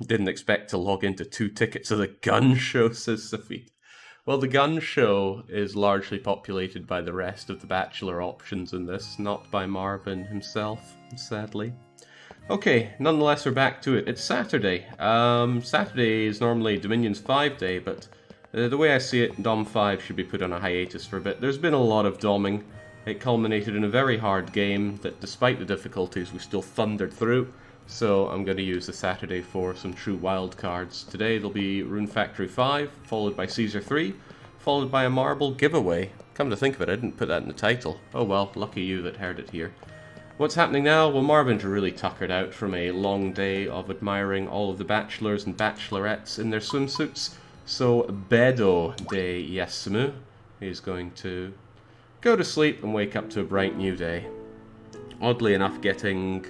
Didn't expect to log into 2 tickets of the gun show, says Sophie. Well, the gun show is largely populated by the rest of the Bachelor options in this, not by Marvin himself, sadly. Okay, nonetheless, we're back to it. It's Saturday. Saturday is normally Dominion's 5 day, but the way I see it, Dom 5 should be put on a hiatus for a bit. There's been a lot of doming. It culminated in a very hard game that, despite the difficulties, we still thundered through. So I'm going to use the Saturday for some true wildcards. Today there'll be Rune Factory 5, followed by Caesar 3, followed by a marble giveaway. Come to think of it, I didn't put that in the title. Oh well, lucky you that heard it here. What's happening now? Well, Marvin's really tuckered out from a long day of admiring all of the bachelors and bachelorettes in their swimsuits. So, Bedo de Yesimu is going to go to sleep and wake up to a bright new day. Oddly enough, getting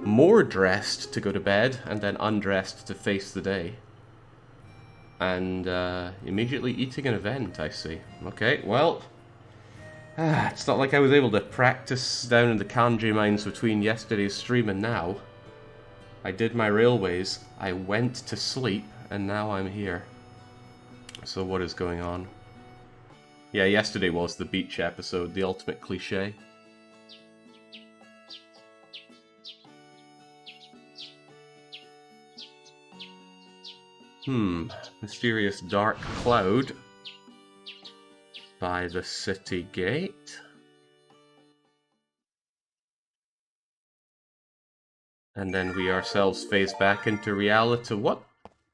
more dressed to go to bed and then undressed to face the day. And immediately eating an event, I see. Okay, well, it's not like I was able to practice down in the kanji mines between yesterday's stream and now. I did my railways, I went to sleep, and now I'm here. So what is going on? Yeah, yesterday was the beach episode, the ultimate cliche. Mysterious dark cloud by the city gate. And then we ourselves phase back into reality. What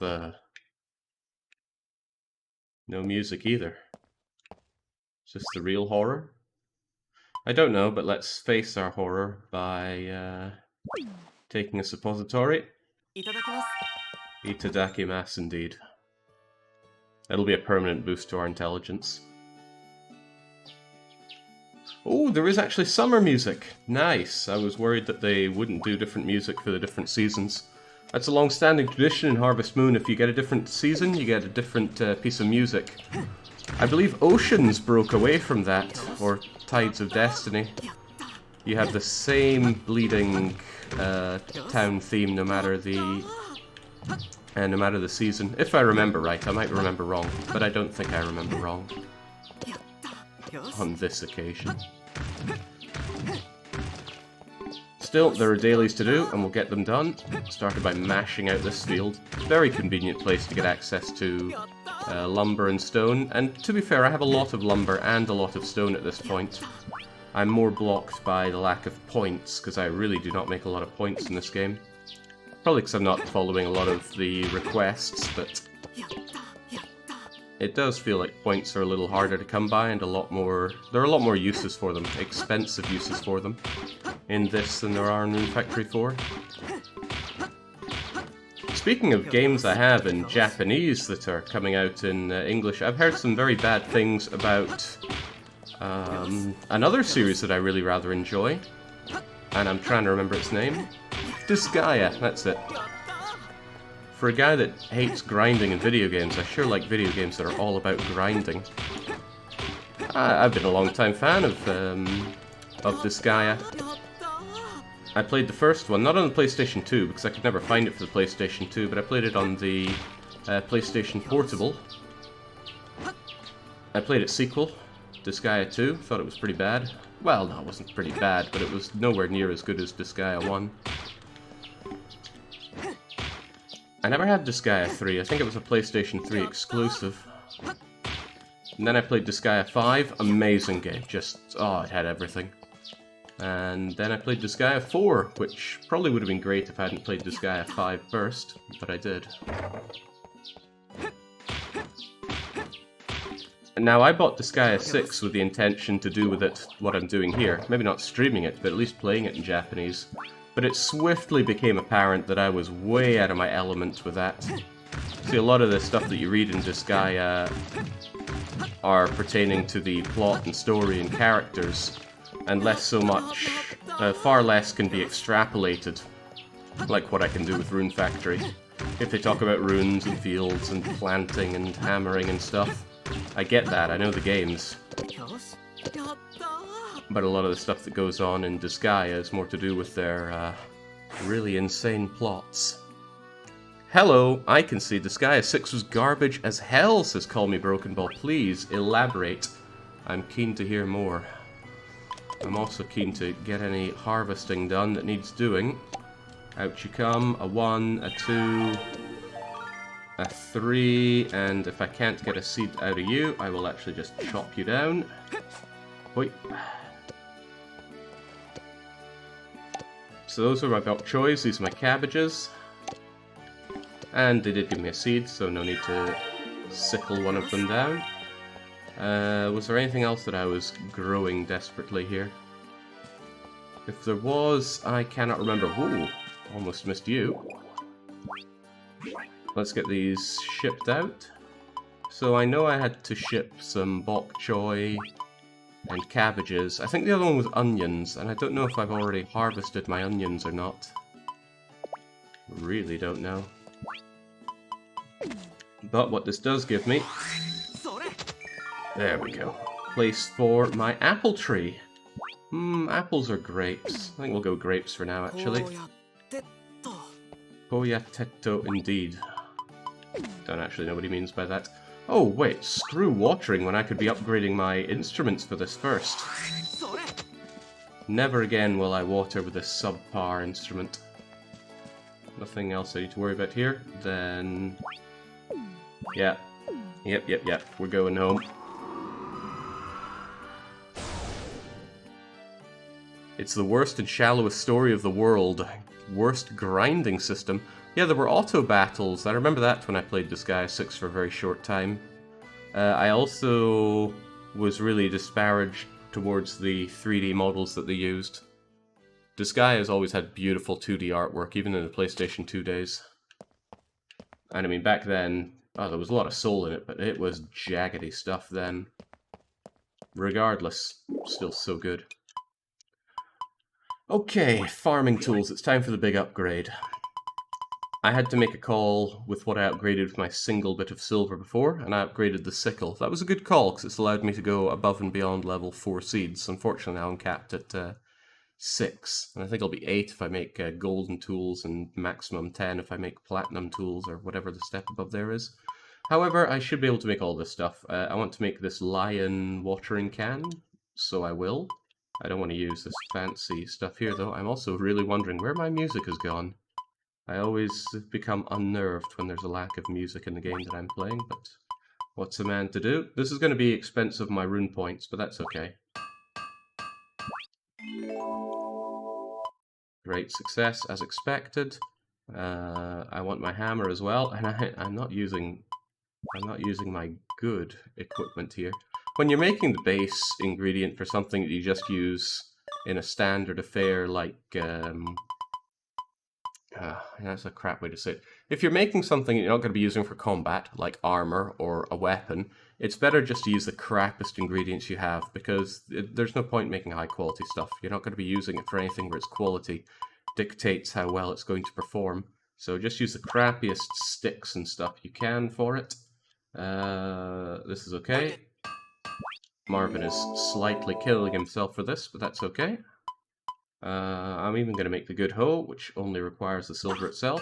the? No music either. Is this the real horror? I don't know, but let's face our horror by taking a suppository. Itadakimasu indeed. That'll be a permanent boost to our intelligence. Oh, there is actually summer music. Nice. I was worried that they wouldn't do different music for the different seasons. That's a long-standing tradition in Harvest Moon. If you get a different season, you get a different piece of music. I believe Oceans broke away from that, or Tides of Destiny. You have the same bleeding town theme no matter the season. If I remember right, I might remember wrong, but I don't think I remember wrong on this occasion. Still, there are dailies to do, and we'll get them done. Started by mashing out this field. Very convenient place to get access to lumber and stone, and to be fair, I have a lot of lumber and a lot of stone at this point. I'm more blocked by the lack of points, because I really do not make a lot of points in this game. Probably because I'm not following a lot of the requests, but it does feel like points are a little harder to come by and there are a lot more uses for them, expensive uses for them, in this than there are in Rune Factory 4. Speaking of games I have in Japanese that are coming out in English, I've heard some very bad things about another series that I really rather enjoy, and I'm trying to remember its name. Disgaea, that's it. For a guy that hates grinding in video games, I sure like video games that are all about grinding. I've been a long-time fan of Disgaea. I played the first one, not on the PlayStation 2, because I could never find it for the PlayStation 2, but I played it on the PlayStation Portable. I played its sequel, Disgaea 2, thought it was pretty bad. Well, no, it wasn't pretty bad, but it was nowhere near as good as Disgaea 1. I never had Disgaea 3, I think it was a PlayStation 3 exclusive. And then I played Disgaea 5, amazing game, just, oh, it had everything. And then I played Disgaea 4, which probably would have been great if I hadn't played Disgaea 5 first, but I did. And now I bought Disgaea 6 with the intention to do with it what I'm doing here. Maybe not streaming it, but at least playing it in Japanese. But it swiftly became apparent that I was way out of my element with that. See, a lot of the stuff that you read in Disgaea are pertaining to the plot and story and characters, and less so much, far less can be extrapolated, like what I can do with Rune Factory. If they talk about runes and fields and planting and hammering and stuff, I get that, I know the games. But a lot of the stuff that goes on in Disgaea is more to do with their really insane plots. Hello, I can see Disgaea 6 was garbage as hell, says Call Me Broken Ball. Please elaborate. I'm keen to hear more. I'm also keen to get any harvesting done that needs doing. Out you come, a 1, a 2, a 3, and if I can't get a seed out of you, I will actually just chop you down. Wait. So those are my bok choys, these are my cabbages. And they did give me a seed, so no need to sickle one of them down. Was there anything else that I was growing desperately here? If there was, I cannot remember. Ooh, almost missed you. Let's get these shipped out. So I know I had to ship some bok choy and cabbages. I think the other one was onions, and I don't know if I've already harvested my onions or not. Really don't know. But what this does give me... There we go. Place for my apple tree. Apples or grapes? I think we'll go grapes for now, actually. Poyatetto indeed. Don't actually know what he means by that. Oh, wait, screw watering when I could be upgrading my instruments for this first. Never again will I water with this subpar instrument. Nothing else I need to worry about here. Then... yeah. Yep. We're going home. It's the worst and shallowest story of the world. Worst grinding system. Yeah, there were auto battles. I remember that when I played Disgaea 6 for a very short time. I also was really disparaged towards the 3D models that they used. Disgaea has always had beautiful 2D artwork, even in the PlayStation 2 days. And I mean, back then, oh, there was a lot of soul in it, but it was jaggedy stuff then. Regardless, still so good. Okay, farming tools. It's time for the big upgrade. I had to make a call with what I upgraded with my single bit of silver before, and I upgraded the sickle. That was a good call, because it's allowed me to go above and beyond level 4 seeds. Unfortunately, now I'm capped at 6, and I think I'll be 8 if I make golden tools, and maximum 10 if I make platinum tools, or whatever the step above there is. However, I should be able to make all this stuff. I want to make this lion watering can, so I will. I don't want to use this fancy stuff here, though. I'm also really wondering where my music has gone. I always become unnerved when there's a lack of music in the game that I'm playing, but what's a man to do? This is going to be expensive my rune points, but that's okay. Great success, as expected. I want my hammer as well, and I'm not using my good equipment here. When you're making the base ingredient for something that you just use in a standard affair like... that's a crap way to say it. If you're making something you're not going to be using for combat, like armor or a weapon, it's better just to use the crappiest ingredients you have, because there's no point making high quality stuff. You're not going to be using it for anything where its quality dictates how well it's going to perform. So just use the crappiest sticks and stuff you can for it. This is okay. Marvin is slightly killing himself for this, but that's okay. I'm even going to make the good hoe, which only requires the silver itself.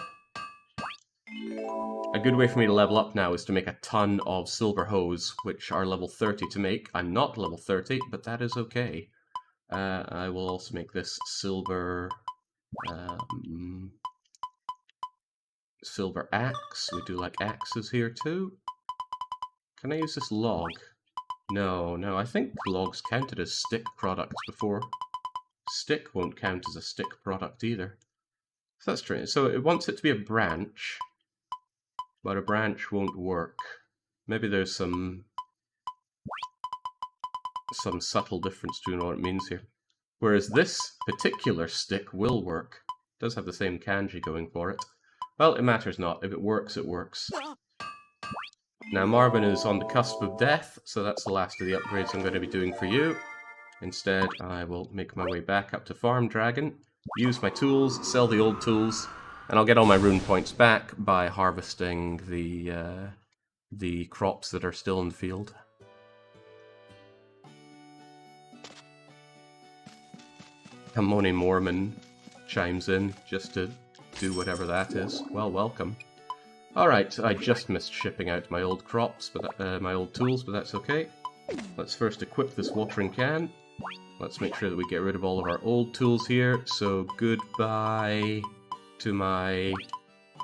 A good way for me to level up now is to make a ton of silver hoes, which are level 30 to make. I'm not level 30, but that is okay. I will also make this silver... silver axe. We do like axes here too. Can I use this log? No, I think logs counted as stick products before. Stick won't count as a stick product either. So that's strange. So it wants it to be a branch, but a branch won't work. Maybe there's some subtle difference between what it means here. Whereas this particular stick will work. It does have the same kanji going for it. Well, it matters not. If it works, it works. Now Marvin is on the cusp of death, so that's the last of the upgrades I'm going to be doing for you. Instead, I will make my way back up to Farm Dragon, use my tools, sell the old tools, and I'll get all my rune points back by harvesting the crops that are still in the field. A Money Mormon chimes in just to do whatever that is. Well, welcome. Alright, I just missed shipping out my old crops, but my old tools, but that's okay. Let's first equip this watering can. Let's make sure that we get rid of all of our old tools here. So goodbye to my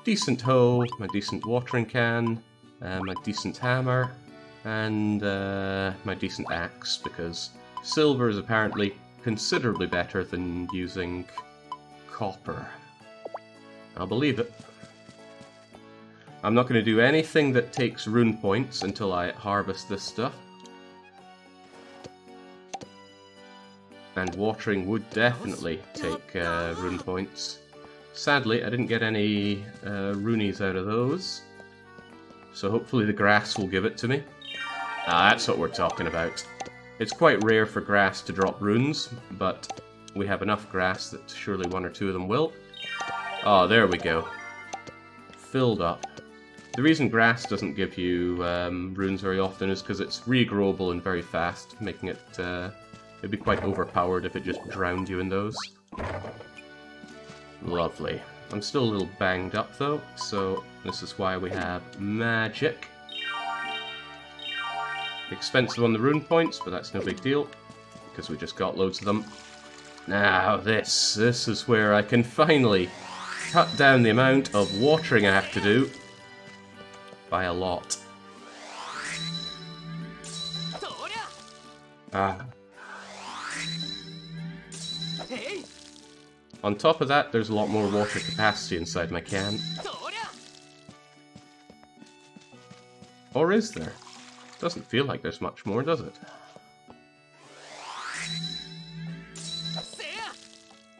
decent hoe, my decent watering can, my decent hammer, and my decent axe, because silver is apparently considerably better than using copper. I'll believe it. I'm not going to do anything that takes rune points until I harvest this stuff. And watering would definitely take rune points. Sadly, I didn't get any runies out of those. So hopefully the grass will give it to me. Ah, that's what we're talking about. It's quite rare for grass to drop runes, but we have enough grass that surely one or two of them will. Oh, there we go. Filled up. The reason grass doesn't give you runes very often is because it's regrowable and very fast, making it it'd be quite overpowered if it just drowned you in those. Lovely. I'm still a little banged up though, so this is why we have magic. Expensive on the rune points, but that's no big deal, because we just got loads of them. Now this is where I can finally cut down the amount of watering I have to do by a lot. On top of that, there's a lot more water capacity inside my can. Or is there? Doesn't feel like there's much more, does it?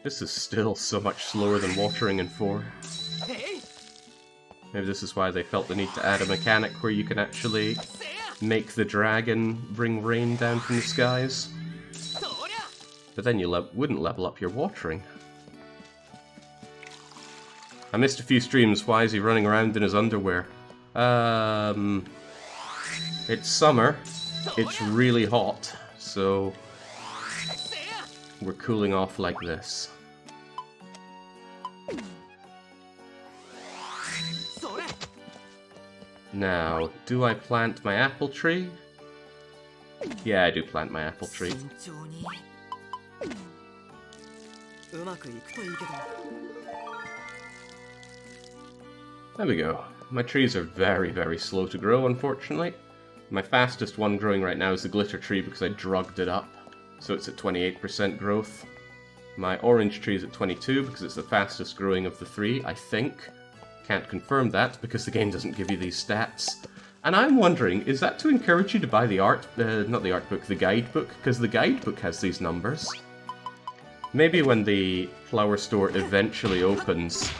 This is still so much slower than watering in 4. Maybe this is why they felt the need to add a mechanic where you can actually make the dragon bring rain down from the skies. But then you wouldn't level up your watering. I missed a few streams. Why is he running around in his underwear? It's summer. It's really hot, so we're cooling off like this. Now, do I plant my apple tree? Yeah, I do plant my apple tree. There we go. My trees are very, very slow to grow, unfortunately. My fastest one growing right now is the glitter tree because I drugged it up, so it's at 28% growth. My orange tree is at 22 because it's the fastest growing of the 3, I think. Can't confirm that because the game doesn't give you these stats. And I'm wondering, is that to encourage you to buy the not the art book, the guidebook? Because the guidebook has these numbers. Maybe when the flower store eventually opens,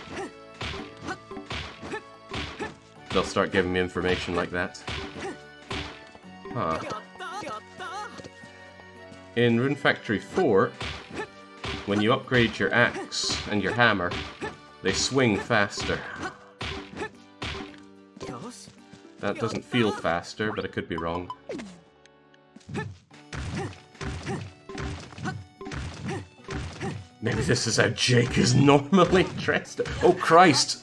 they'll start giving me information like that. Huh. In Rune Factory 4, when you upgrade your axe and your hammer, they swing faster. That doesn't feel faster, but I could be wrong. Maybe this is how Jake is normally dressed. Oh, Christ!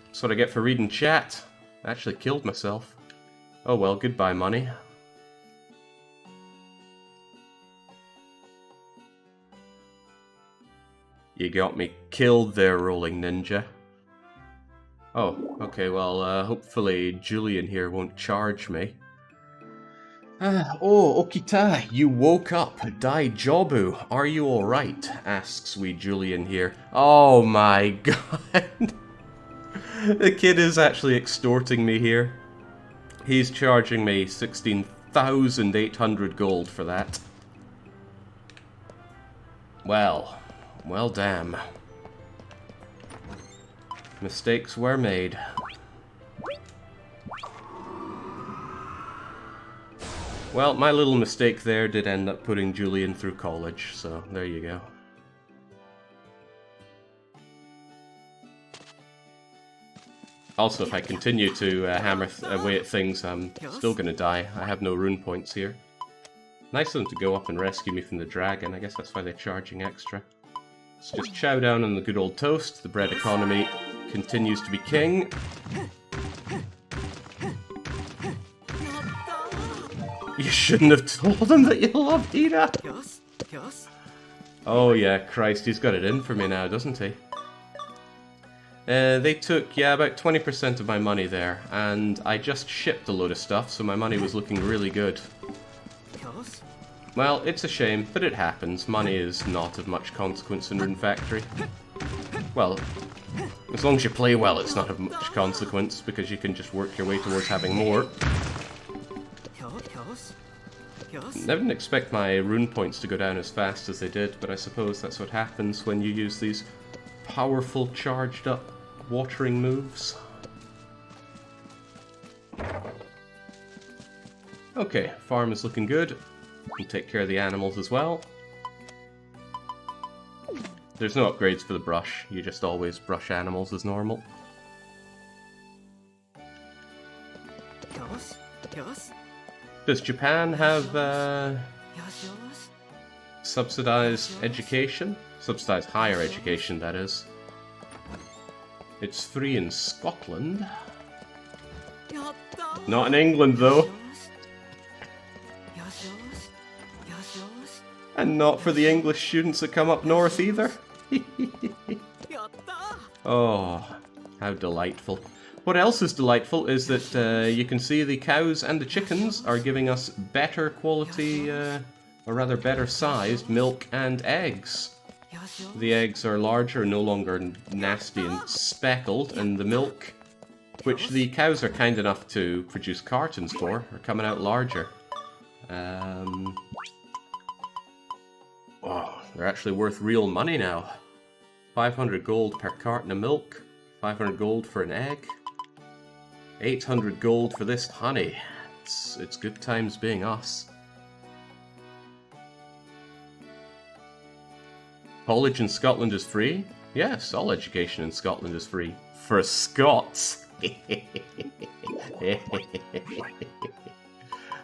That's what I get for reading chat. I actually killed myself. Oh well, goodbye, money. You got me killed there, Rolling Ninja. Oh, okay, well, hopefully Julian here won't charge me. Oh, Okita, you woke up. Dai Jobu, are you alright? Asks wee Julian here. Oh my god. The kid is actually extorting me here. He's charging me 16,800 gold for that. Well damn. Mistakes were made. Well, my little mistake there did end up putting Julian through college, so there you go. Also, if I continue to hammer away at things, I'm still gonna die. I have no rune points here. Nice of them to go up and rescue me from the dragon. I guess that's why they're charging extra. Let's just chow down on the good old toast. The bread economy continues to be king. You shouldn't have told him that you love Hina! Oh yeah, Christ, he's got it in for me now, doesn't he? They took, yeah, about 20% of my money there, and I just shipped a load of stuff, so my money was looking really good. Well, it's a shame, but it happens. Money is not of much consequence in Rune Factory. Well, as long as you play well, it's not of much consequence, because you can just work your way towards having more. I didn't expect my rune points to go down as fast as they did, but I suppose that's what happens when you use these powerful, charged up watering moves. Okay, farm is looking good. We can take care of the animals as well. There's no upgrades for the brush, you just always brush animals as normal. Does Japan have subsidized education? Subsidized higher education, that is. It's free in Scotland. Not in England, though. And not for the English students that come up north, either. Oh, how delightful. What else is delightful is that you can see the cows and the chickens are giving us better quality, or rather better sized milk and eggs. The eggs are larger and no longer nasty and speckled, and the milk, which the cows are kind enough to produce cartons for, are coming out larger. Oh, they're actually worth real money now. 500 gold per carton of milk, 500 gold for an egg, 800 gold for this honey. It's good times being us. College in Scotland is free? Yes, all education in Scotland is free. For Scots!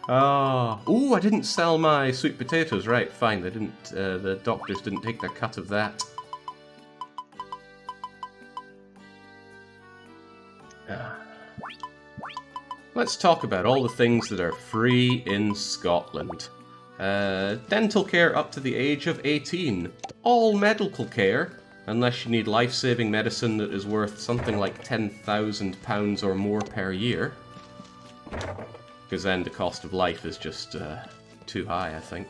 Oh. Ooh, I didn't sell my sweet potatoes. Right, fine, they didn't, the doctors didn't take their cut of that. Let's talk about all the things that are free in Scotland. Dental care up to the age of 18. All medical care, unless you need life-saving medicine that is worth something like £10,000 or more per year. Because then the cost of life is just too high, I think.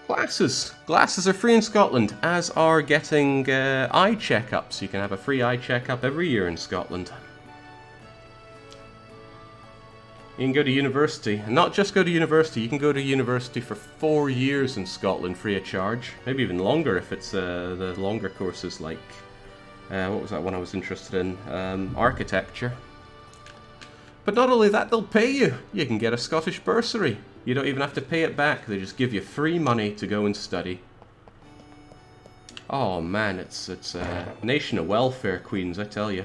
Glasses. Glasses are free in Scotland, as are getting eye checkups. You can have a free eye checkup every year in Scotland. You can go to university, and not just go to university, you can go to university for 4 years in Scotland free of charge. Maybe even longer if it's the longer courses like, what was that one I was interested in? Architecture. But not only that, they'll pay you. You can get a Scottish bursary. You don't even have to pay it back, they just give you free money to go and study. Oh man, it's a nation of welfare queens, I tell you.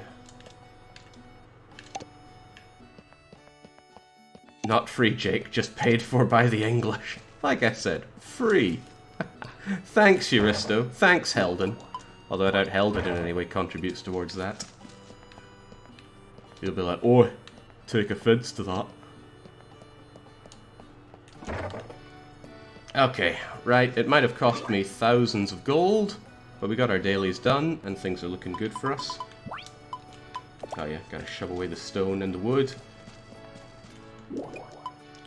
Not free, Jake, just paid for by the English. Like I said, free. Thanks, Euristo. Thanks, Heldon. Although I doubt Heldon in any way contributes towards that. He'll be like, oh, take offense to that. Okay, right, it might have cost me thousands of gold, but we got our dailies done, and things are looking good for us. Oh yeah, gotta shove away the stone and the wood.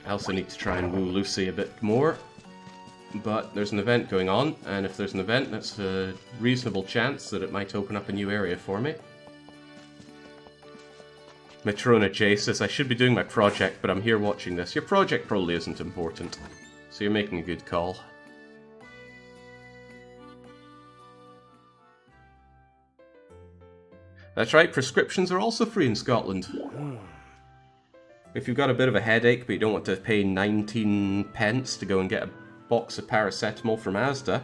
I also need to try and woo Lucy a bit more. But there's an event going on, and if there's an event, that's a reasonable chance that it might open up a new area for me. Matrona J says, I should be doing my project, but I'm here watching this. Your project probably isn't important, so you're making a good call. That's right, prescriptions are also free in Scotland. If you've got a bit of a headache, but you don't want to pay 19 pence to go and get a box of paracetamol from Asda,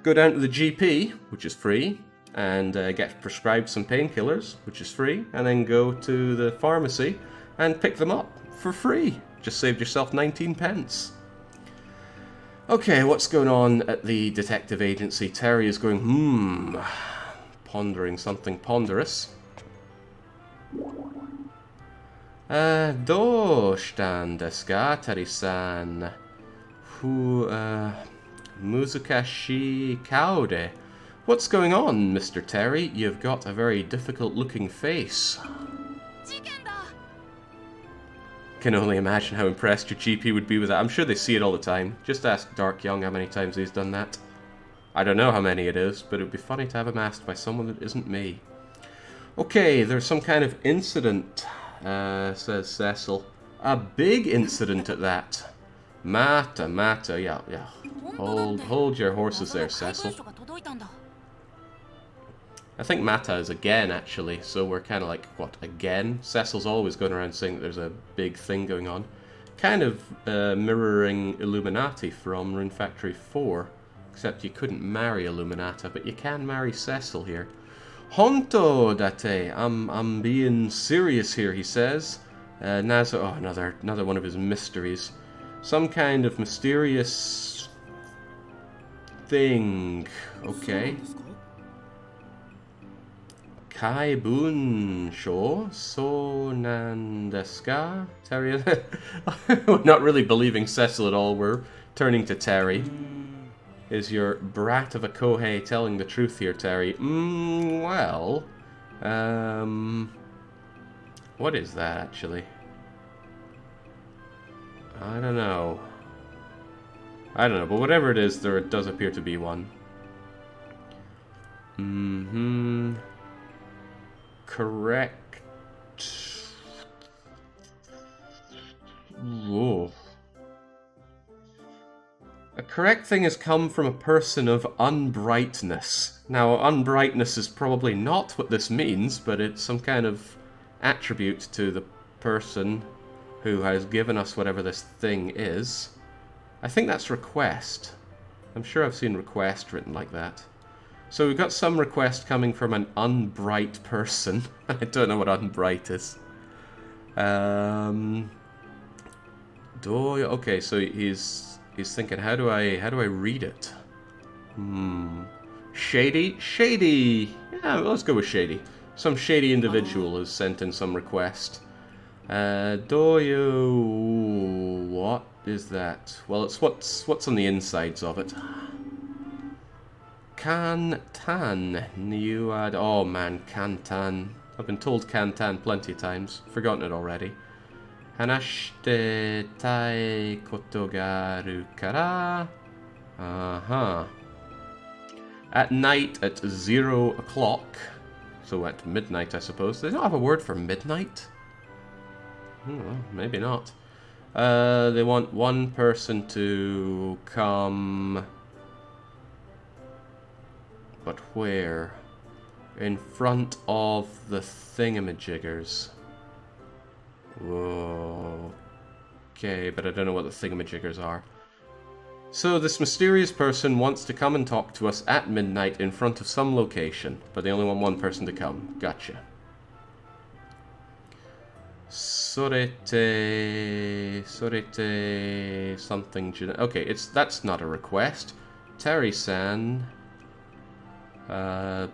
go down to the GP, which is free, and get prescribed some painkillers, which is free, and then go to the pharmacy and pick them up for free. Just saved yourself 19 pence. Okay, what's going on at the detective agency? Terry is going, pondering something ponderous. どうしたんですか、Terry-san? 難しい顔で。What's going on, Mr. Terry? You've got a very difficult-looking face. Can only imagine how impressed your GP would be with that. I'm sure they see it all the time. Just ask Dark Young how many times he's done that. I don't know how many it is, but it would be funny to have him asked by someone that isn't me. Okay, there's some kind of incident, says Cecil. A big incident at that. Mata, yeah. Hold your horses there, Cecil. I think Mata is again, actually, so we're kind of like, what, again? Cecil's always going around saying that there's a big thing going on. Kind of mirroring Illuminati from Rune Factory 4, except you couldn't marry Illuminata, but you can marry Cecil here. Honto date, I'm being serious here, he says. Nazo, oh, another one of his mysteries. Some kind of mysterious thing. Okay. Kai Bun Sho So nan desu ka? Terry. We're not really believing Cecil at all. We're turning to Terry. Is your brat of a Kohei telling the truth here, Terry? Well, what is that actually? I don't know, but whatever it is, there does appear to be one. Correct. Whoa. A correct thing has come from a person of unbrightness. Now, unbrightness is probably not what this means, but it's some kind of attribute to the person who has given us whatever this thing is. I think that's request. I'm sure I've seen request written like that. So we've got some request coming from an unbright person. I don't know what unbright is. Okay, so he's thinking, how do I read it? Shady. Yeah, let's go with shady. Some shady individual has sent in some request. What is that? Well, it's what's on the insides of it. Kantan. Oh man, Kantan. I've been told Kantan plenty of times. Forgotten it already. Hanashite tai koto ga aru kara. At night at 0 o'clock. So at midnight, I suppose. They don't have a word for midnight? Maybe not. They want one person to come... But where? In front of the thingamajiggers. Whoa. Okay, but I don't know what the thingamajiggers are. So this mysterious person wants to come and talk to us at midnight in front of some location, but they only want one person to come. Gotcha. Sorete something. Okay, that's not a request. Terry-san.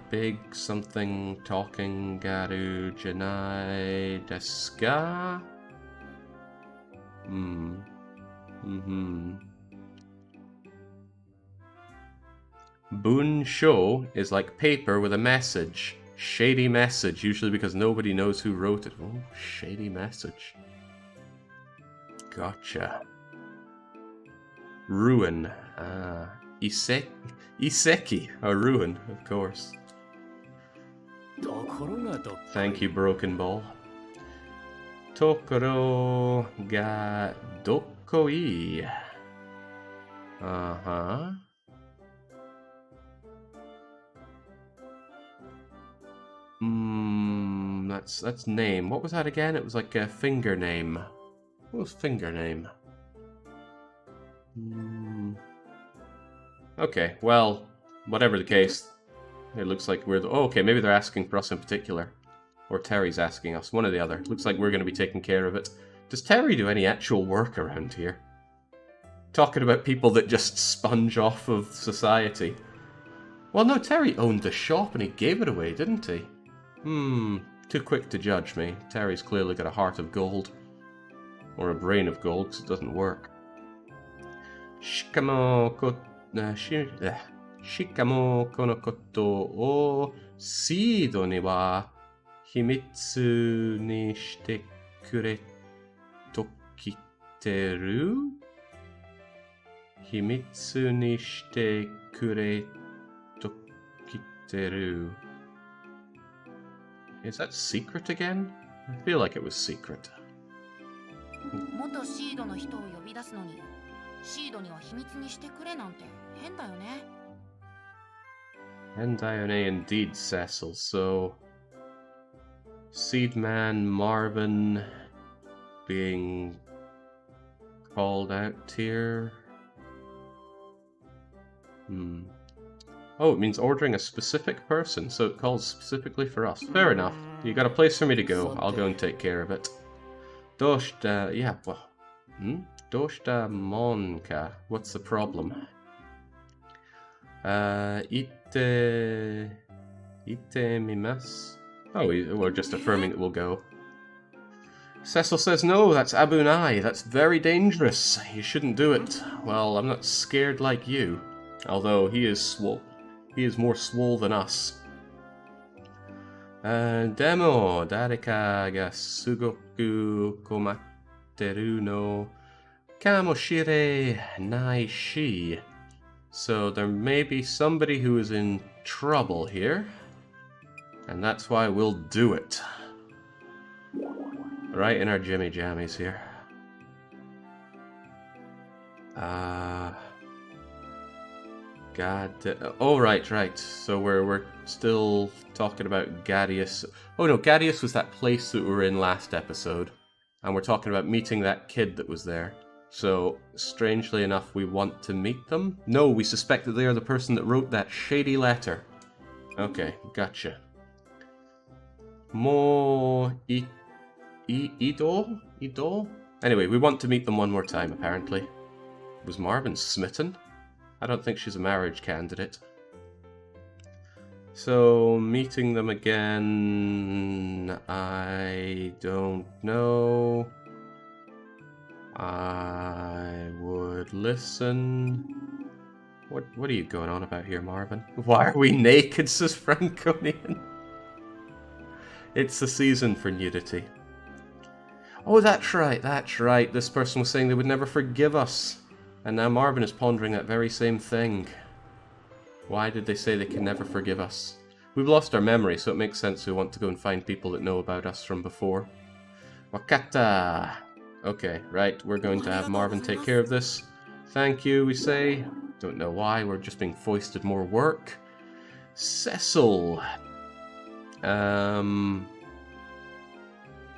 Big something talking garu janai desu ka? Bunsho is like paper with a message. Shady message, usually because nobody knows who wrote it. Oh, shady message. Gotcha. Ruin. Iseki, a ruin, of course. Thank you, Broken Ball. Tokoro ga doko ii. That's name. What was that again? It was like a finger name. What was finger name? Okay, well, whatever the case, it looks like we're... Oh, okay, maybe they're asking for us in particular. Or Terry's asking us, one or the other. Looks like we're going to be taking care of it. Does Terry do any actual work around here? Talking about people that just sponge off of society. Well, no, Terry owned the shop and he gave it away, didn't he? Too quick to judge me. Terry's clearly got a heart of gold. Or a brain of gold, because it doesn't work. Shikamo kono koto o Siido ni wa himitsu ni shite kure to kiteru? Himitsu ni shite kure to kiteru. Is that secret again? I feel like it was secret. 元シードの人を呼び出すのに、シードには秘密にしてくれなんて変だよね。変だよね indeed, Cecil. So, Seedman Marvin being called out here. Oh, it means ordering a specific person, so it calls specifically for us. Fair enough. You got a place for me to go. I'll go and take care of it. Doshita, yeah, well, Doshita Monka. What's the problem? Ite mimas. Oh, we're just affirming that we'll go. Cecil says, no, that's Abunai. That's very dangerous. You shouldn't do it. Well, I'm not scared like you. Although he is swole. He is more swole than us. Demo, dareka ga sugoku komatteru no kamoshire nai shi. So there may be somebody who is in trouble here. And that's why we'll do it. Right in our jimmy jammies here. Oh, right. So we're still talking about Gadius. Oh no, Gadius was that place that we were in last episode. And we're talking about meeting that kid that was there. So, strangely enough, we want to meet them? No, we suspect that they are the person that wrote that shady letter. Okay, gotcha. Ido? Anyway, we want to meet them one more time, apparently. Was Marvin smitten? I don't think she's a marriage candidate. So, meeting them again... I don't know. I would listen. What are you going on about here, Marvin? Why are we naked, says Franconian? It's the season for nudity. Oh, that's right. This person was saying they would never forgive us. And now Marvin is pondering that very same thing. Why did they say they can never forgive us? We've lost our memory, so it makes sense we want to go and find people that know about us from before. Wakata! Okay, right, we're going to have Marvin take care of this. Thank you, we say. Don't know why, we're just being foisted more work. Cecil!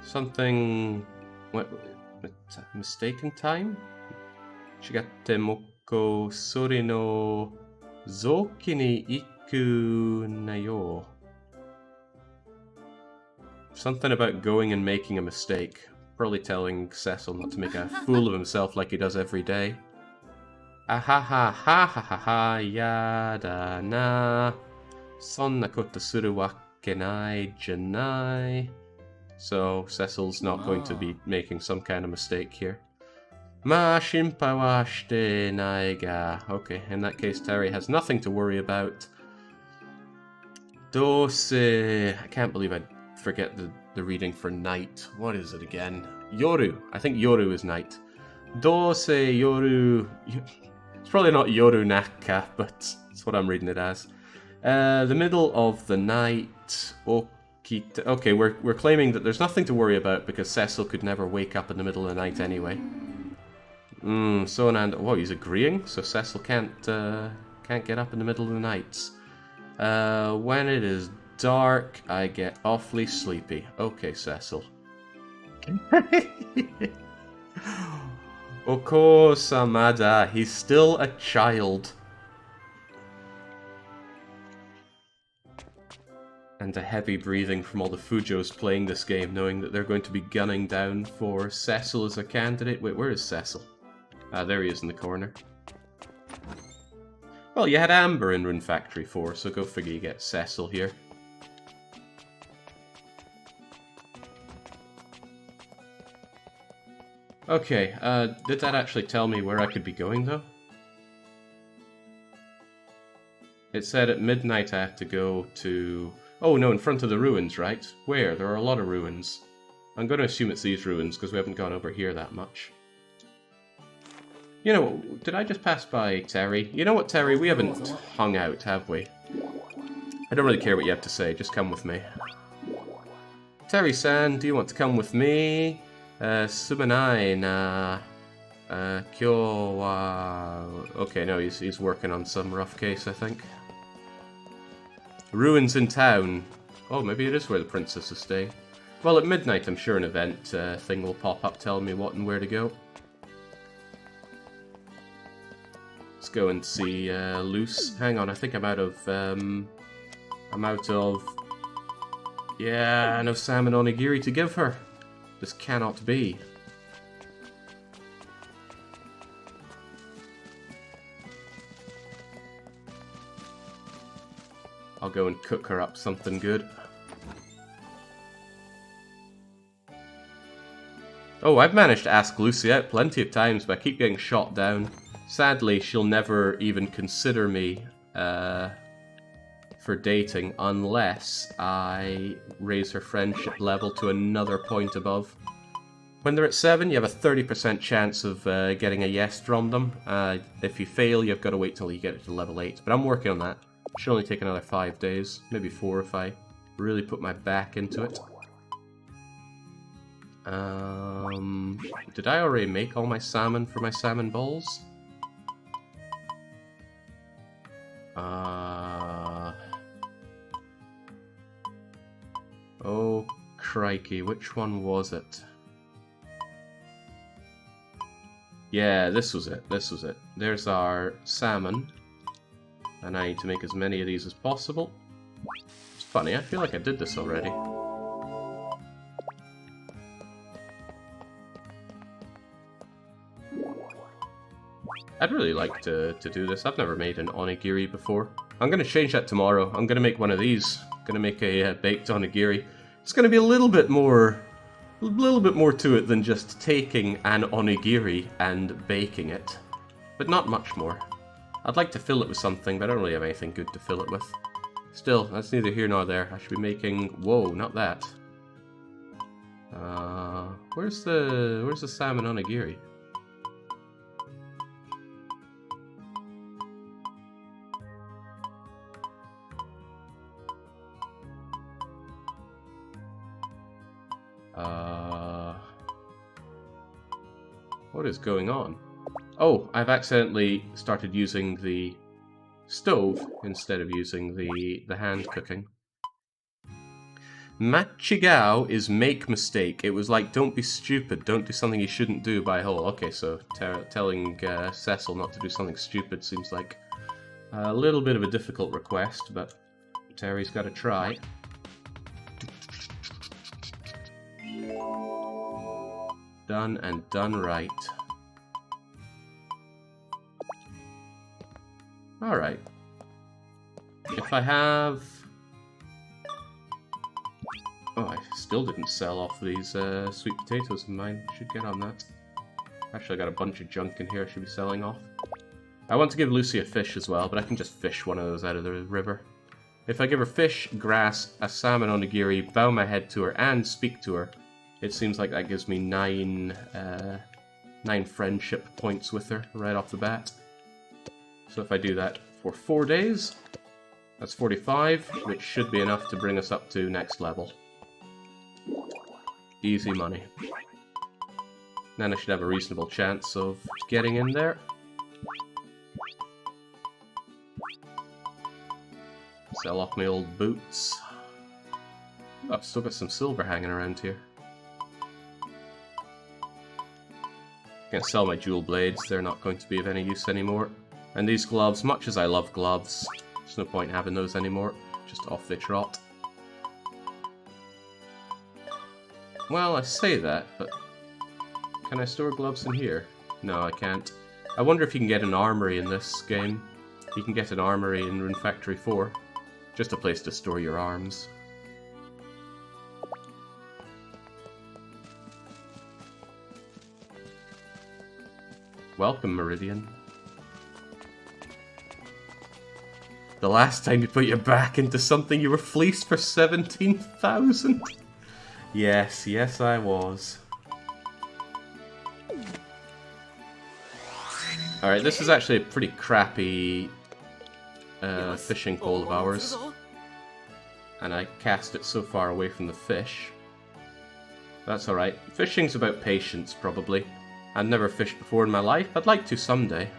Something... What? Mistaken time? Shigate moko sori no zoki ni iku nayo. Something about going and making a mistake. Probably telling Cecil not to make a fool of himself like he does every day. Ahaha, yada na. Sonna koto suru wake nai janai. So, Cecil's not going to be making some kind of mistake here. Ma shimpai wa shite nai ga. Okay, in that case, Terry has nothing to worry about. Dose... I can't believe I forget the reading for night. What is it again? Yoru. I think Yoru is night. Dose Yoru... It's probably not Yoru Naka, but that's what I'm reading it as. The middle of the night. Okay, we're claiming that there's nothing to worry about because Cecil could never wake up in the middle of the night anyway. Sonan... Whoa, he's agreeing? So Cecil can't get up in the middle of the nights. When it is dark, I get awfully sleepy. Okay, Cecil. Oko Samada, he's still a child. And a heavy breathing from all the Fujos playing this game, knowing that they're going to be gunning down for Cecil as a candidate. Wait, where is Cecil? Ah, there he is in the corner. Well, you had Amber in Rune Factory 4, so go figure you get Cecil here. Okay, did that actually tell me where I could be going, though? It said at midnight I have to go to... Oh, no, in front of the ruins, right? Where? There are a lot of ruins. I'm going to assume it's these ruins, because we haven't gone over here that much. You know, did I just pass by Terry? You know what, Terry? We haven't hung out, have we? I don't really care what you have to say, just come with me. Terry-san, do you want to come with me? Sumanai na... Kyo wa... Okay, no, he's working on some rough case, I think. Ruins in town. Oh, maybe it is where the princess is staying. Well, at midnight, I'm sure an event thing will pop up telling me what and where to go. Let's go and see Luce. Hang on, I think I'm out of... Yeah, no salmon onigiri to give her. This cannot be. I'll go and cook her up something good. Oh, I've managed to ask Lucy out plenty of times, but I keep getting shot down. Sadly, she'll never even consider me for dating unless I raise her friendship level to another point above. When they're at 7, you have a 30% chance of getting a yes from them. If you fail, you've got to wait till you get it to level 8. But I'm working on that. Should only take another 5 days, maybe 4 if I really put my back into it. Did I already make all my salmon for my salmon balls? Oh, crikey, which one was it? Yeah, this was it, this was it. There's our salmon. And I need to make as many of these as possible. It's funny, I feel like I did this already. I'd really like to do this. I've never made an onigiri before. I'm going to change that tomorrow. I'm going to make one of these. I'm going to make a baked onigiri. It's going to be a little bit more to it than just taking an onigiri and baking it. But not much more. I'd like to fill it with something, but I don't really have anything good to fill it with. Still, that's neither here nor there. I should be making... Whoa, not that. Where's the salmon onigiri? What is going on? Oh, I've accidentally started using the stove instead of using the hand cooking. Machigao is make mistake. It was like, don't be stupid, don't do something you shouldn't do by hole. Okay, so telling Cecil not to do something stupid seems like a little bit of a difficult request, but Terry's got to try. Done and done right. Alright. If I have... Oh, I still didn't sell off these sweet potatoes of mine. Should get on that. Actually, I got a bunch of junk in here I should be selling off. I want to give Lucy a fish as well, but I can just fish one of those out of the river. If I give her fish, grass, a salmon onigiri, bow my head to her, and speak to her, it seems like that gives me 9 friendship points with her right off the bat. So if I do that for 4 days, that's 45, which should be enough to bring us up to next level. Easy money. Then I should have a reasonable chance of getting in there. Sell off my old boots. Oh, I've still got some silver hanging around here. Gonna sell my jewel blades, they're not going to be of any use anymore. And these gloves, much as I love gloves, there's no point having those anymore. Just off they trot. Well, I say that, but can I store gloves in here? No, I can't. I wonder if you can get an armory in this game. You can get an armory in Rune Factory 4. Just a place to store your arms. Welcome, Meridian. The last time you put your back into something, you were fleeced for 17,000. Yes, yes I was. Alright, this is actually a pretty crappy fishing pole of ours. And I cast it so far away from the fish. That's alright. Fishing's about patience, probably. I've never fished before in my life. I'd like to someday.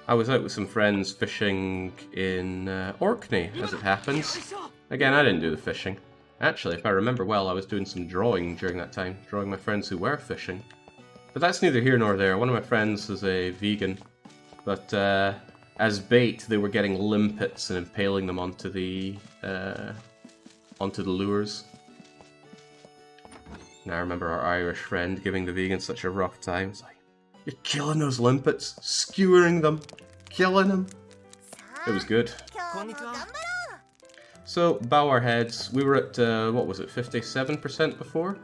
I was out with some friends fishing in Orkney, as it happens. Again, I didn't do the fishing. Actually, if I remember well, I was doing some drawing during that time. Drawing my friends who were fishing. But that's neither here nor there. One of my friends is a vegan. But as bait, they were getting limpets and impaling them onto the lures. And I remember our Irish friend giving the vegans such a rough time. It's like, you're killing those limpets, skewering them, killing them. It was good. So, bow our heads. We were at, what was it, 57% before?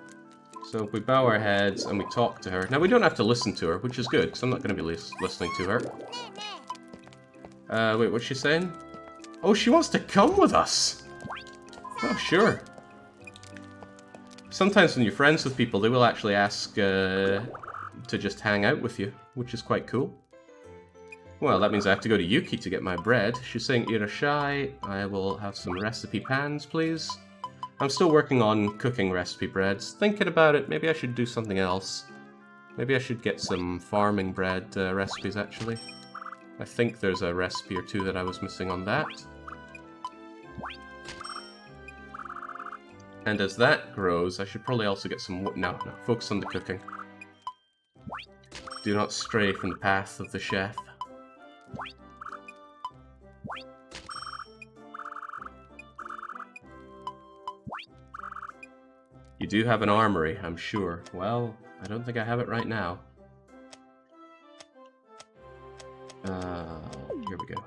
So, we bow our heads and we talk to her. Now, we don't have to listen to her, which is good, because I'm not going to be listening to her. Wait, what's she saying? Oh, she wants to come with us! Oh, sure. Sometimes when you're friends with people, they will actually ask to just hang out with you, which is quite cool. Well, that means I have to go to Yuki to get my bread. She's saying, Irashai, I will have some recipe pans, please. I'm still working on cooking recipe breads. Thinking about it, maybe I should do something else. Maybe I should get some farming bread recipes, actually. I think there's a recipe or two that I was missing on that. And as that grows, I should probably also get some wood. No, focus on the cooking. Do not stray from the path of the chef. You do have an armory, I'm sure. Well, I don't think I have it right now. Here we go.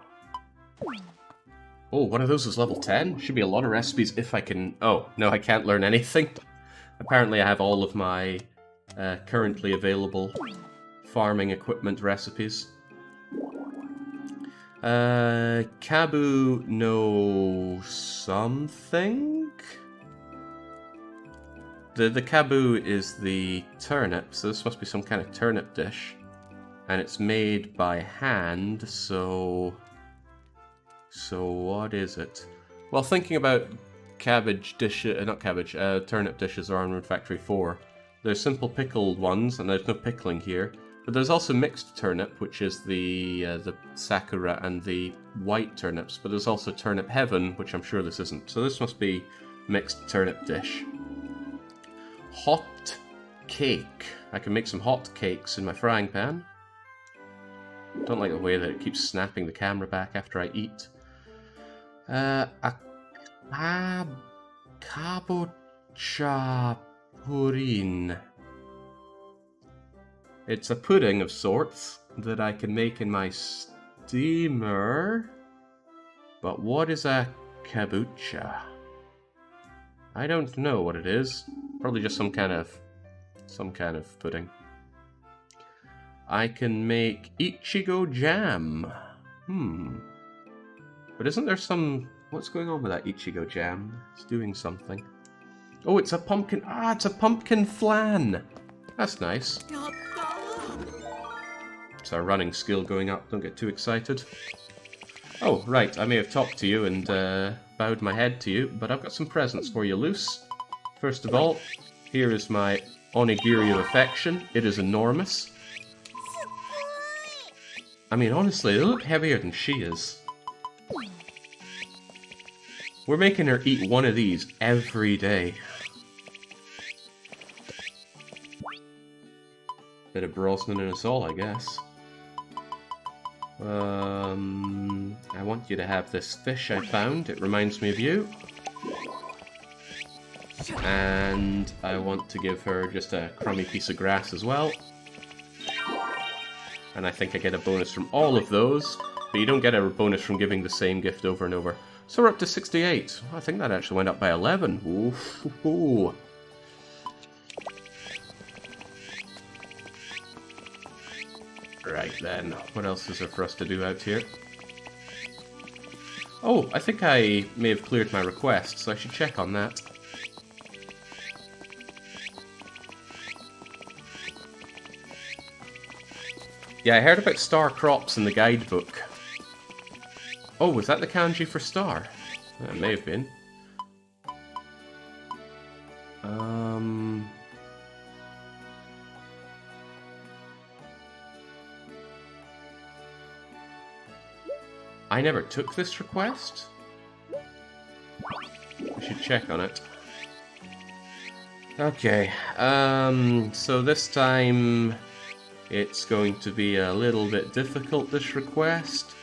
Oh, one of those is level 10? Should be a lot of recipes if I can... Oh, no, I can't learn anything. Apparently I have all of my currently available farming equipment recipes. Kabu no something? The kabu is the turnip, so this must be some kind of turnip dish. And it's made by hand, so what is it? Well, thinking about cabbage dishes, not cabbage, turnip dishes are on Rune Factory 4. There's simple pickled ones, and there's no pickling here. But there's also mixed turnip, which is the sakura and the white turnips. But there's also turnip heaven, which I'm sure this isn't. So this must be mixed turnip dish. Hot cake. I can make some hot cakes in my frying pan. Don't like the way that it keeps snapping the camera back after I eat. A kabocha pudding. It's a pudding of sorts that I can make in my steamer. But what is a kabocha? I don't know what it is. Probably just some kind of pudding. I can make Ichigo jam. But isn't there some... What's going on with that Ichigo jam? It's doing something. Oh, it's a pumpkin... Ah, it's a pumpkin flan! That's nice. It's our running skill going up. Don't get too excited. Oh, right. I may have talked to you and bowed my head to you, but I've got some presents for you, Luce. First of all, here is my onigiri of affection. It is enormous. I mean, honestly, they look heavier than she is. We're making her eat one of these every day. Bit of Brosnan in us all, I guess. I want you to have this fish I found. It reminds me of you. And I want to give her just a crummy piece of grass as well. And I think I get a bonus from all of those, but you don't get a bonus from giving the same gift over and over. So we're up to 68. I think that actually went up by 11. Ooh. Right then, what else is there for us to do out here? Oh, I think I may have cleared my request, so I should check on that. Yeah, I heard about star crops in the guidebook. Oh, was that the kanji for star? That may have been. I never took this request? I should check on it. Okay, so this time it's going to be a little bit difficult, this request.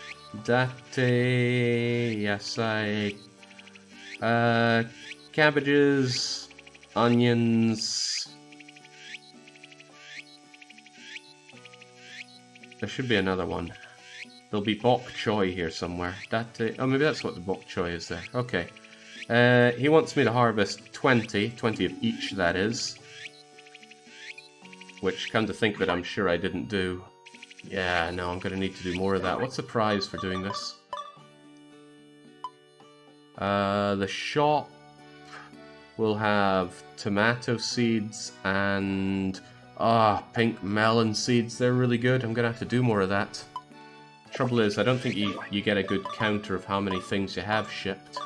Date, yasai, cabbages, onions. There should be another one. There'll be bok choy here somewhere. Date, oh, maybe that's what the bok choy is there. Okay. He wants me to harvest 20 of each, that is. Which, come to think of it, I'm sure I didn't do. Yeah, no, I'm going to need to do more of that. What's the prize for doing this? The shop will have tomato seeds and... pink melon seeds. They're really good. I'm going to have to do more of that. Trouble is, I don't think you get a good counter of how many things you have shipped.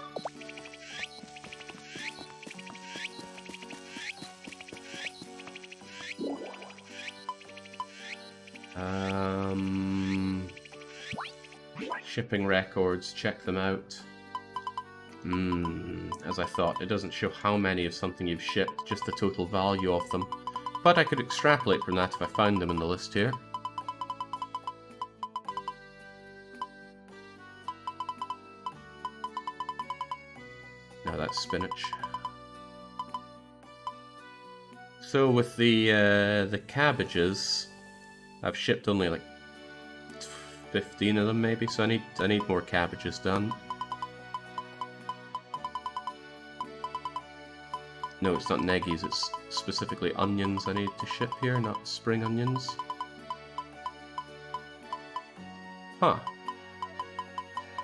Shipping records, check them out. As I thought, it doesn't show how many of something you've shipped, just the total value of them. But I could extrapolate from that if I found them in the list here. Now that's spinach. So with the cabbages, I've shipped only like 15 of them maybe, so I need more cabbages done. No, it's not neggies, it's specifically onions I need to ship here, not spring onions. Huh.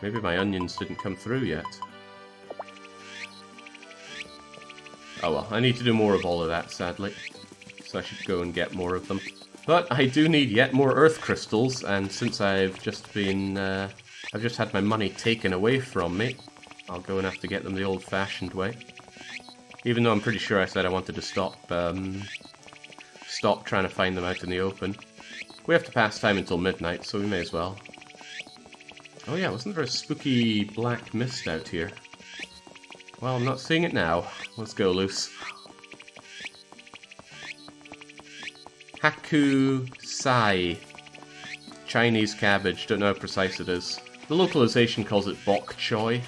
Maybe my onions didn't come through yet. Oh well, I need to do more of all of that, sadly. So I should go and get more of them. But I do need yet more earth crystals, and since I've just been... I've just had my money taken away from me, I'll go and have to get them the old-fashioned way. Even though I'm pretty sure I said I wanted to stop trying to find them out in the open. We have to pass time until midnight, so we may as well. Oh yeah, wasn't there a spooky black mist out here? Well, I'm not seeing it now. Let's go loose. Haku Sai. Chinese cabbage, don't know how precise it is. The localization calls it bok choy.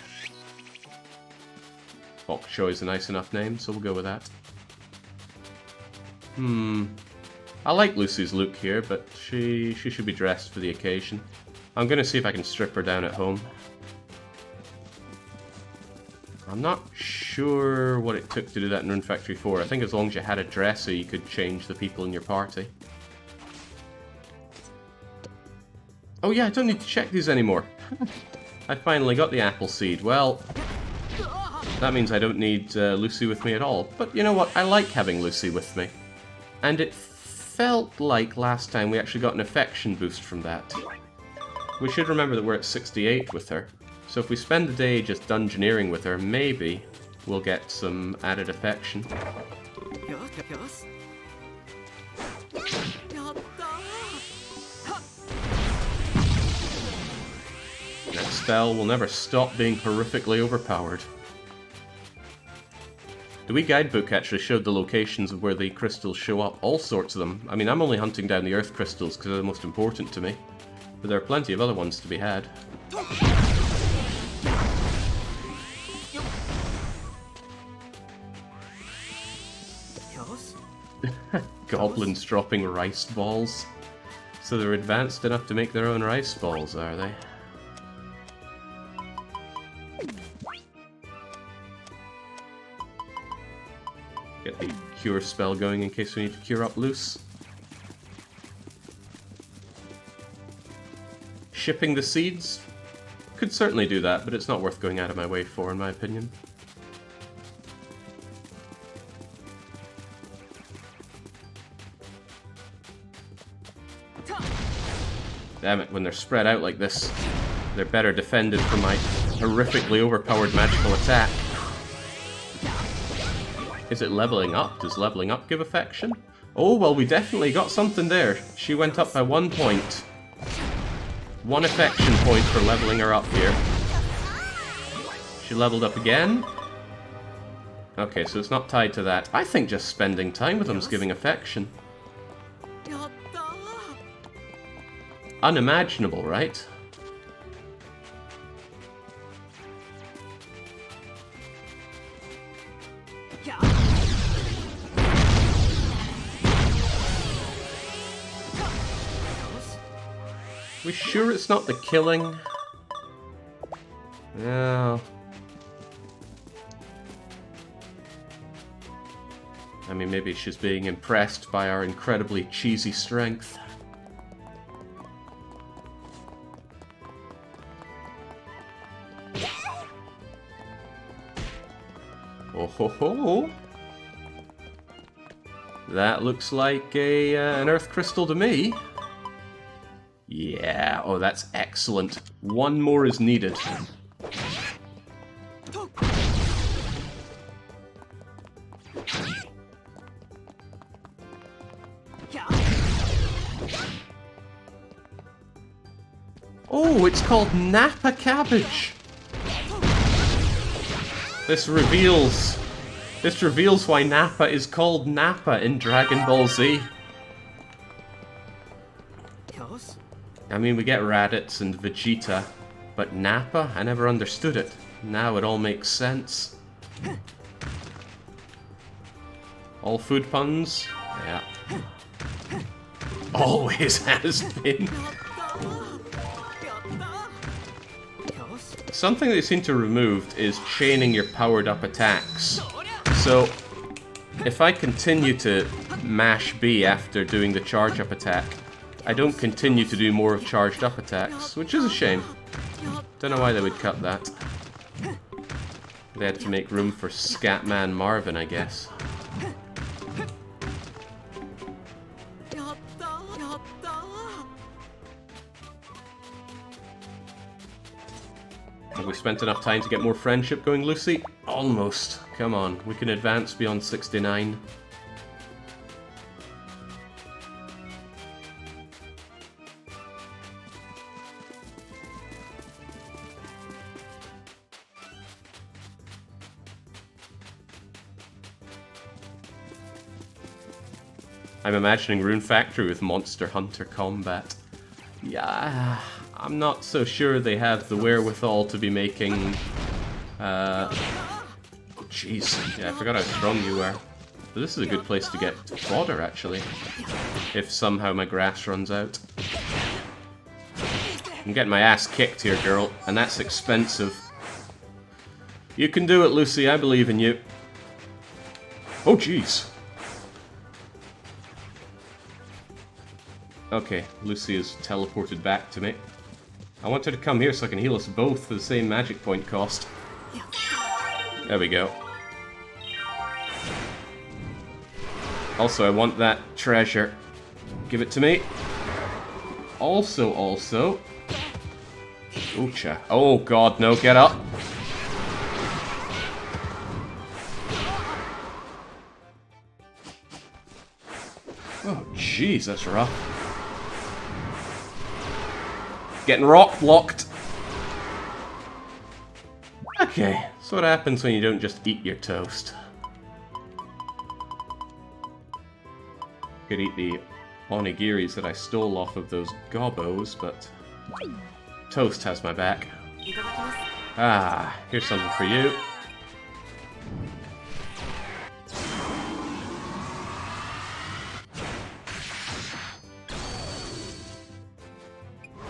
Bok choy is a nice enough name, so we'll go with that. I like Lucy's look here, but she should be dressed for the occasion. I'm gonna see if I can strip her down at home. I'm not sure what it took to do that in Rune Factory 4. I think as long as you had a dresser, you could change the people in your party. Oh yeah, I don't need to check these anymore. I finally got the apple seed. Well, that means I don't need Lucy with me at all. But you know what? I like having Lucy with me. And it felt like last time we actually got an affection boost from that. We should remember that we're at 68 with her. So if we spend the day just dungeoneering with her, maybe we'll get some added affection. That spell will never stop being horrifically overpowered. The wee guidebook actually showed the locations of where the crystals show up, all sorts of them. I mean, I'm only hunting down the earth crystals because they're the most important to me. But there are plenty of other ones to be had. Goblins dropping rice balls. So they're advanced enough to make their own rice balls, are they? Get the cure spell going in case we need to cure up loose. Shipping the seeds? Could certainly do that, but it's not worth going out of my way for, in my opinion. Damn it, when they're spread out like this, they're better defended from my horrifically overpowered magical attack. Is it leveling up? Does leveling up give affection? Oh, well, we definitely got something there. She went up by 1 point. 1 affection point for leveling her up here. She leveled up again. Okay, so it's not tied to that. I think just spending time with them is giving affection. Unimaginable, right? We sure it's not the killing? No. I mean, maybe she's being impressed by our incredibly cheesy strength. Oh ho ho! That looks like an earth crystal to me. Yeah, oh that's excellent. 1 more is needed. Oh, it's called Napa Cabbage! This reveals why Nappa is called Nappa in Dragon Ball Z. I mean, we get Raditz and Vegeta, but Nappa? I never understood it. Now it all makes sense. All food puns? Yeah. Always has been. Something they seem to remove is chaining your powered up attacks. So, if I continue to mash B after doing the charge up attack, I don't continue to do more of charged up attacks, which is a shame. Don't know why they would cut that. They had to make room for Scatman Marvin, I guess. Have we spent enough time to get more friendship going, Lucy? Almost. Come on, we can advance beyond 69. I'm imagining Rune Factory with Monster Hunter combat. Yeah, I'm not so sure they have the wherewithal to be making... Jeez, yeah, I forgot how strong you were. But this is a good place to get fodder, actually. If somehow my grass runs out. I'm getting my ass kicked here, girl, and that's expensive. You can do it, Lucy, I believe in you. Oh, jeez. Okay, Lucy is teleported back to me. I want her to come here so I can heal us both for the same magic point cost. There we go. Also, I want that treasure. Give it to me. Also... Oocha. Oh god, no, get up. Oh, jeez, that's rough. Getting rock blocked. Okay, so what happens when you don't just eat your toast? Could eat the onigiris that I stole off of those gobbos, but toast has my back. Ah, here's something for you.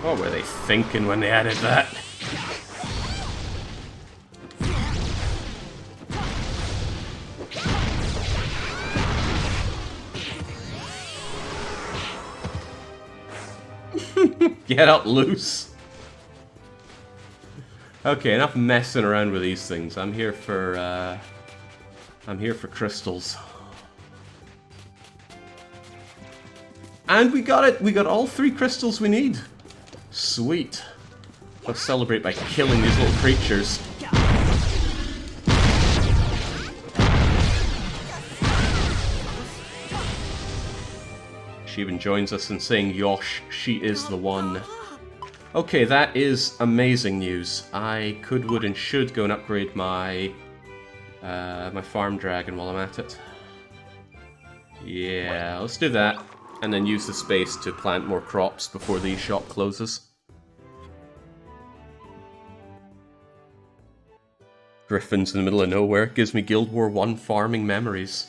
What were they thinking when they added that? Get up, loose! Okay, enough messing around with these things. I'm here for crystals. And we got it! We got all 3 crystals we need. Sweet. Let's celebrate by killing these little creatures. She even joins us in saying, Yosh, she is the one. Okay, that is amazing news. I could, would, and should go and upgrade my my farm dragon while I'm at it. Yeah, let's do that. And then use the space to plant more crops before the shop closes. Griffins in the middle of nowhere gives me Guild War 1 farming memories.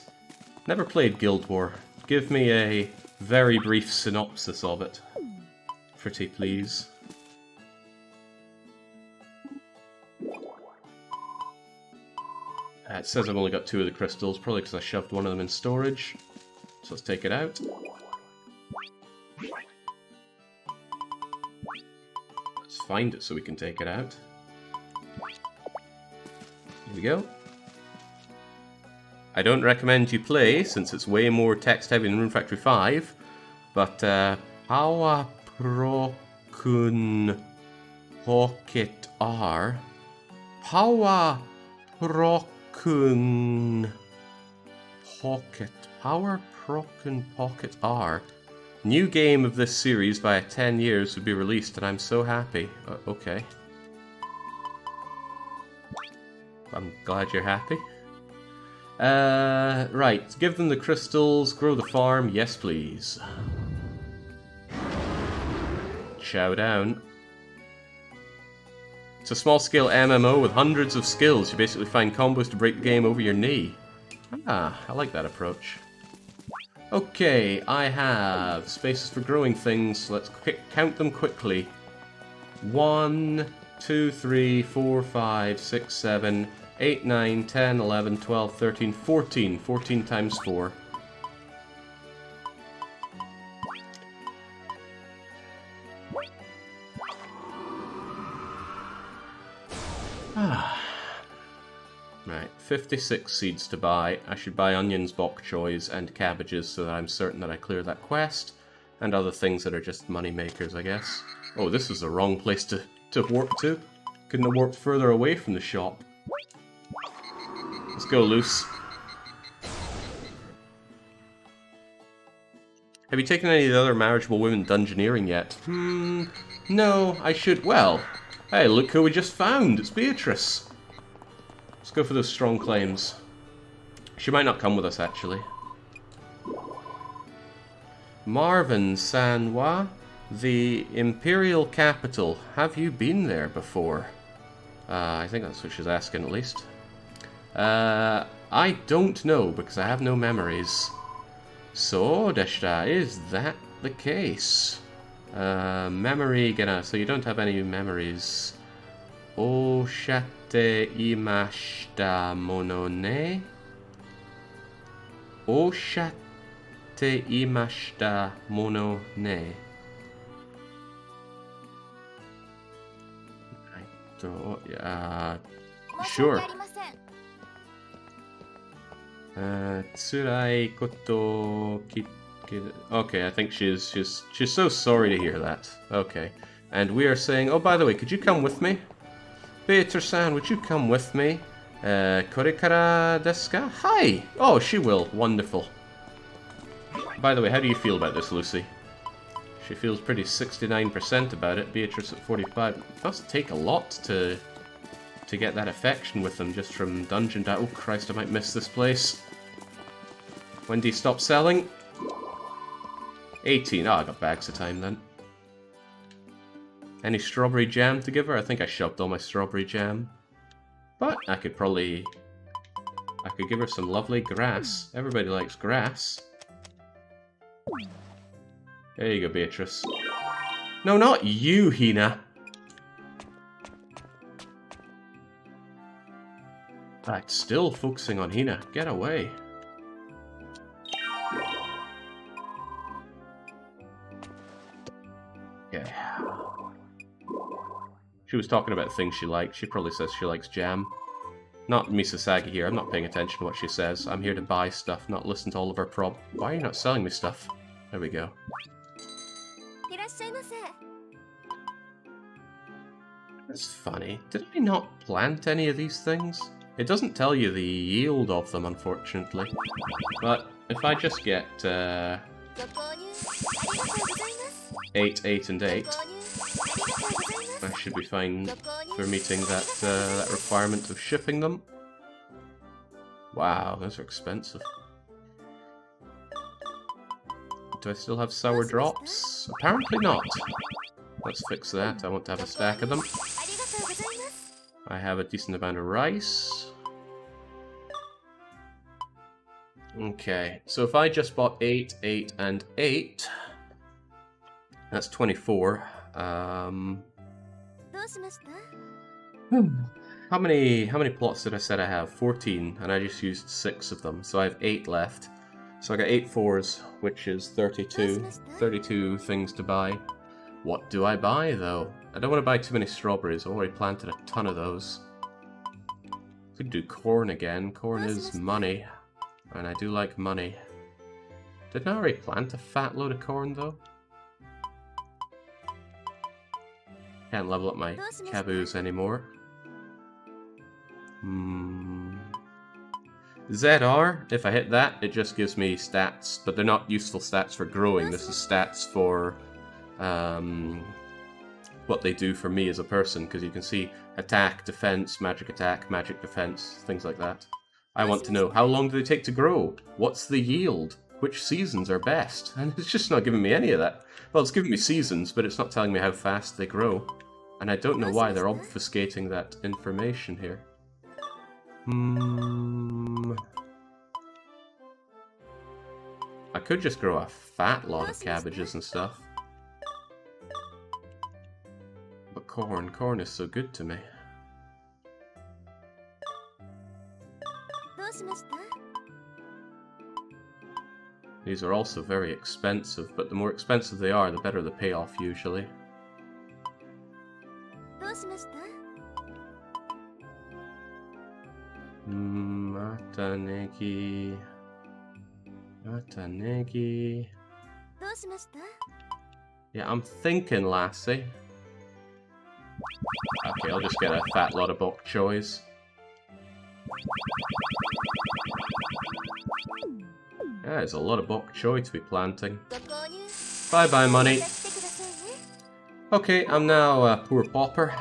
Never played Guild War. Give me a very brief synopsis of it. Pretty please. It says I've only got 2 of the crystals, probably because I shoved one of them in storage. So let's take it out. Let's find it so we can take it out. Here we go. I don't recommend you play, since it's way more text heavy than Rune Factory 5, but Hawa Prokun Pocket R. Hawa Prokun Pocket. Power Prokun Pocket R. New game of this series via 10 years would be released, and I'm so happy. Okay. I'm glad you're happy. Right. Give them the crystals, grow the farm. Yes, please. Chow down. It's a small-scale MMO with hundreds of skills. You basically find combos to break the game over your knee. Ah, I like that approach. Okay, I have spaces for growing things. So let's count them quickly. 1, 2, 3, 4, 5, 6, 7, 8, 9, 10, 11, 12, 13, 14. 14 times 4. Right, 56 seeds to buy. I should buy onions, bok choys, and cabbages so that I'm certain that I clear that quest. And other things that are just money makers, I guess. Oh, this is the wrong place to warp to. Couldn't have warped further away from the shop. Let's go, Luce. Have you taken any of the other marriageable women dungeoneering yet? No, I should. Well, hey, look who we just found. It's Beatrice. Let's go for those strong claims. She might not come with us, actually. Marvin Sanwa, the Imperial Capital. Have you been there before? I think that's what she's asking, at least. I don't know, because I have no memories. So, Deshta, is that the case? Memory, so you don't have any memories. Oshate imashita mono ne? Oshate imashita mono ne? Sure. Tsurai koto okay, I think she's so sorry to hear that. Okay. And we are saying, oh, by the way, could you come with me? Beatrice-san, would you come with me? Korekara desu ka? Hi! Oh, she will. Wonderful. By the way, how do you feel about this, Lucy? She feels pretty 69% about it. Beatrice at 45. It must take a lot to get that affection with them just from dungeon to... Oh, Christ, I might miss this place. When do you stop selling? 18. Oh, I got bags of time then. Any strawberry jam to give her? I think I shoved all my strawberry jam. But I could probably... I could give her some lovely grass. Everybody likes grass. There you go, Beatrice. No, not you, Hina. Right, still focusing on Hina. Get away. Okay. She was talking about things she liked. She probably says she likes jam. Not Misasagi here. I'm not paying attention to what she says. I'm here to buy stuff, not listen to all of her Why are you not selling me stuff? There we go. That's funny. Did I not plant any of these things? It doesn't tell you the yield of them, unfortunately. But if I just get 8, 8, and 8, I should be fine for meeting that requirement of shipping them. Wow, those are expensive. Do I still have sour drops? Apparently not. Let's fix that. I want to have a stack of them. I have a decent amount of rice. Okay, so if I just bought 8, 8, and 8, that's 24. How many plots did I say I have? 14, and I just used 6 of them, so I have 8 left. So I got 8 fours, which is 32. 32 things to buy. What do I buy, though? I don't want to buy too many strawberries. I already planted a ton of those. Could do corn again. Corn is money, and I do like money. Didn't I already plant a fat load of corn, though? Can't level up my caboose anymore. ZR, if I hit that, it just gives me stats, but they're not useful stats for growing. This is stats for what they do for me as a person, because you can see attack, defense, magic attack, magic defense, things like that. I want to know, how long do they take to grow? What's the yield? Which seasons are best? And it's just not giving me any of that. Well, it's giving me seasons, but it's not telling me how fast they grow. And I don't know why they're obfuscating that information here. I could just grow a fat lot of cabbages and stuff. But corn is so good to me. These are also very expensive, but the more expensive they are, the better the payoff usually. Matanegi. Matanegi. Yeah, I'm thinking, lassie. Okay, I'll just get a fat lot of bok choys. Yeah, there's a lot of bok choy to be planting. Bye-bye, money. Okay, I'm now a poor pauper.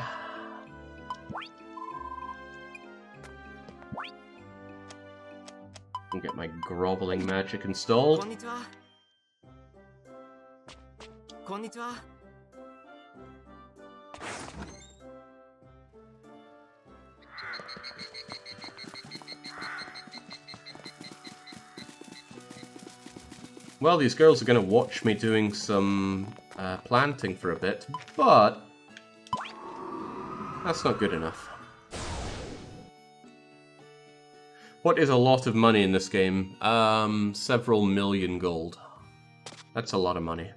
And get my groveling magic installed. Well, these girls are going to watch me doing some planting for a bit, but that's not good enough. What is a lot of money in this game? Several million gold. That's a lot of money.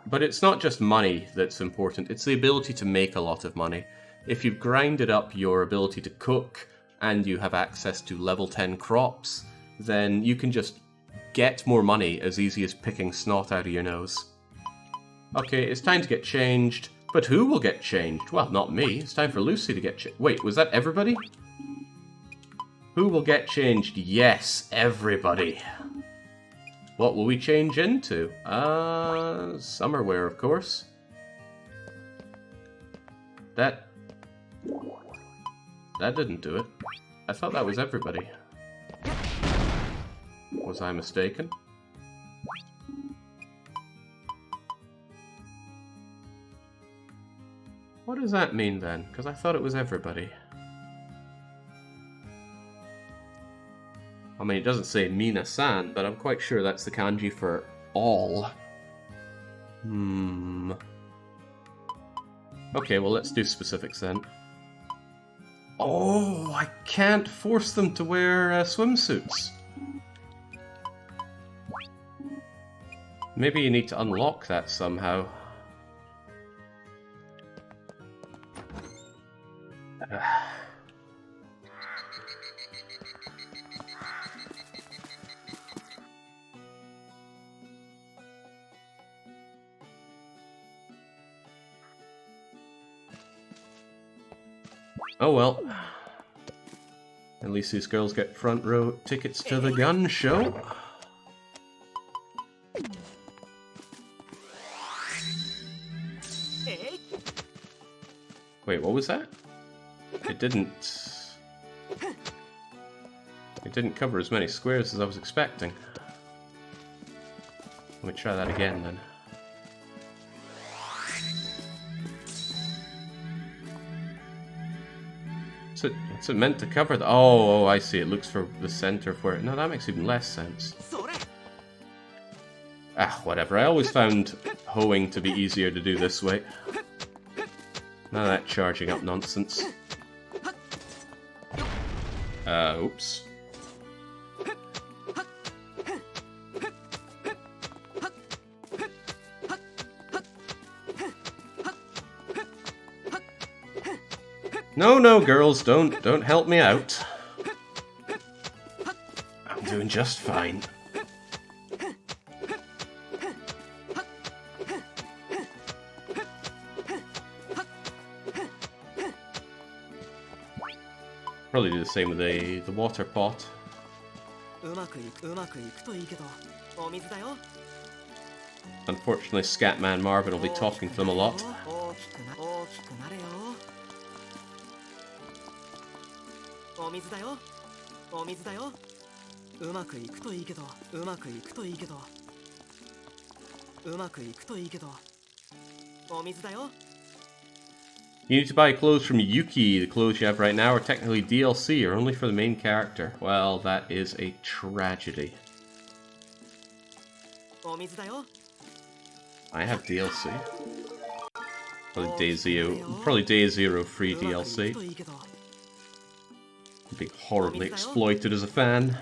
But it's not just money that's important, it's the ability to make a lot of money. If you've grinded up your ability to cook, and you have access to level 10 crops, then you can just get more money as easy as picking snot out of your nose. Okay, it's time to get changed. But who will get changed? Well, not me. It's time for Lucy to get changed. Wait, was that everybody? Who will get changed? Yes, everybody. What will we change into? Summerwear, of course. That didn't do it. I thought that was everybody. Was I mistaken? What does that mean then? Because I thought it was everybody. I mean, it doesn't say Mina-san, but I'm quite sure that's the kanji for all. Okay, well, let's do specifics then. Oh, I can't force them to wear swimsuits. Maybe you need to unlock that somehow. Oh well. At least these girls get front row tickets to the gun show. Wait, what was that? It didn't cover as many squares as I was expecting. Let me try that again then. What's it meant to cover? Oh, I see. It looks for the center of where... No, that makes even less sense. Ah, whatever. I always found hoeing to be easier to do this way. None of that charging up nonsense. Oops. No, girls, don't help me out. I'm doing just fine. Probably do the same with the water pot. Unfortunately, Scatman Marvin will be talking to them a lot. You need to buy clothes from Yuki. The clothes you have right now are technically DLC, or only for the main character. Well, that is a tragedy. I have DLC. Probably Day Zero free DLC. Being horribly exploited as a fan.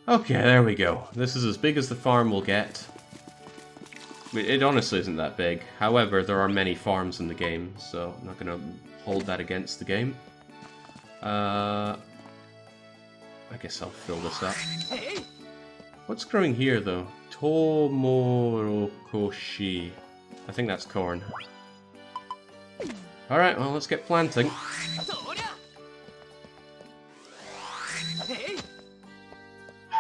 Okay, there we go. This is as big as the farm will get. It honestly isn't that big. However, there are many farms in the game, so I'm not going to hold that against the game. I guess I'll fill this up. What's growing here, though? Tomorokoshi. I think that's corn. Alright, well, let's get planting.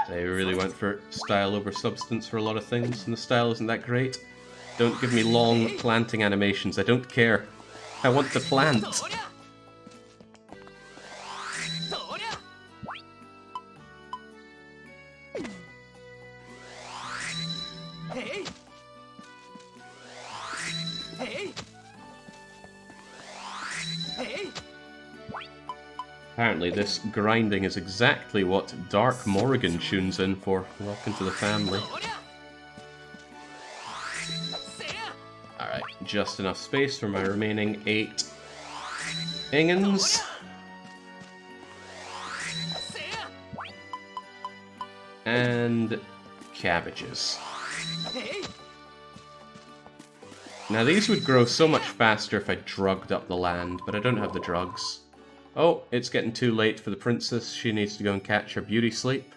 They really went for style over substance for a lot of things, and the style isn't that great. Don't give me long planting animations, I don't care. I want to plant. Apparently this grinding is exactly what Dark Morrigan tunes in for. Welcome to the family. Alright, just enough space for my remaining 8 ingons. And cabbages. Now these would grow so much faster if I drugged up the land, but I don't have the drugs. Oh, it's getting too late for the princess. She needs to go and catch her beauty sleep.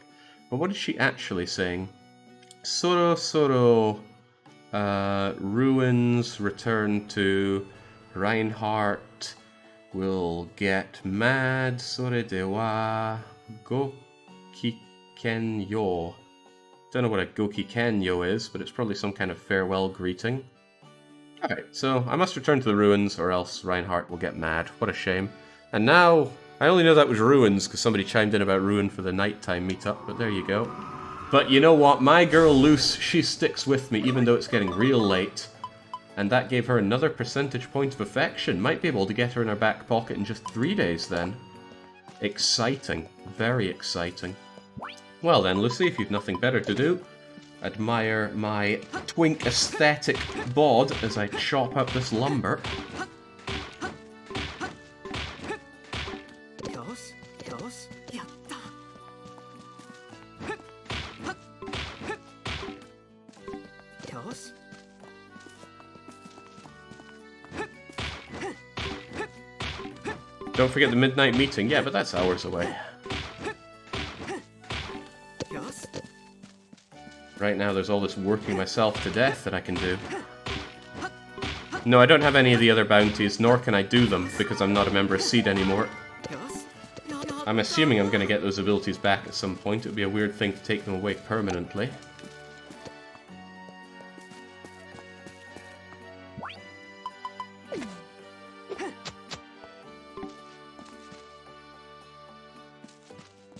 But what is she actually saying? Soro ruins return to Reinhardt will get mad. Sore de wa gokikenyo. Don't know what a gokikenyo is, but it's probably some kind of farewell greeting. Alright, so I must return to the ruins or else Reinhardt will get mad. What a shame. And now, I only know that was ruins because somebody chimed in about ruin for the nighttime meetup, but there you go. But you know what? My girl Luce, she sticks with me even though it's getting real late. And that gave her another percentage point of affection. Might be able to get her in her back pocket in just 3 days then. Exciting. Very exciting. Well then, Lucy, if you've nothing better to do, admire my twink aesthetic bod as I chop up this lumber. Don't forget the midnight meeting. Yeah, but that's hours away. Right now there's all this working myself to death that I can do. No, I don't have any of the other bounties, nor can I do them, because I'm not a member of Seed anymore. I'm assuming I'm going to get those abilities back at some point. It would be a weird thing to take them away permanently.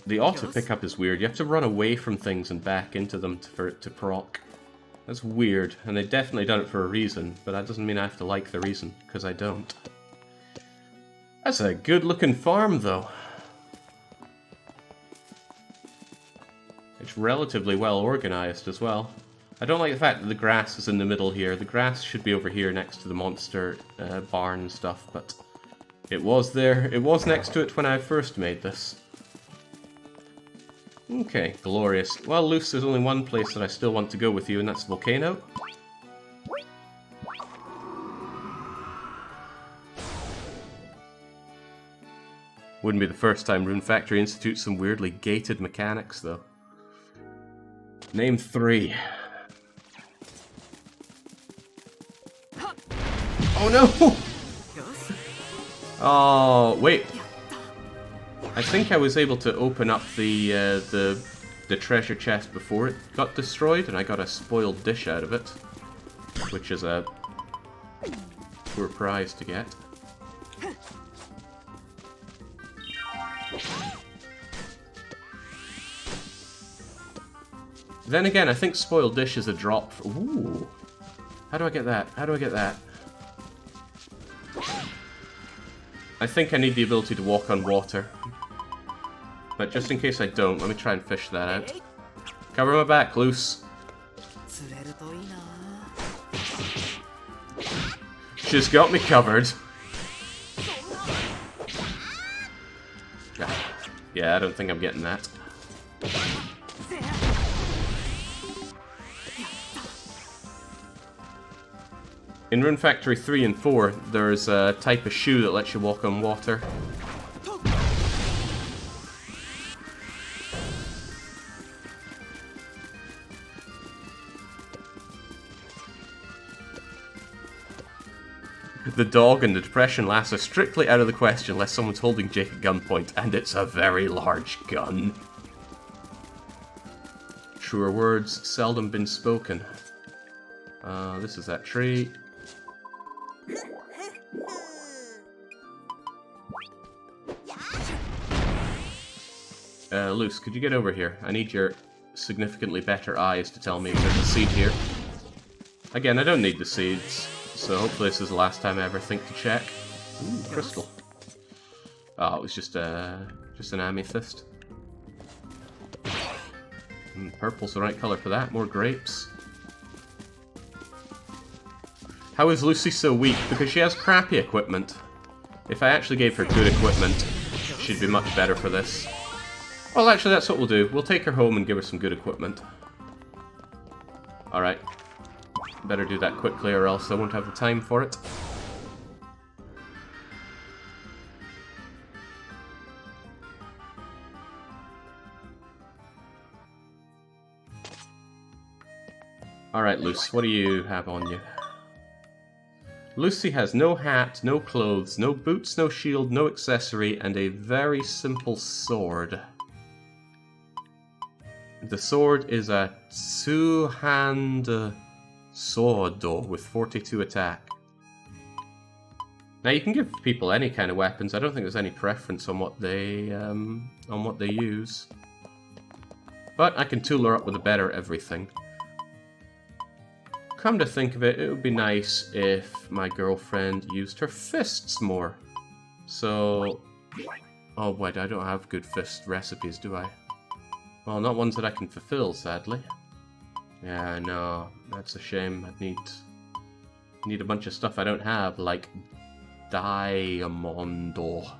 The auto pickup is weird. You have to run away from things and back into them for it to proc. That's weird, and they've definitely done it for a reason, but that doesn't mean I have to like the reason, because I don't. That's a good-looking farm, though. It's relatively well organized as well. I don't like the fact that the grass is in the middle here. The grass should be over here next to the monster barn and stuff, but it was there. It was next to it when I first made this. Okay, glorious. Well, Luce, there's only one place that I still want to go with you, and that's Volcano. Wouldn't be the first time Rune Factory institutes some weirdly gated mechanics, though. Name 3. Oh no! Oh, wait. I think I was able to open up the treasure chest before it got destroyed, and I got a spoiled dish out of it, which is a poor prize to get. Then again, I think spoiled dish is a drop. Ooh, how do I get that? How do I get that? I think I need the ability to walk on water. But just in case I don't, let me try and fish that out. Cover my back, Luce. She's got me covered. Yeah, I don't think I'm getting that. In Rune Factory 3 and 4, there's a type of shoe that lets you walk on water. The dog and the depression lass are strictly out of the question unless someone's holding Jake at gunpoint, and it's a very large gun. Truer words seldom been spoken. This is that tree. Luce, could you get over here? I need your significantly better eyes to tell me if there's a seed here. Again, I don't need the seeds, so hopefully this is the last time I ever think to check. Ooh, crystal. Oh, it was just an amethyst. Purple's the right color for that. More grapes. How is Lucy so weak? Because she has crappy equipment. If I actually gave her good equipment, she'd be much better for this. Well, actually, that's what we'll do. We'll take her home and give her some good equipment. Alright. Better do that quickly or else I won't have the time for it. Alright, Luce, what do you have on you? Lucy has no hat, no clothes, no boots, no shield, no accessory, and a very simple sword. The sword is a two-hand sword with 42 attack. Now you can give people any kind of weapons. I don't think there's any preference on what they use. But I can tool her up with a better everything. Come to think of it, it would be nice if my girlfriend used her fists more. So... oh wait, I don't have good fist recipes, do I? Well, not ones that I can fulfill, sadly. Yeah, no, that's a shame. I'd need a bunch of stuff I don't have, like Diamondo.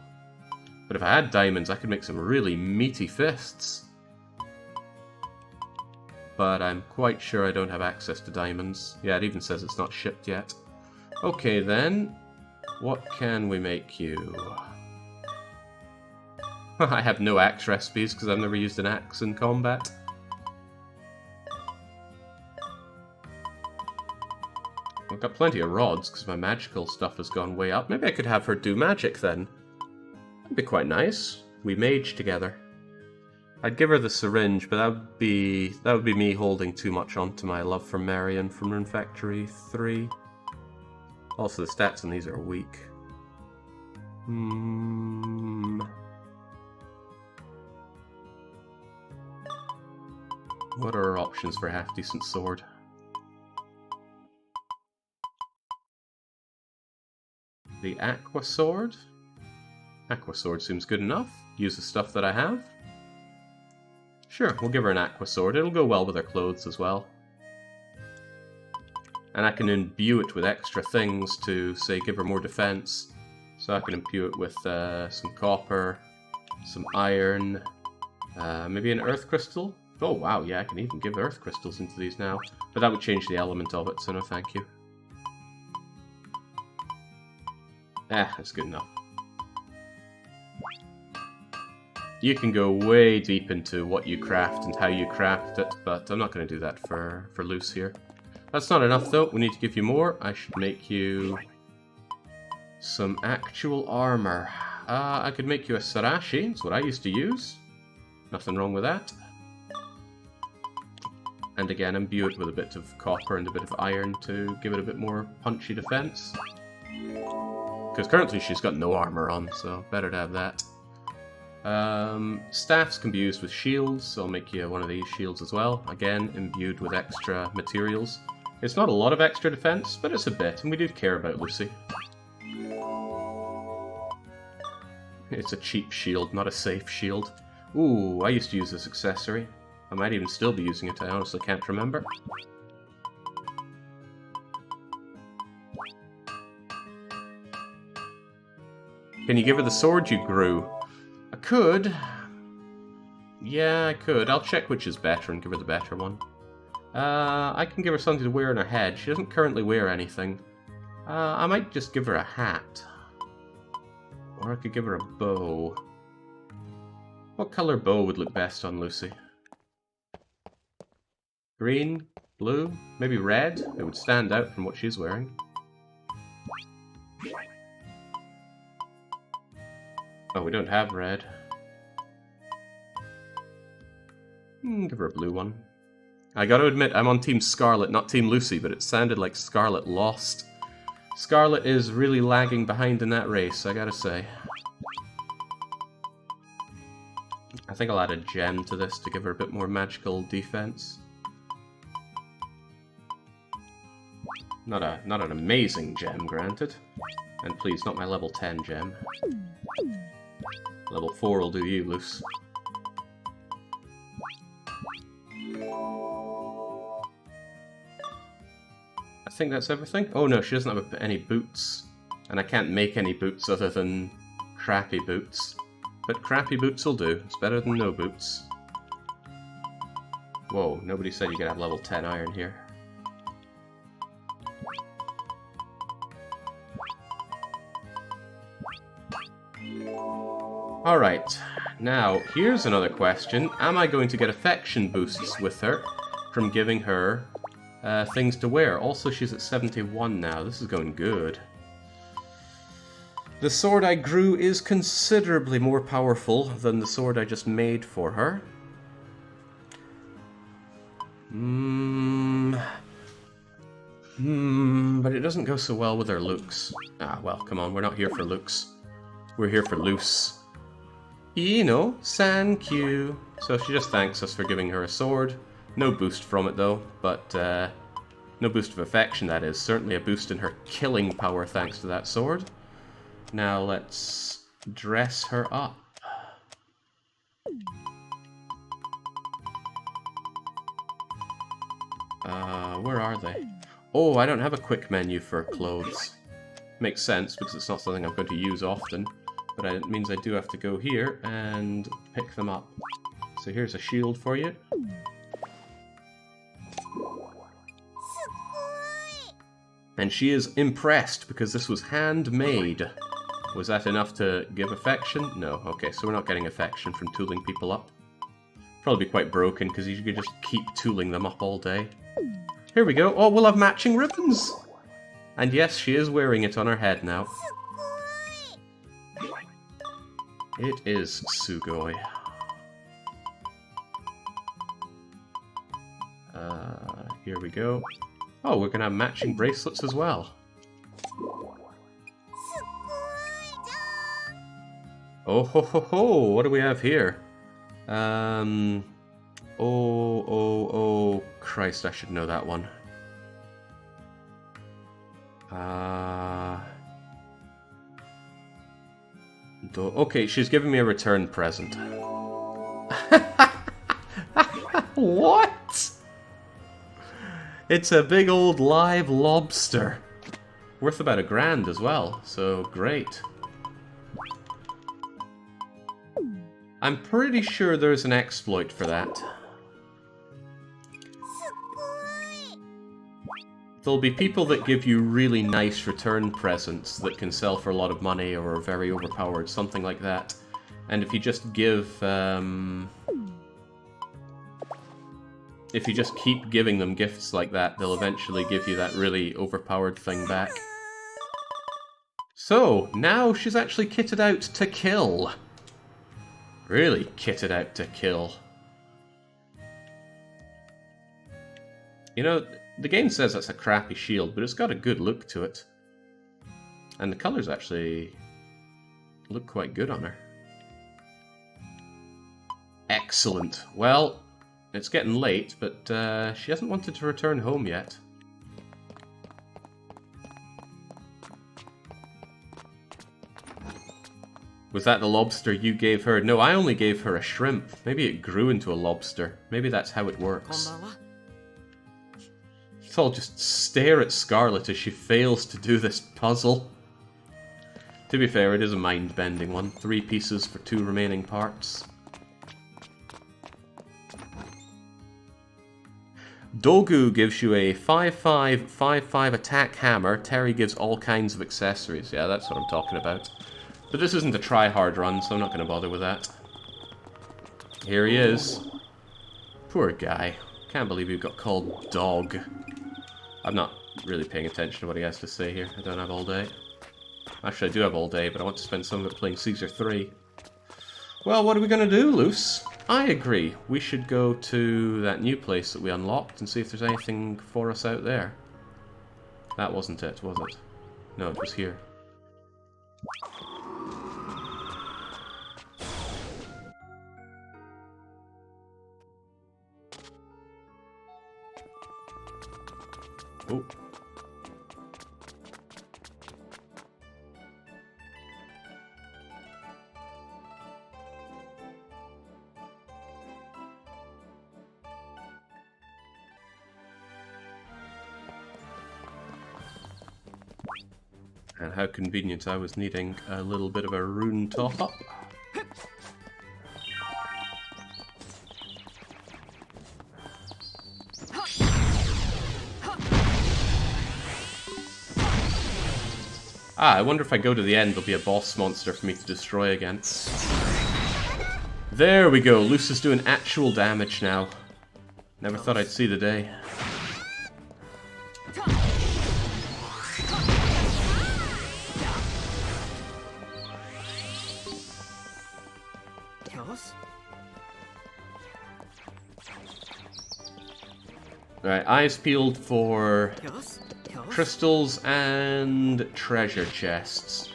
But if I had diamonds, I could make some really meaty fists. But I'm quite sure I don't have access to diamonds. Yeah, it even says it's not shipped yet. Okay then, what can we make you? I have no axe recipes because I've never used an axe in combat. I've got plenty of rods because my magical stuff has gone way up. Maybe I could have her do magic then. That'd be quite nice. We mage together. I'd give her the syringe, but that would be me holding too much onto my love for Marion from Rune Factory 3. Also, the stats on these are weak. What are our options for a half-decent sword? The Aqua Sword? Aqua Sword seems good enough. Use the stuff that I have. Sure, we'll give her an Aqua Sword. It'll go well with her clothes as well. And I can imbue it with extra things to, say, give her more defense. So I can imbue it with some copper, some iron, maybe an earth crystal. Oh wow, yeah, I can even give earth crystals into these now. But that would change the element of it, so no thank you. That's good enough. You can go way deep into what you craft and how you craft it, but I'm not going to do that for Luce here. That's not enough though, we need to give you more. I should make you some actual armor. I could make you a Sarashi, it's what I used to use. Nothing wrong with that. And again, imbue it with a bit of copper and a bit of iron to give it a bit more punchy defense. Because currently she's got no armor on, so better to have that. Staffs can be used with shields, so I'll make you one of these shields as well. Again, imbued with extra materials. It's not a lot of extra defense, but it's a bit, and we do care about Lucy. It's a cheap shield, not a safe shield. Ooh, I used to use this accessory. I might even still be using it, I honestly can't remember. Can you give her the sword you grew? I could. Yeah, I could. I'll check which is better and give her the better one. I can give her something to wear on her head. She doesn't currently wear anything. I might just give her a hat. Or I could give her a bow. What colour bow would look best on Lucy? Green? Blue? Maybe red? It would stand out from what she's wearing. Oh, we don't have red. Give her a blue one. I gotta admit, I'm on Team Scarlet, not Team Lucy, but it sounded like Scarlet lost. Scarlet is really lagging behind in that race, I gotta say. I think I'll add a gem to this to give her a bit more magical defense. Not an amazing gem, granted. And please, not my level 10 gem. Level 4 will do you, Luce. I think that's everything. Oh no, she doesn't have any boots. And I can't make any boots other than crappy boots. But crappy boots will do. It's better than no boots. Whoa, nobody said you could have level 10 iron here. Alright, now here's another question. Am I going to get affection boosts with her from giving her things to wear? Also, she's at 71 now. This is going good. The sword I grew is considerably more powerful than the sword I just made for her. But it doesn't go so well with her looks. Ah, well, come on, we're not here for looks. We're here for Luce. You know, thank you. So she just thanks us for giving her a sword. No boost from it though, but no boost of affection, that is. Certainly a boost in her killing power thanks to that sword. Now let's dress her up. Where are they? Oh, I don't have a quick menu for clothes. Makes sense, because it's not something I'm going to use often. But it means I do have to go here and pick them up. So here's a shield for you. And she is impressed, because this was handmade. Was that enough to give affection? No. Okay, so we're not getting affection from tooling people up. Probably quite broken, because you could just keep tooling them up all day. Here we go. Oh, we'll have matching ribbons! And yes, she is wearing it on her head now. It is sugoi. Here we go. Oh, we're gonna have matching bracelets as well. Oh ho ho ho! What do we have here? Oh, Christ, I should know that one. Okay, she's giving me a return present. What? It's a big old live lobster. Worth about $1,000 as well, so great. I'm pretty sure there's an exploit for that. There'll be people that give you really nice return presents that can sell for a lot of money or are very overpowered, something like that. And if you just give, if you just keep giving them gifts like that, they'll eventually give you that really overpowered thing back. So, now she's actually kitted out to kill. Really kitted out to kill. You know, the game says that's a crappy shield, but it's got a good look to it. And the colours actually look quite good on her. Excellent. Well, it's getting late, but she hasn't wanted to return home yet. Was that the lobster you gave her? No, I only gave her a shrimp. Maybe it grew into a lobster. Maybe that's how it works. Let's all just stare at Scarlet as she fails to do this puzzle. To be fair, it is a mind-bending one. 3 pieces for 2 remaining parts. Dogu gives you a 5/5, 5/5 attack hammer. Terry gives all kinds of accessories. Yeah, that's what I'm talking about. But this isn't a try-hard run, so I'm not going to bother with that. Here he is. Poor guy. Can't believe he got called dog. I'm not really paying attention to what he has to say here. I don't have all day. Actually, I do have all day, but I want to spend some of it playing Caesar 3. Well, what are we going to do, Luce? I agree. We should go to that new place that we unlocked and see if there's anything for us out there. That wasn't it, was it? No, it was here. Oh. And how convenient, I was needing a little bit of a rune top-up. I wonder if I go to the end, there'll be a boss monster for me to destroy again. There we go, Luce is doing actual damage now. Never thought I'd see the day. Alright, eyes peeled for crystals and treasure chests.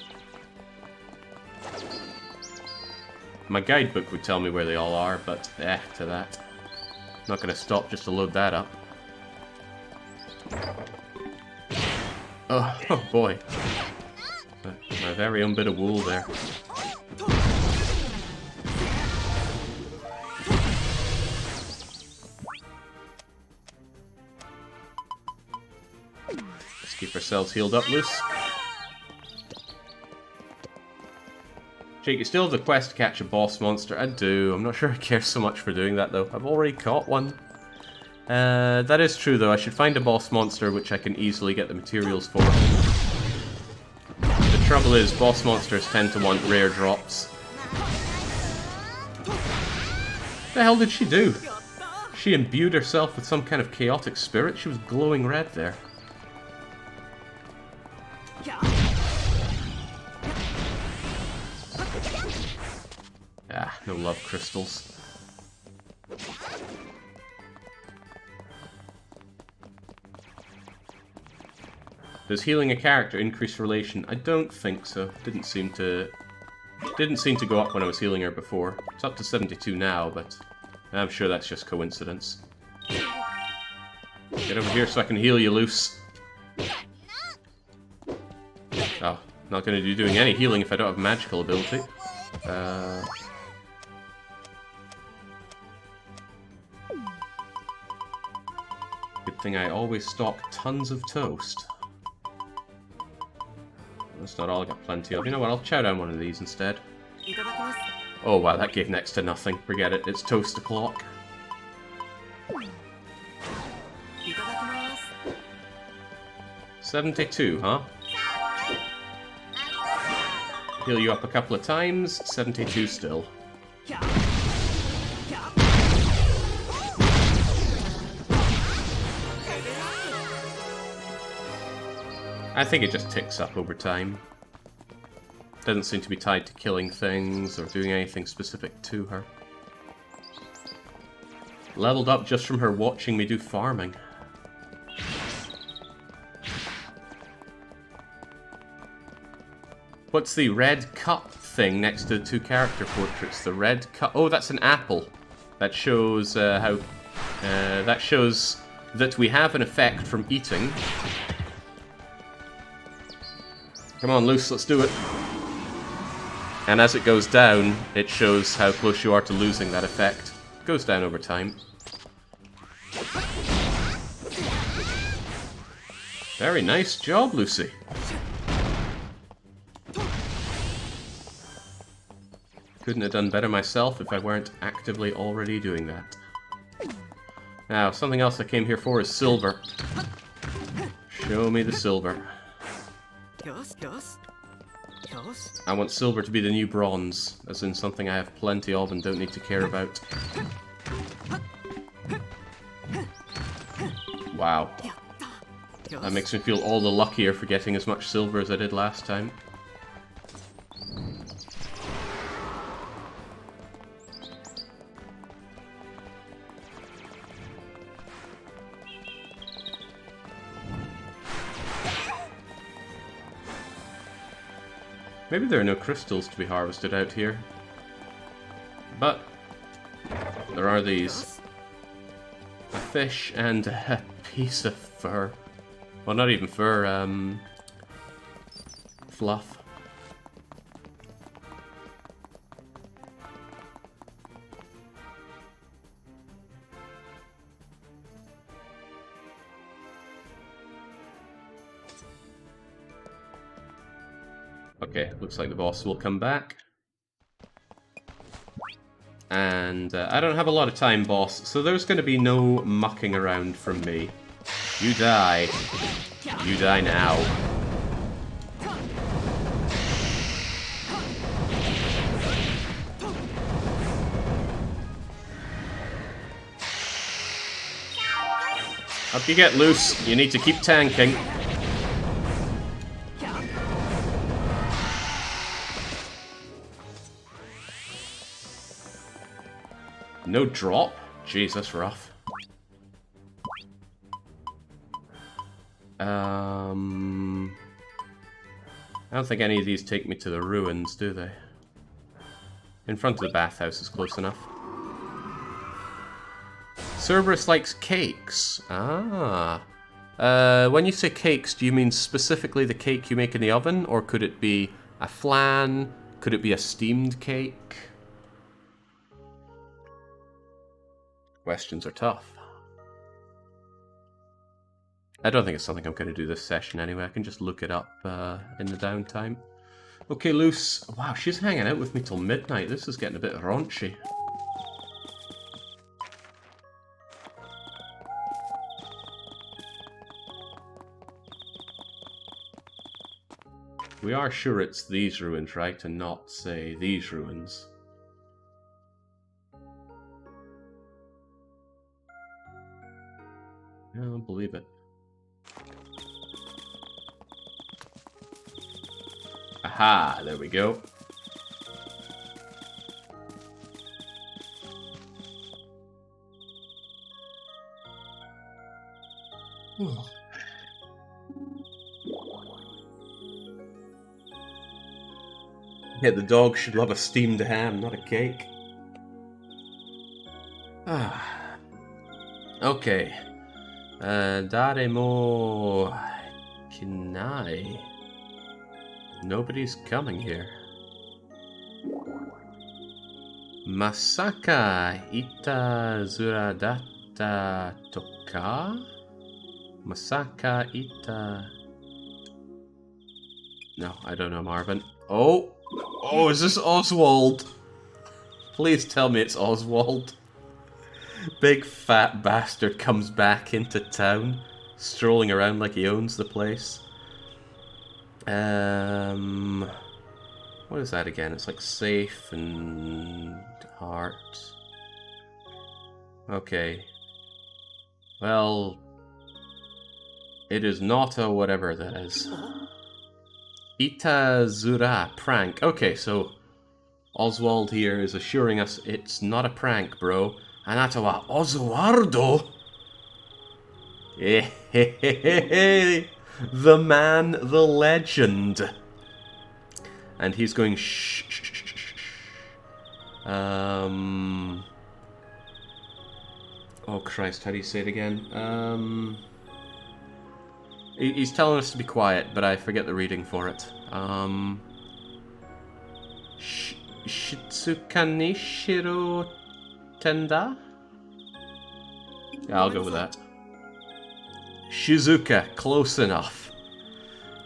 My guidebook would tell me where they all are, but to that. Not going to stop just to load that up. Oh boy. My very own bit of wool there. yourselves healed up, loose. Jake, you still have the quest to catch a boss monster. I do. I'm not sure I care so much for doing that, though. I've already caught one. That is true, though. I should find a boss monster which I can easily get the materials for. The trouble is, boss monsters tend to want rare drops. What the hell did she do? She imbued herself with some kind of chaotic spirit? She was glowing red there. Ah, no love crystals. Does healing a character increase relation? I don't think so. Didn't seem to go up when I was healing her before. It's up to 72 now, but I'm sure that's just coincidence. Get over here so I can heal you, loose. Oh, not going to be doing any healing if I don't have magical ability. Good thing I always stock tons of toast. That's not all I got plenty of. You know what, I'll chow down one of these instead. Oh wow, that gave next to nothing. Forget it, it's toast o'clock. $72, huh? Heal you up a couple of times, 72 still. I think it just ticks up over time. Doesn't seem to be tied to killing things or doing anything specific to her. Leveled up just from her watching me do farming. What's the red cup thing next to the two character portraits? The red cup. Oh, that's an apple. That shows that shows that we have an effect from eating. Come on, loose, let's do it. And as it goes down, it shows how close you are to losing that effect. It goes down over time. Very nice job, Lucy. Couldn't have done better myself if I weren't actively already doing that. Now, something else I came here for is silver. Show me the silver. I want silver to be the new bronze, as in something I have plenty of and don't need to care about. Wow. That makes me feel all the luckier for getting as much silver as I did last time. Maybe there are no crystals to be harvested out here. But there are these. A fish and a piece of fur. Well, not even fur, fluff. Okay, looks like the boss will come back. And I don't have a lot of time, boss, so there's going to be no mucking around from me. You die. You die now. Up you get, loose. You need to keep tanking. No drop? Jeez, that's rough. I don't think any of these take me to the ruins, do they? In front of the bathhouse is close enough. Cerberus likes cakes. Ah. When you say cakes, do you mean specifically the cake you make in the oven? Or could it be a flan? Could it be a steamed cake? Questions are tough. I don't think it's something I'm going to do this session anyway. I can just look it up in the downtime. Okay, Luce. Wow, she's hanging out with me till midnight. This is getting a bit raunchy. We are sure it's these ruins, right? And not, say, these ruins. I don't believe it. Aha, there we go. Yeah, the dog should love a steamed ham, not a cake. Ah. Okay. Daremo Kinai. Nobody's coming here. Masaka ita zuradata toka? Masaka ita... No, I don't know, Marvin. Oh! Oh, is this Oswald? Please tell me it's Oswald. Big fat bastard comes back into town, strolling around like he owns the place. What is that again? It's like safe and heart. Okay. Well, it is not a whatever that is. Itazura prank. Okay, so Oswald here is assuring us it's not a prank, bro. Anata wa Oswardo. The man, the legend. And he's going shh, shh, shh, shh, shh. Oh Christ, how do you say it again? He's telling us to be quiet, but I forget the reading for it. Shitsukanishiro Tenda? Yeah, I'll go with that. Shizuka, close enough.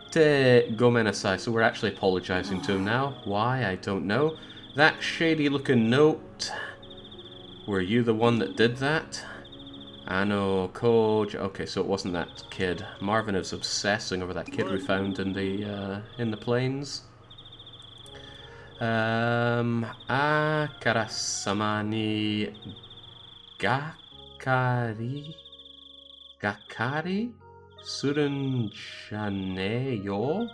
Te gomenasai, so we're actually apologizing to him now. Why? I don't know. That shady looking note. Were you the one that did that? Ano Koji. Okay, so it wasn't that kid. Marvin is obsessing over that kid we found in the plains. Akarasamani Gakari Surunjaneyo?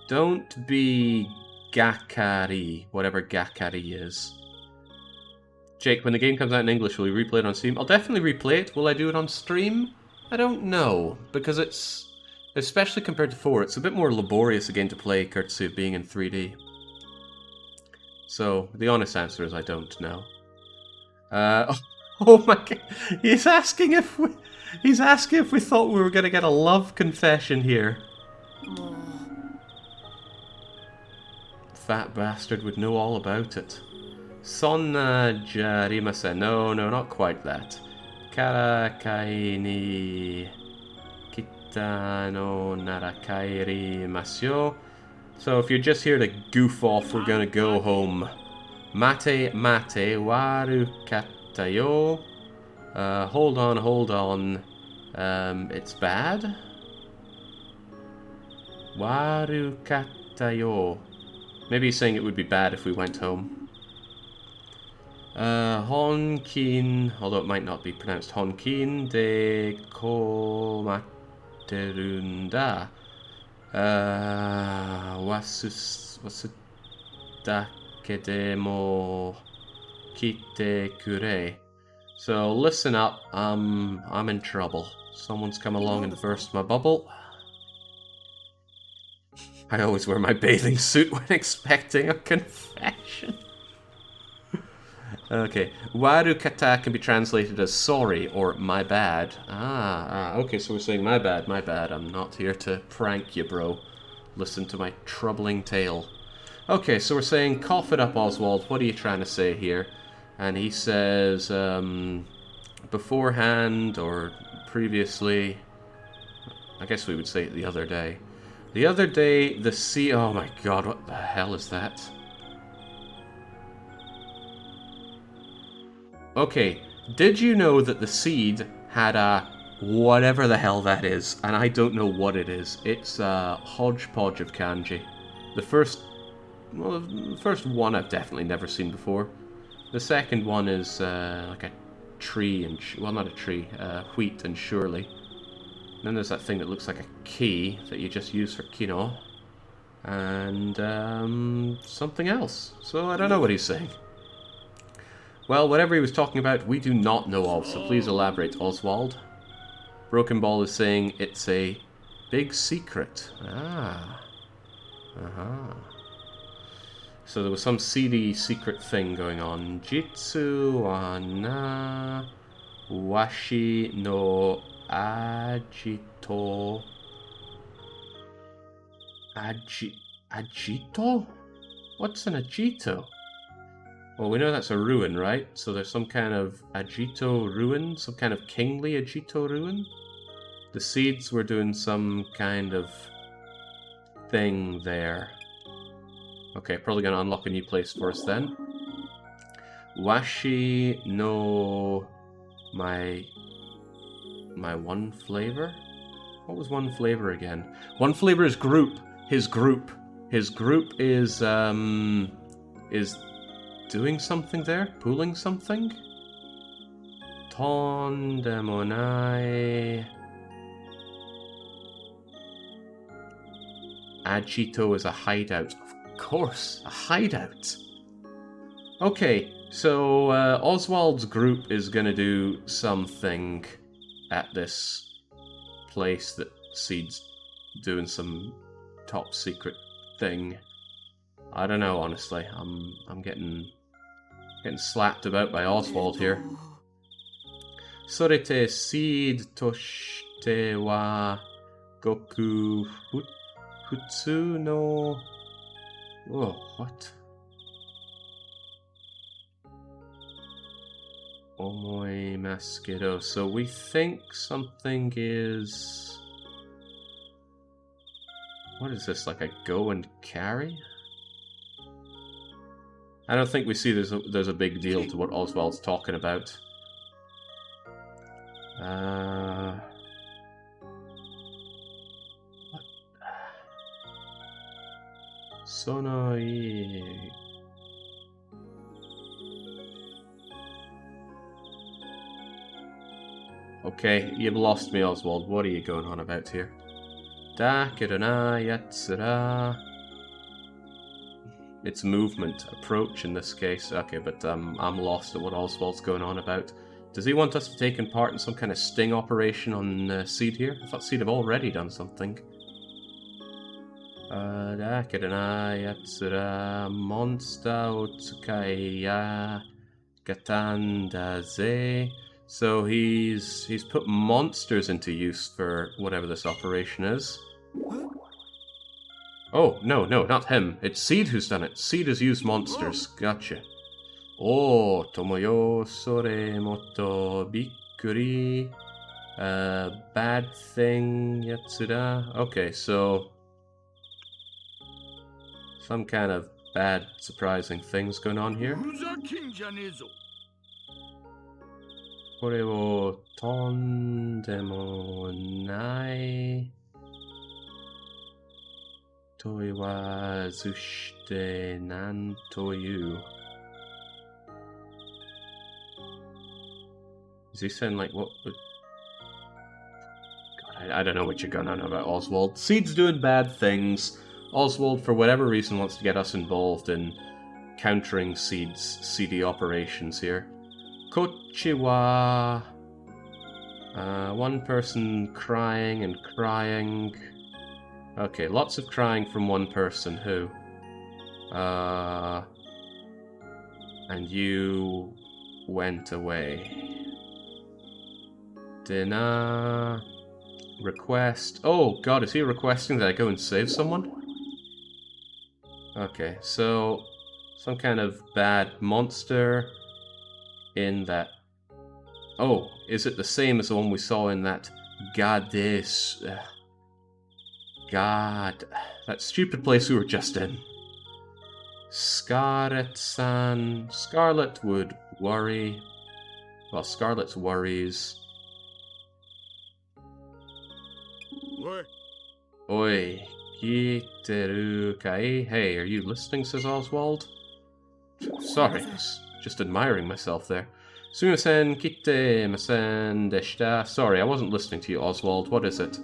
Don't be Gakari, whatever Gakari is. Jake, when the game comes out in English, will you replay it on Steam? I'll definitely replay it. Will I do it on stream? I don't know, because it's, especially compared to 4, it's a bit more laborious again to play, courtesy of being in 3D. So, the honest answer is I don't know. Oh my god, he's asking if we thought we were going to get a love confession here. Fat bastard would know all about it. Sonna jarimase. No, not quite that. Karakai ni kita no narakairi masyo. So if you're just here to goof off, we're gonna go home. Mate waru katayo. Hold on. It's bad. Waru katayo. Maybe he's saying it would be bad if we went home. Honkin, although it might not be pronounced Honkin, de komaterunda. Wasudakedemo kite kure. So listen up, I'm in trouble. Someone's come along and burst my bubble. I always wear my bathing suit when expecting a confession. Okay, waru kata can be translated as sorry or my bad. Okay, so we're saying my bad. I'm not here to prank you, bro. Listen to my troubling tale. Okay, so we're saying cough it up, Oswald. What are you trying to say here? And he says, beforehand or previously... I guess we would say it the other day. The other day, the sea... Oh my god, what the hell is that? Okay, did you know that the seed had a... whatever the hell that is, and I don't know what it is. It's a hodgepodge of kanji. The first... well, the first one I've definitely never seen before. The second one is like a tree and... well, not a tree, wheat and surely. Then there's that thing that looks like a key that you just use for kino. And something else. So I don't know what he's saying. Well, whatever he was talking about, we do not know of, so please elaborate, Oswald. Broken Ball is saying it's a big secret. Ah. Uh-huh. So there was some seedy secret thing going on. Jitsu wa na washi no agito... Agito? What's an agito? Well, we know that's a ruin, right? So there's some kind of agito ruin? Some kind of kingly agito ruin? The seeds were doing some kind of thing there. Okay, probably gonna unlock a new place for us then. Washi no... My one flavor? What was one flavor again? One flavor is group. His group. His group is doing something there? Pulling something? Ton demonai... Agito is a hideout. Of course, a hideout. Okay, so Oswald's group is gonna do something at this place that Seed's doing some top secret thing. I don't know, honestly. I'm getting slapped about by Oswald here. Sorete Seed toshite wa goku futsu no... Whoa, what? Omoimasu. So we think something is... What is this, like a go and carry? I don't think we see there's a big deal to what Oswald's talking about. What? Sonoi... Okay, you've lost me, Oswald. What are you going on about here? Dakirana yatsura. It's movement, approach in this case. Okay, but I'm lost at what Oswald's going on about. Does he want us to take part in some kind of sting operation on Seed here? I thought Seed have already done something. Dakirana yatsura monster otsukaiya gatandaze. So he's put monsters into use for whatever this operation is. Oh, no, not him. It's Seed who's done it. Seed has used monsters. Gotcha. Oh, Tomoyo sore moto bikkuri. Bad thing, Yatsuda. Okay, so... some kind of bad, surprising things going on here. これをとんでもないと言わずしてなんという Is he saying like what would... God, I don't know what you're going on about, Oswald. Seed's doing bad things. Oswald, for whatever reason, wants to get us involved in countering Seed's seedy operations here. Kochiwa. One person crying and crying. Okay, lots of crying from one person. Who? And you went away. Dinner. Request. Oh god, is he requesting that I go and save someone? Okay, so some kind of bad monster in that Oh, is it the same as the one we saw in that Gades... God... That stupid place we were just in. Scarlet-san... Scarlet would worry... Well, Scarlet's worries... Oi, kiteru kai. Hey, are you listening, says Oswald? Sorry, I was just admiring myself there. Sumimasen kitemasen deshita. Sorry, I wasn't listening to you, Oswald. What is it?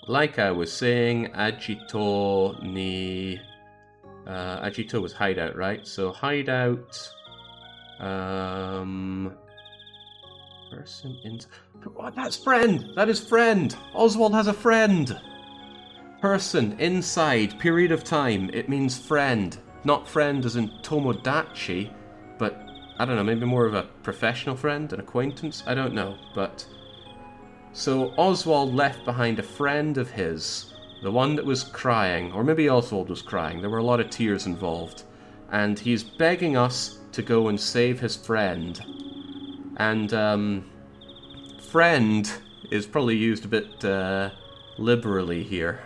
Like I was saying, Agito ni... Agito was hideout, right? So hideout... Person in... Oh, that's friend! That is friend! Oswald has a friend! Person, inside, period of time. It means friend. Not friend as in Tomodachi, but, I don't know, maybe more of a professional friend, an acquaintance? I don't know, but... So, Oswald left behind a friend of his, the one that was crying, or maybe Oswald was crying, there were a lot of tears involved, and he's begging us to go and save his friend. And, friend is probably used a bit, liberally here.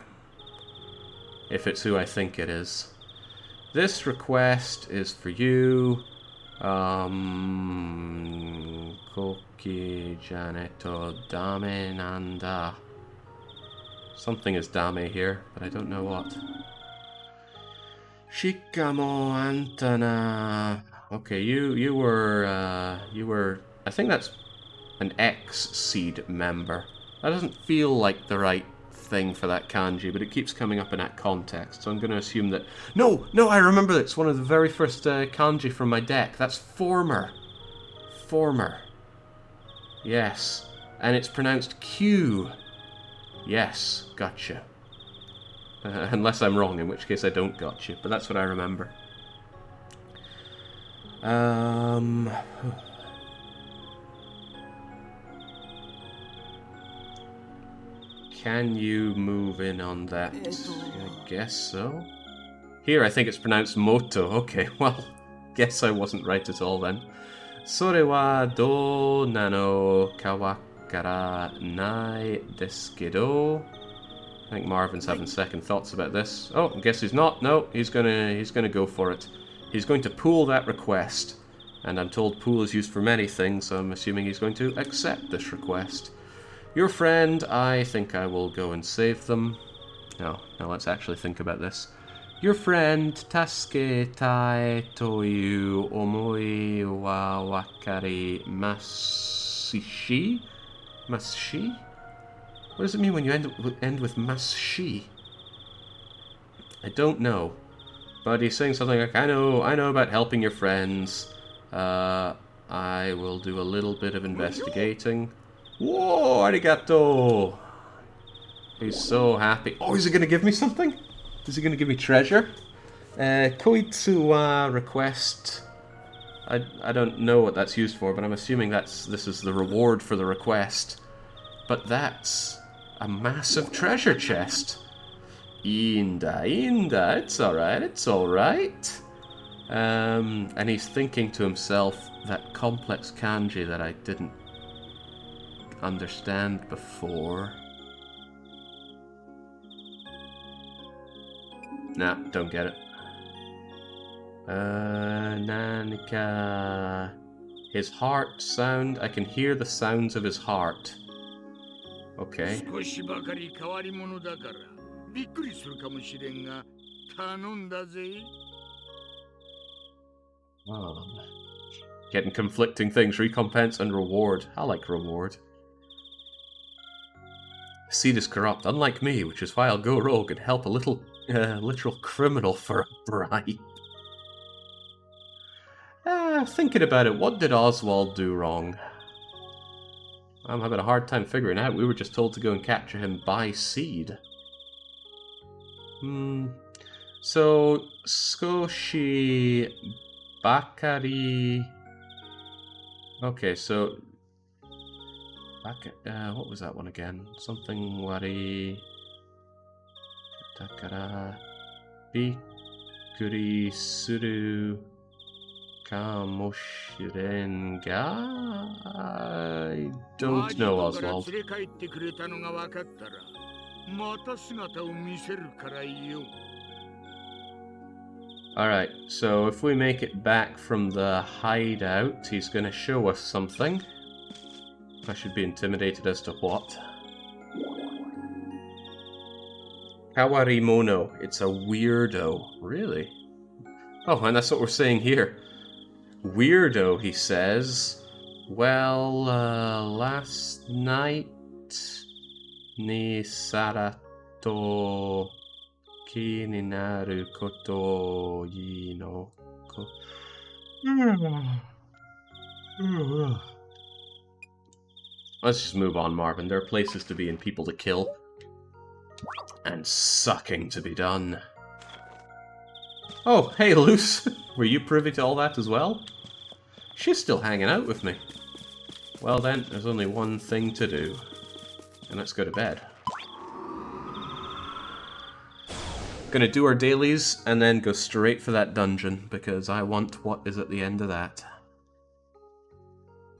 If it's who I think it is. This request is for you. Koki Janeto Dame Nanda. Something is Dame here, but I don't know what. Shikamo Antana. Okay, you were, I think that's an X-Seed member. That doesn't feel like the right thing for that kanji, but it keeps coming up in that context, so I'm going to assume that... No, I remember it's one of the very first kanji from my deck. That's former. Former. Yes. And it's pronounced Q. Yes, gotcha. Unless I'm wrong, in which case I don't gotcha, but that's what I remember. Can you move in on that? I guess so. Here, I think it's pronounced moto. Okay, well, guess I wasn't right at all then. Sore wa do nano kawakara nai desu kedo. I think Marvin's having second thoughts about this. Oh, I guess he's not. No, he's gonna go for it. He's going to pool that request. And I'm told pool is used for many things, so I'm assuming he's going to accept this request. Your friend, I think I will go and save them. No, let's actually think about this. Your friend, Tasketai toyu omoi wa wakari masishi? Masishi? What does it mean when you end with masishi? I don't know. But he's saying something like, I know about helping your friends. I will do a little bit of investigating. Whoa, arigato! He's so happy. Oh, is he going to give me something? Is he going to give me treasure? Koitsu wa request. I don't know what that's used for, but I'm assuming this is the reward for the request. But that's a massive treasure chest. Inda, it's alright. And he's thinking to himself, that complex kanji that I didn't understand before. Nah, don't get it. Nanika. His heart sound. I can hear the sounds of his heart. Okay. Oh. Getting conflicting things. Recompense and reward. I like reward. Seed is corrupt, unlike me, which is why I'll go rogue and help a literal criminal for a bribe. Thinking about it, what did Oswald do wrong? I'm having a hard time figuring out. We were just told to go and capture him by seed. So, Skoshi Bakari... Okay, so... what was that one again? Something wari... Takara... Bikuri suru... Kamoshirenga? I don't know, Oswald. Alright, so if we make it back from the hideout, he's going to show us something. I should be intimidated as to what. Kawarimono. It's a weirdo. Really? Oh, and that's what we're saying here. Weirdo, he says. Well, last night... Ni sarato... Ki ni naru koto yi no ko... Let's just move on, Marvin. There are places to be and people to kill. And sucking to be done. Oh, hey, Luce. Were you privy to all that as well? She's still hanging out with me. Well then, there's only one thing to do. And let's go to bed. Gonna do our dailies, and then go straight for that dungeon, because I want what is at the end of that.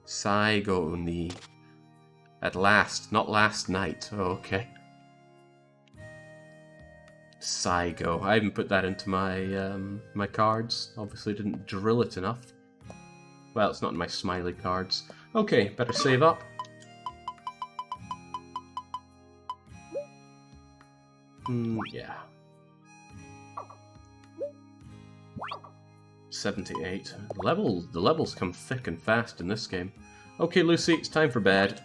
Saigo ni. At last, not last night. Oh, okay. Saigo. I haven't put that into my my cards. Obviously didn't drill it enough. Well, it's not in my smiley cards. Okay, better save up. Yeah. 78. The levels come thick and fast in this game. Okay, Lucy, it's time for bed.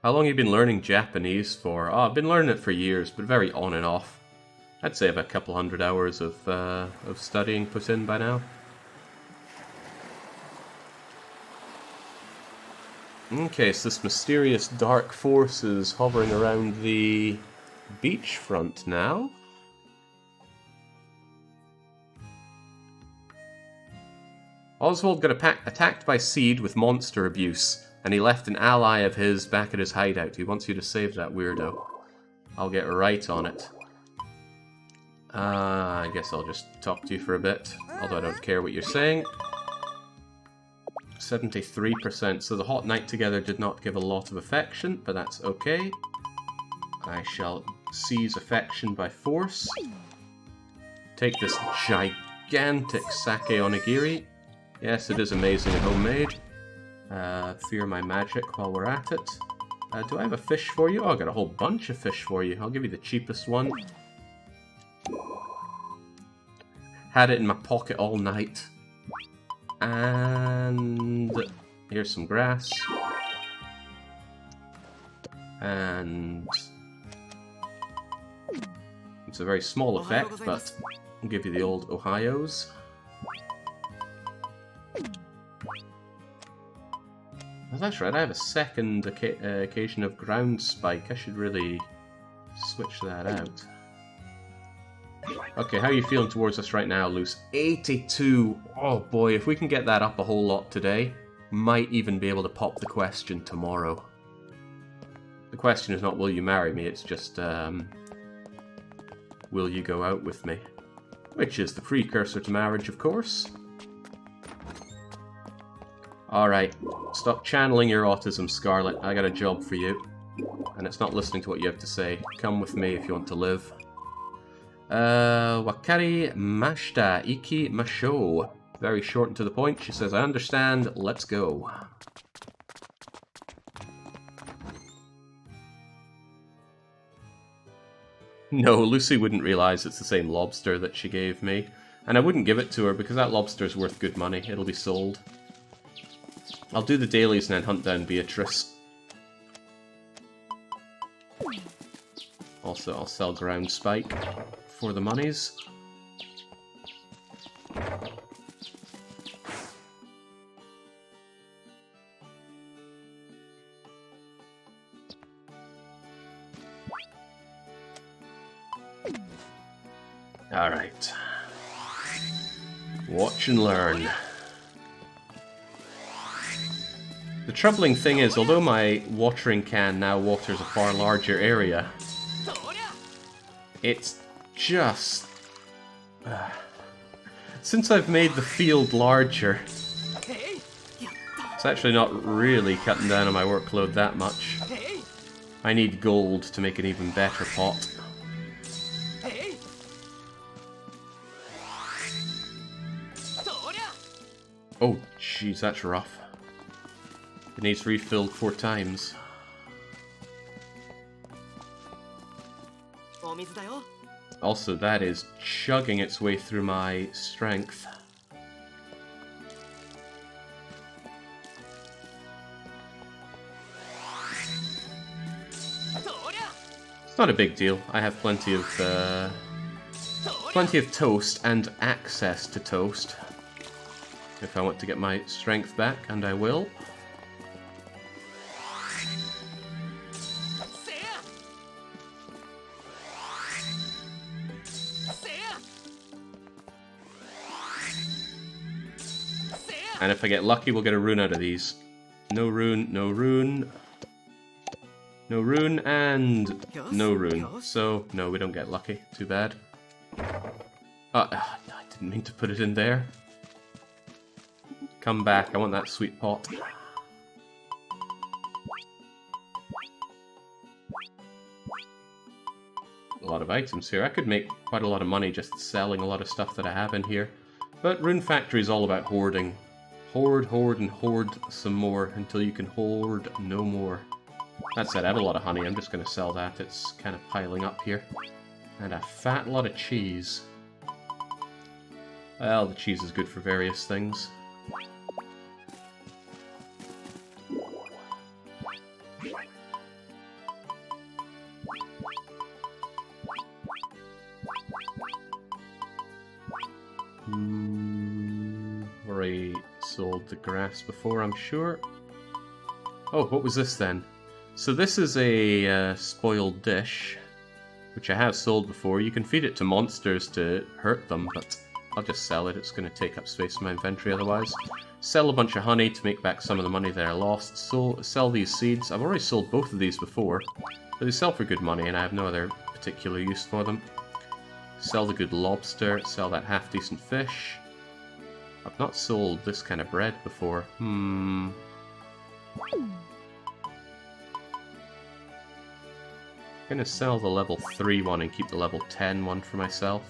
How long have you been learning Japanese for? Oh, I've been learning it for years, but very on and off. I'd say about a couple hundred hours of studying put in by now. Okay, so this mysterious dark force is hovering around the beachfront now. Oswald got attacked by Seed with monster abuse, and he left an ally of his back at his hideout. He wants you to save that weirdo. I'll get right on it. I guess I'll just talk to you for a bit, although I don't care what you're saying. 73%, so the hot night together did not give a lot of affection, but that's okay. I shall seize affection by force. Take this gigantic sake onigiri. Yes, it is amazing and homemade. Fear my magic while we're at it. Do I have a fish for you? Oh, I got a whole bunch of fish for you. I'll give you the cheapest one. Had it in my pocket all night. And here's some grass. And it's a very small effect, but I'll give you the old Ohio's. Oh, that's right, I have a second occasion of ground spike. I should really switch that out. Okay, how are you feeling towards us right now, Luce? 82! Oh boy, if we can get that up a whole lot today, might even be able to pop the question tomorrow. The question is not, will you marry me? It's just, will you go out with me? Which is the precursor to marriage, of course. Alright, stop channeling your autism, Scarlet. I got a job for you. And it's not listening to what you have to say. Come with me if you want to live. Wakari mashita iki masho. Very short and to the point. She says, I understand, let's go. No, Lucy wouldn't realise it's the same lobster that she gave me. And I wouldn't give it to her because that lobster's worth good money. It'll be sold. I'll do the dailies and then hunt down Beatrice. Also, I'll sell Ground Spike for the monies. Alright. Watch and learn. The troubling thing is, although my watering can now waters a far larger area, it's just... since I've made the field larger, it's actually not really cutting down on my workload that much. I need gold to make an even better pot. Oh, jeez, that's rough. It needs refilled 4 times. Also, that is chugging its way through my strength. It's not a big deal. I have plenty of toast and access to toast. If I want to get my strength back, and I will. And if I get lucky, we'll get a rune out of these. No rune, no rune. No rune, and no rune. So, no, we don't get lucky. Too bad. I didn't mean to put it in there. Come back, I want that sweet pot. A lot of items here. I could make quite a lot of money just selling a lot of stuff that I have in here. But Rune Factory is all about hoarding. Hoard, hoard, and hoard some more until you can hoard no more. That said, I have a lot of honey. I'm just going to sell that. It's kind of piling up here. And a fat lot of cheese. Well, the cheese is good for various things. Already sold the grass before, I'm sure. Oh, what was this then? So this is a spoiled dish, which I have sold before. You can feed it to monsters to hurt them, but I'll just sell it. It's going to take up space in my inventory otherwise. Sell a bunch of honey to make back some of the money that I lost. So sell these seeds. I've already sold both of these before, but they sell for good money and I have no other particular use for them. Sell the good lobster, sell that half-decent fish. I've not sold this kind of bread before. I'm gonna sell the level 3 one and keep the level 10 one for myself.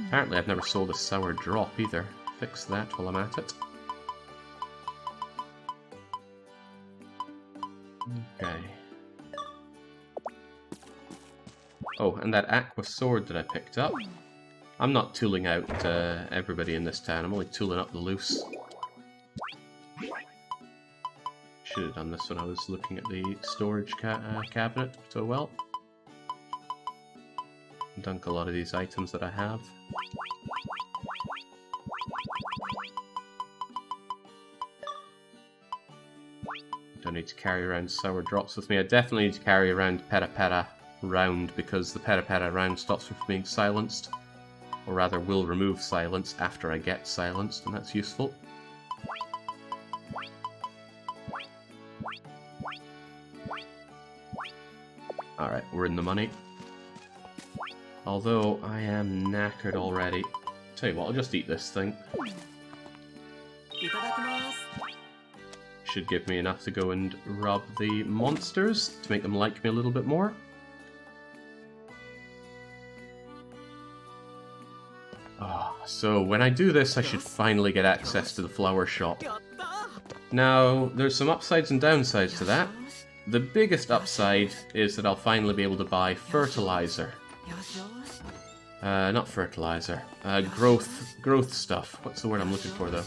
Apparently I've never sold a sour drop either. Fix that while I'm at it. Okay. Oh, and that aqua sword that I picked up. I'm not tooling out everybody in this town, I'm only tooling up the loose. Should have done this when I was looking at the storage cabinet, but oh well. Dunk a lot of these items that I have. Don't need to carry around sour drops with me. I definitely need to carry around Pera round because the Pera round stops me from being silenced. Or rather, will remove silence after I get silenced, and that's useful. Alright, we're in the money. Although, I am knackered already. Tell you what, I'll just eat this thing. Should give me enough to go and rob the monsters, to make them like me a little bit more. So when I do this, I should finally get access to the flower shop. Now, there's some upsides and downsides to that. The biggest upside is that I'll finally be able to buy fertilizer. Not fertilizer. Growth stuff. What's the word I'm looking for, though?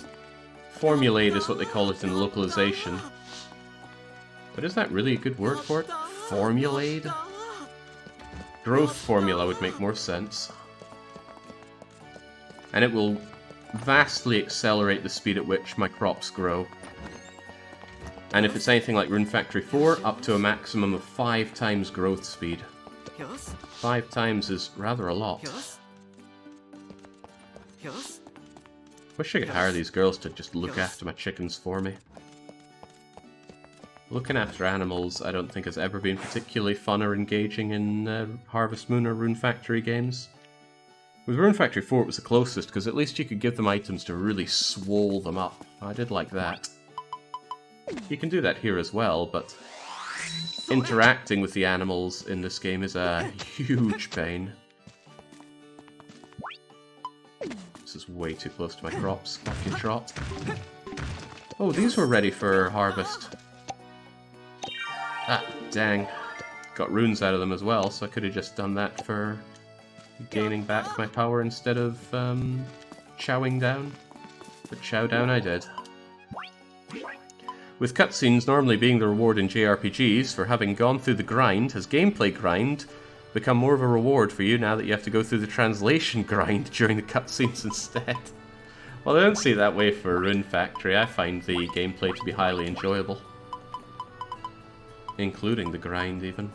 Formulate is what they call it in localization. But is that really a good word for it? Formulate? Growth formula would make more sense. And it will vastly accelerate the speed at which my crops grow. And if it's anything like Rune Factory 4, up to a maximum of 5 times growth speed. 5 times is rather a lot. Wish I could hire these girls to just look after my chickens for me. Looking after animals, I don't think has ever been particularly fun or engaging in Harvest Moon or Rune Factory games. With Rune Factory 4 it was the closest, because at least you could give them items to really swole them up. I did like that. You can do that here as well, but interacting with the animals in this game is a huge pain. This is way too close to my crops. Off you trot. Oh, these were ready for harvest. Ah, dang. Got runes out of them as well, so I could have just done that for gaining back my power instead of chowing down. But chow down I did. With cutscenes normally being the reward in JRPGs for having gone through the grind, has gameplay grind become more of a reward for you now that you have to go through the translation grind during the cutscenes instead? Well, I don't see it that way for Rune Factory. I find the gameplay to be highly enjoyable. Including the grind, even.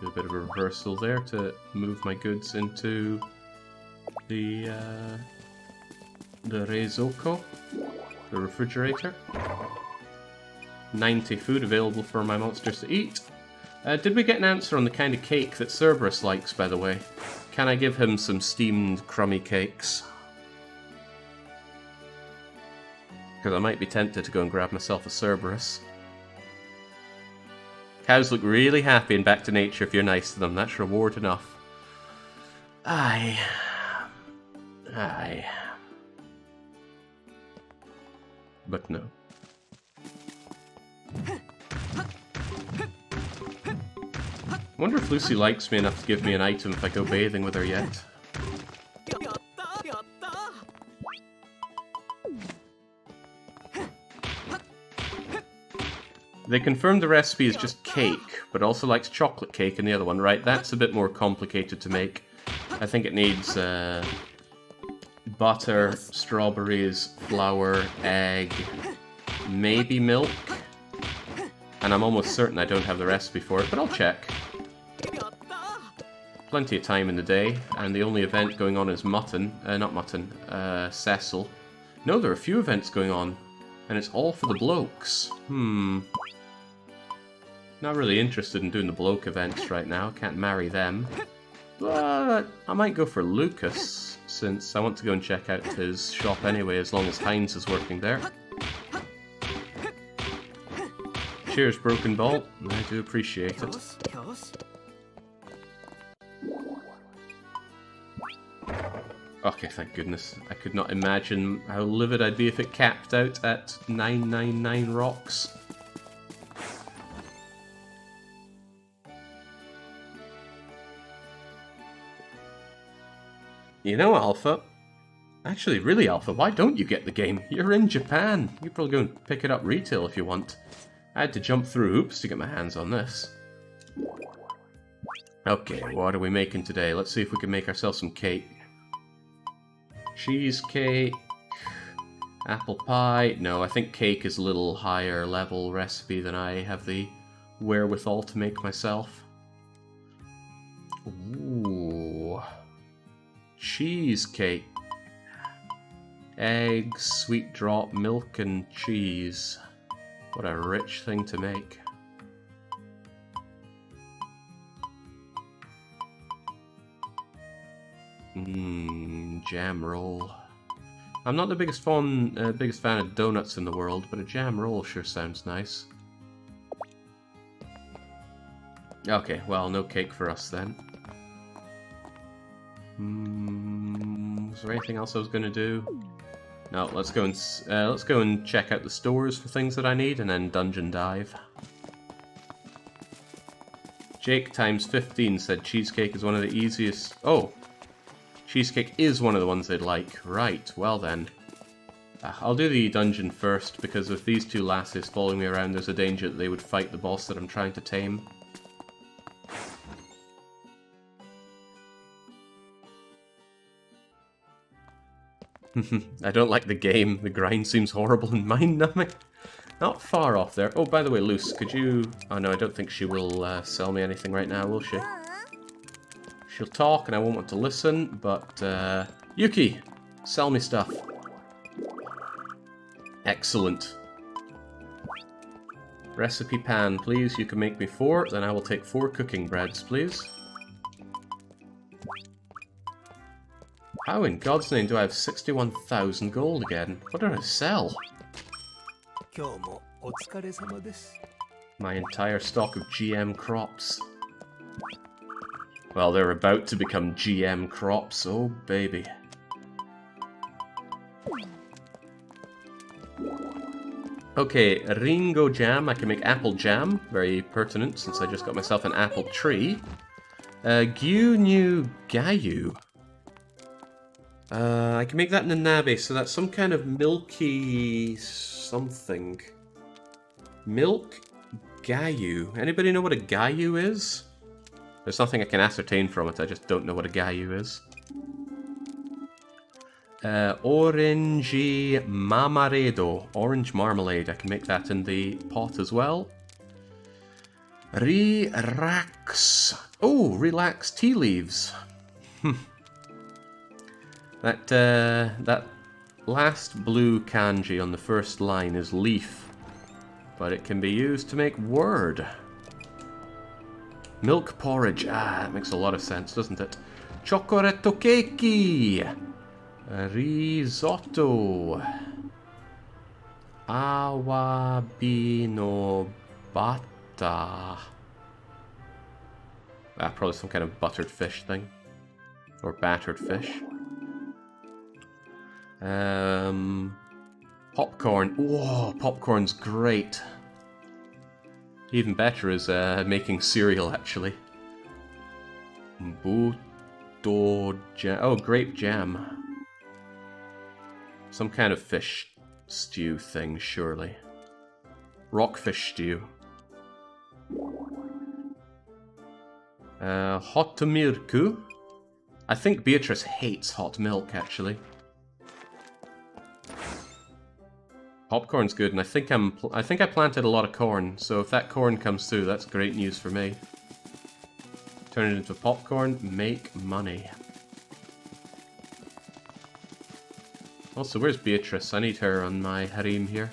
Do a bit of a reversal there to move my goods into the reizoko, the refrigerator. 90 food available for my monsters to eat. Did we get an answer on the kind of cake that Cerberus likes, by the way? Can I give him some steamed crummy cakes? Because I might be tempted to go and grab myself a Cerberus. Cows look really happy and back to nature if you're nice to them. That's reward enough. Aye. But no. Wonder if Lucy likes me enough to give me an item if I go bathing with her yet. They confirmed the recipe is just cake, but also likes chocolate cake in the other one, right? That's a bit more complicated to make. I think it needs butter, strawberries, flour, egg, maybe milk. And I'm almost certain I don't have the recipe for it, but I'll check. Plenty of time in the day, and the only event going on is Cecil. No, there are a few events going on, and it's all for the blokes. Not really interested in doing the bloke events right now, can't marry them. But I might go for Lucas, since I want to go and check out his shop anyway, as long as Heinz is working there. Cheers, Broken Ball. I do appreciate it. Okay, thank goodness. I could not imagine how livid I'd be if it capped out at 999 rocks. You know, Alpha. Actually, really, Alpha, why don't you get the game? You're in Japan. You can probably go and pick it up retail if you want. I had to jump through hoops to get my hands on this. Okay, what are we making today? Let's see if we can make ourselves some cake. Cheesecake. Apple pie. No, I think cake is a little higher level recipe than I have the wherewithal to make myself. Ooh. Cheesecake. Eggs, sweet drop, milk and cheese. What a rich thing to make. Jam roll. I'm not the biggest fan of donuts in the world, but a jam roll sure sounds nice. Okay, well, no cake for us then. Was there anything else I was going to do? No, let's go and check out the stores for things that I need, and then dungeon dive. Jake times 15 said cheesecake is one of the easiest. Oh, cheesecake is one of the ones they'd like. Right. Well then, I'll do the dungeon first because with these two lasses following me around, there's a danger that they would fight the boss that I'm trying to tame. I don't like the game. The grind seems horrible and mind-numbing. Not far off there. Oh, by the way, Luce, could you... Oh, no, I don't think she will sell me anything right now, will she? She'll talk and I won't want to listen, but Yuki, sell me stuff. Excellent. Recipe pan, please. You can make me 4, then I will take 4 cooking breads, please. How in God's name do I have 61,000 gold again? What did I sell? My entire stock of GM crops. Well, they're about to become GM crops, oh baby. Okay, Ringo jam. I can make apple jam. Very pertinent since I just got myself an apple tree. Gyunyu gayu. I can make that in a nabe, so that's some kind of milky something. Milk gayu. Anybody know what a gayu is? There's nothing I can ascertain from it, I just don't know what a gayu is. Orangey mamaredo. Orange marmalade. I can make that in the pot as well. Relax. Oh, relax tea leaves. That last blue kanji on the first line is leaf, but it can be used to make word. Milk porridge. Ah, that makes a lot of sense, doesn't it? Chocoretto cakey. Risotto. Awabi no bata. Ah, probably some kind of buttered fish thing. Or battered fish. Popcorn. Whoa, popcorn's great. Even better is making cereal, actually. Buto jam. Oh, grape jam. Some kind of fish stew thing, surely. Rockfish stew. Hot milku. I think Beatrice hates hot milk, actually. Popcorn's good, and I think I planted a lot of corn, so if that corn comes through, that's great news for me. Turn it into popcorn, make money. Also, where's Beatrice? I need her on my harem here.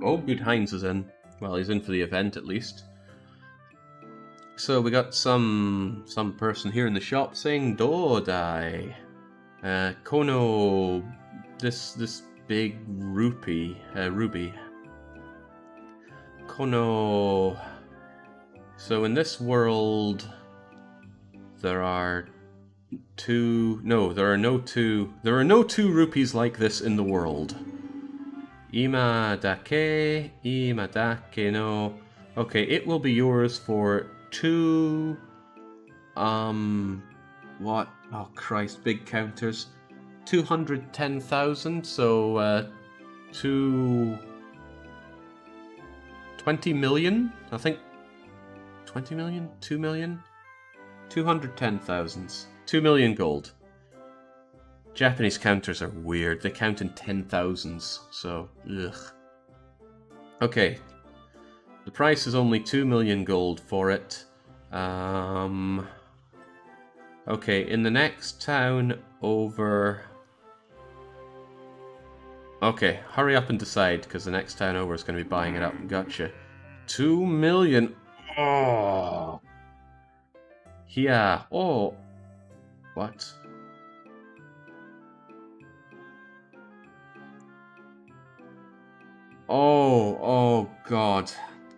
Oh, good, Heinz is in. Well, he's in for the event at least. So we got some person here in the shop saying Dodai. Kono, this big ruby. Kono. So in this world, there are no two rupees like this in the world. Ima dake no. Okay, it will be yours for 2... what? Oh Christ, big counters. 210,000, so, 20 million? I think... 20 million? 2 million? 210,000. 2 million gold. Japanese counters are weird. They count in 10,000s, so ugh. Okay. The price is only 2 million gold for it. Okay, in the next town over... Okay, hurry up and decide, because the next town over is going to be buying it up. Gotcha. 2 million... Oh! Yeah. Oh! What? Oh god.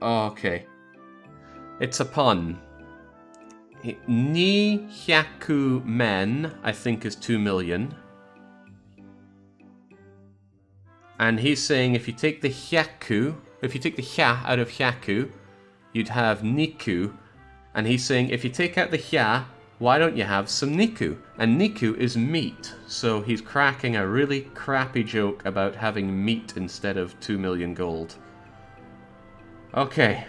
Okay. It's a pun. Ni hyaku men, I think, is 2 million. And he's saying if you take the hyaku, if you take the hya out of hyaku, you'd have niku. And he's saying if you take out the hya, why don't you have some niku? And niku is meat. So he's cracking a really crappy joke about having meat instead of 2 million gold. Okay.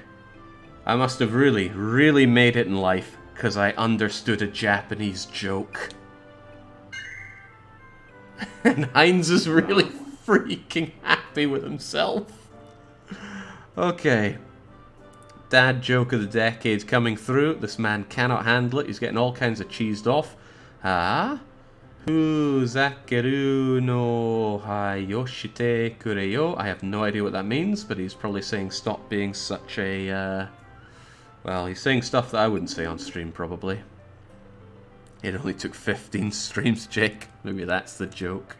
I must have really, really made it in life, because I understood a Japanese joke. And Heinz is really freaking happy with himself. Okay. Dad joke of the decade coming through. This man cannot handle it. He's getting all kinds of cheesed off. Ah? Hu Zakeru no Hayoshite Kureyo. I have no idea what that means, but he's probably saying stop being such a... well, he's saying stuff that I wouldn't say on stream, probably. It only took 15 streams, Jake. Maybe that's the joke.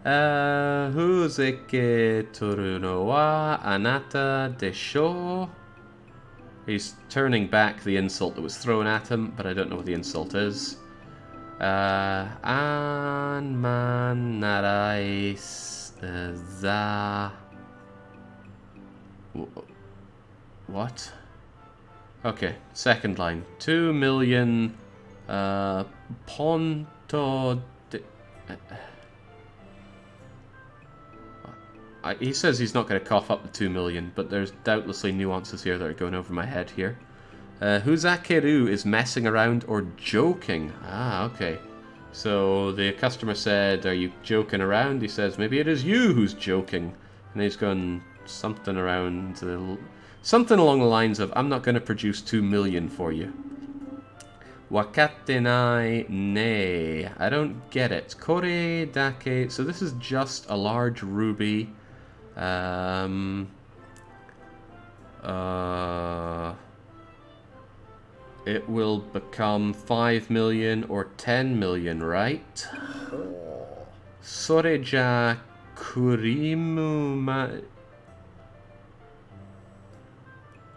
Huzeke toru wa anata desho. He's turning back the insult that was thrown at him, but I don't know what the insult is. An man narais za... What? Okay, second line. 2 million... ponto... he says he's not going to cough up the 2 million, but there's doubtlessly nuances here that are going over my head here. Huzakeru is messing around or joking. Ah, okay. So the customer said, are you joking around? He says, maybe it is you who's joking. And he's gone something around... something along the lines of, I'm not going to produce 2 million for you. Wakatenai ne. I don't get it. Kore dake. So this is just a large ruby. It will become 5 million or 10 million, right? Soreja kurimu ma...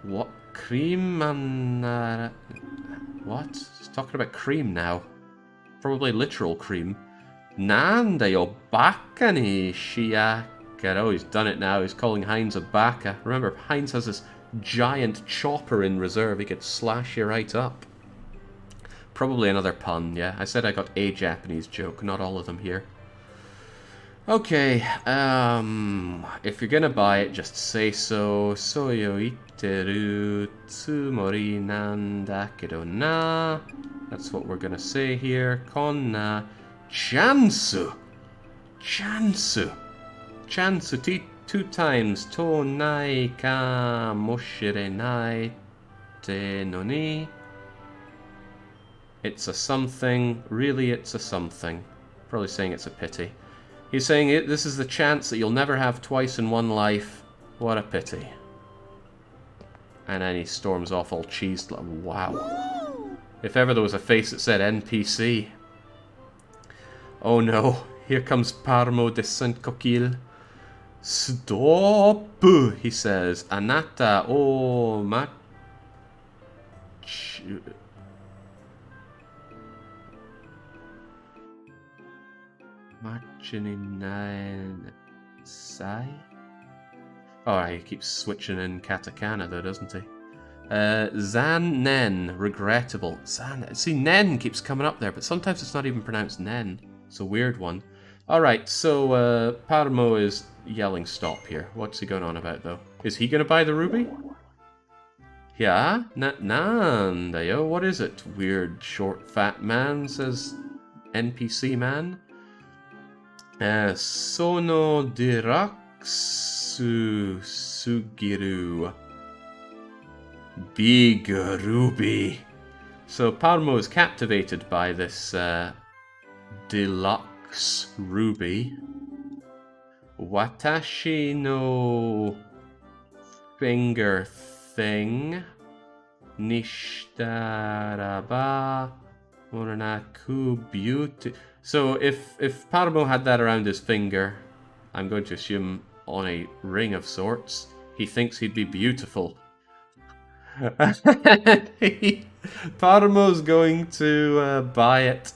What? Cream manara... What? He's talking about cream now. Probably literal cream. Nanda yo baka ni shiakara. Oh, he's done it now. He's calling Heinz a baka. Remember, Heinz has this giant chopper in reserve. He could slash you right up. Probably another pun, yeah. I said I got a Japanese joke, not all of them here. Okay, if you're gonna buy it, just say so. Soyo iteru tsumori nan dakedo na. That's what we're gonna say here. Konna chansu. Chansu. Chansu 2 times. To nai ka moshirenai te no ni. It's a something. Really, it's a something. Probably saying it's a pity. He's saying this is the chance that you'll never have twice in one life. What a pity. And then he storms off all cheesed. Wow. If ever there was a face that said NPC. Oh no. Here comes Parmo de Saint-Coquille. Stop! He says. Anata o ma... Sai? Alright, he keeps switching in katakana though, doesn't he? Zan Nen, regrettable. Zan, see, Nen keeps coming up there, but sometimes it's not even pronounced Nen. It's a weird one. Alright, so Parmo is yelling stop here. What's he going on about though? Is he going to buy the ruby? Yeah? Nandayo, what is it? Weird, short, fat man, says NPC man. Sono diraksu sugiru. Big ruby. So Parmo is captivated by this deluxe ruby. Watashi no finger thing. Nishtaraba Muranaku beauty. So if Parmo had that around his finger, I'm going to assume on a ring of sorts, he thinks he'd be beautiful. Parmo's going to buy it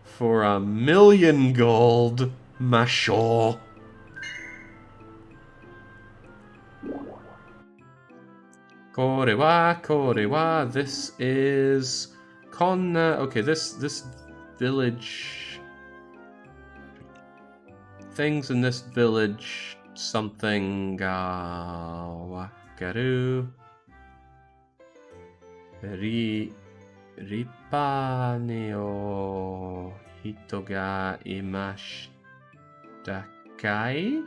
for 1 million gold, Mashaw. Korewa, this is Konna. Okay, this village. Things in this village. Something. Wakaru. Ripane o hito ga imashita. Dakai?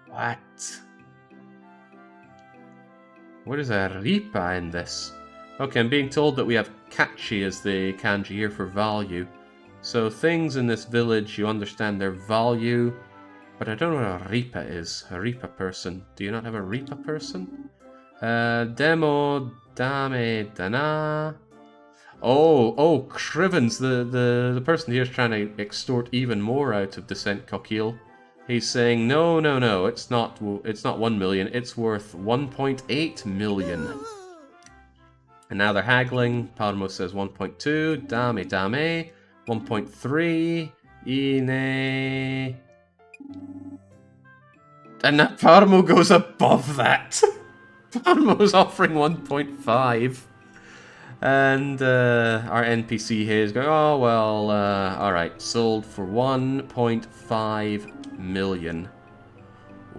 What? What is a ripa in this? Okay, I'm being told that we have kachi as the kanji here for value. So things in this village, you understand their value, but I don't know what a ripa is. A ripa person. Do you not have a ripa person? Demo dame dana. Oh, Crivens, the person here is trying to extort even more out of Descent Coquille. He's saying, no, it's not 1 million, it's worth 1.8 million. And now they're haggling. Parmo says 1.2, dame, 1.3, ine. And that Parmo goes above that. Parmo's offering 1.5. And our NPC here is going, oh, well, alright, sold for 1.5 million.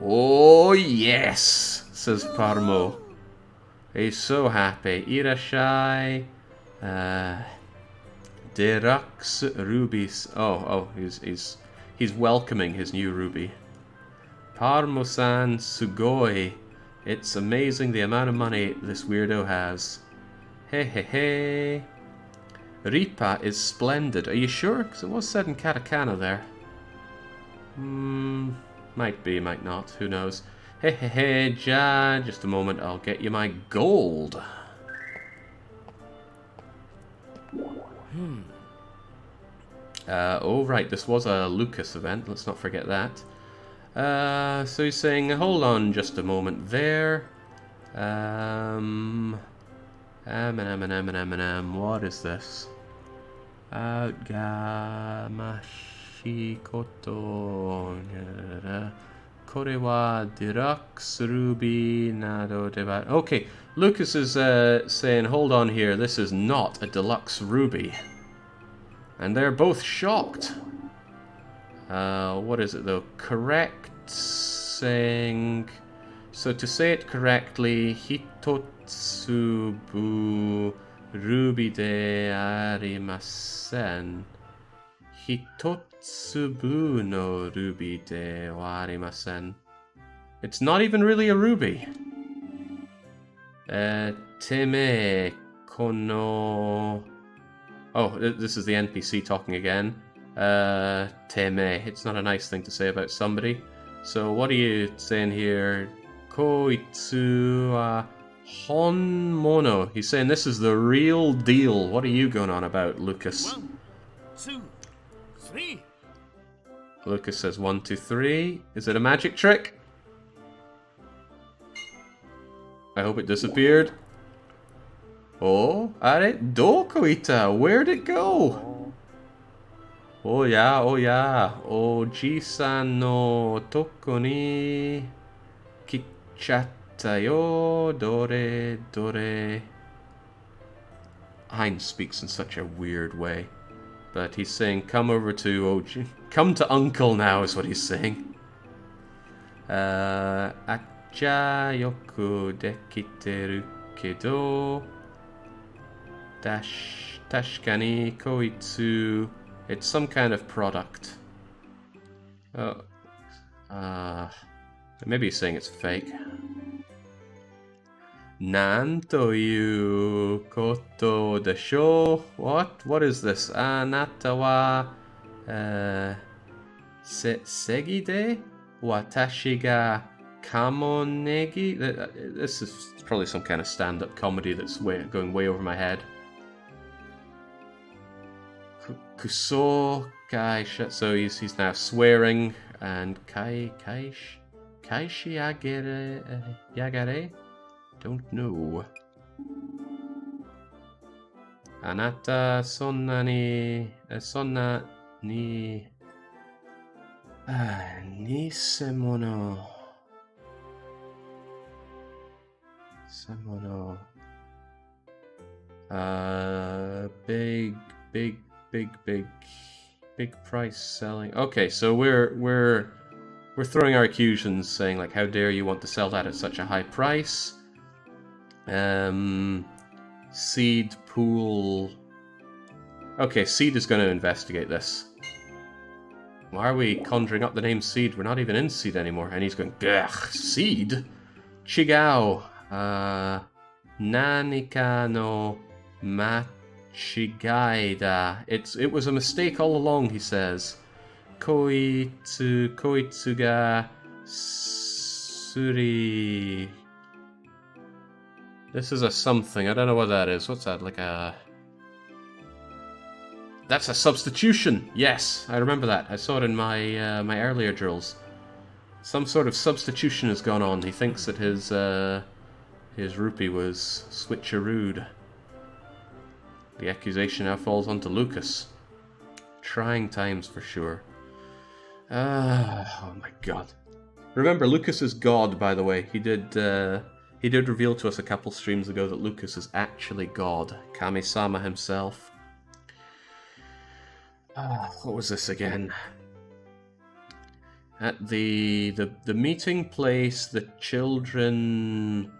Oh, yes, says Parmo. He's so happy. Irashai, Deluxe rubies. Oh, he's welcoming his new ruby. Parmo-san sugoi. It's amazing the amount of money this weirdo has. Hey. Ripa is splendid. Are you sure? Because it was said in katakana there. Might be, might not. Who knows? Hey, Ja. Just a moment. I'll get you my gold. Oh, right. This was a Lucas event. Let's not forget that. So he's saying, hold on just a moment there. What is this? Gamashikoto. Kore wa deluxe ruby nado deba. Okay, Lucas is saying, hold on here, this is not a deluxe ruby. And they're both shocked. What is it though? Correct saying. So to say it correctly, Hitotsubu ruby de arimasen. Hitotsubu no ruby de arimasen. It's not even really a ruby. Teme kono. Oh, this is the NPC talking again. Teme. It's not a nice thing to say about somebody. So what are you saying here? Koitsu honmono. He's saying this is the real deal. What are you going on about, Lucas? 1, 2, 3. Lucas says 1, 2, 3. Is it a magic trick? I hope it disappeared. Oh, are Dokoita? Where'd it go? Oh yeah. Oji-san no toko ni kichatta yo. Dore. Heinz speaks in such a weird way. But he's saying, come over to Oji. Come to Uncle now, is what he's saying. Acha yoku dekiteru kedo. Tashikani koitsu. It's some kind of product. Oh. Maybe he's saying it's fake. Nan toyu koto desho? What is this? Anata wa segide? Watashi ga kamonegi? This is probably some kind of stand-up comedy that's going way over my head. Kuso kaisha. So he's now swearing and kaishi yagare? Don't know. Anata sonna ni nisemono. Semono. Big price selling. Okay, so we're throwing our accusations, saying like, how dare you want to sell that at such a high price? Seed pool. Okay, Seed is going to investigate this. Why are we conjuring up the name Seed? We're not even in Seed anymore. And he's going, ugh, Seed? Chigao. Nanika no machigaida. It was a mistake all along, he says. Koitsuga suri. This is a something. I don't know what that is. What's that? Like a... That's a substitution! Yes, I remember that. I saw it in my my earlier drills. Some sort of substitution has gone on. He thinks that his rupee was switcherooed. The accusation now falls onto Lucas. Trying times for sure. Oh my god. Remember, Lucas is God, by the way. He did reveal to us a couple streams ago that Lucas is actually God. Kami-sama himself. What was this again? At the meeting place, the children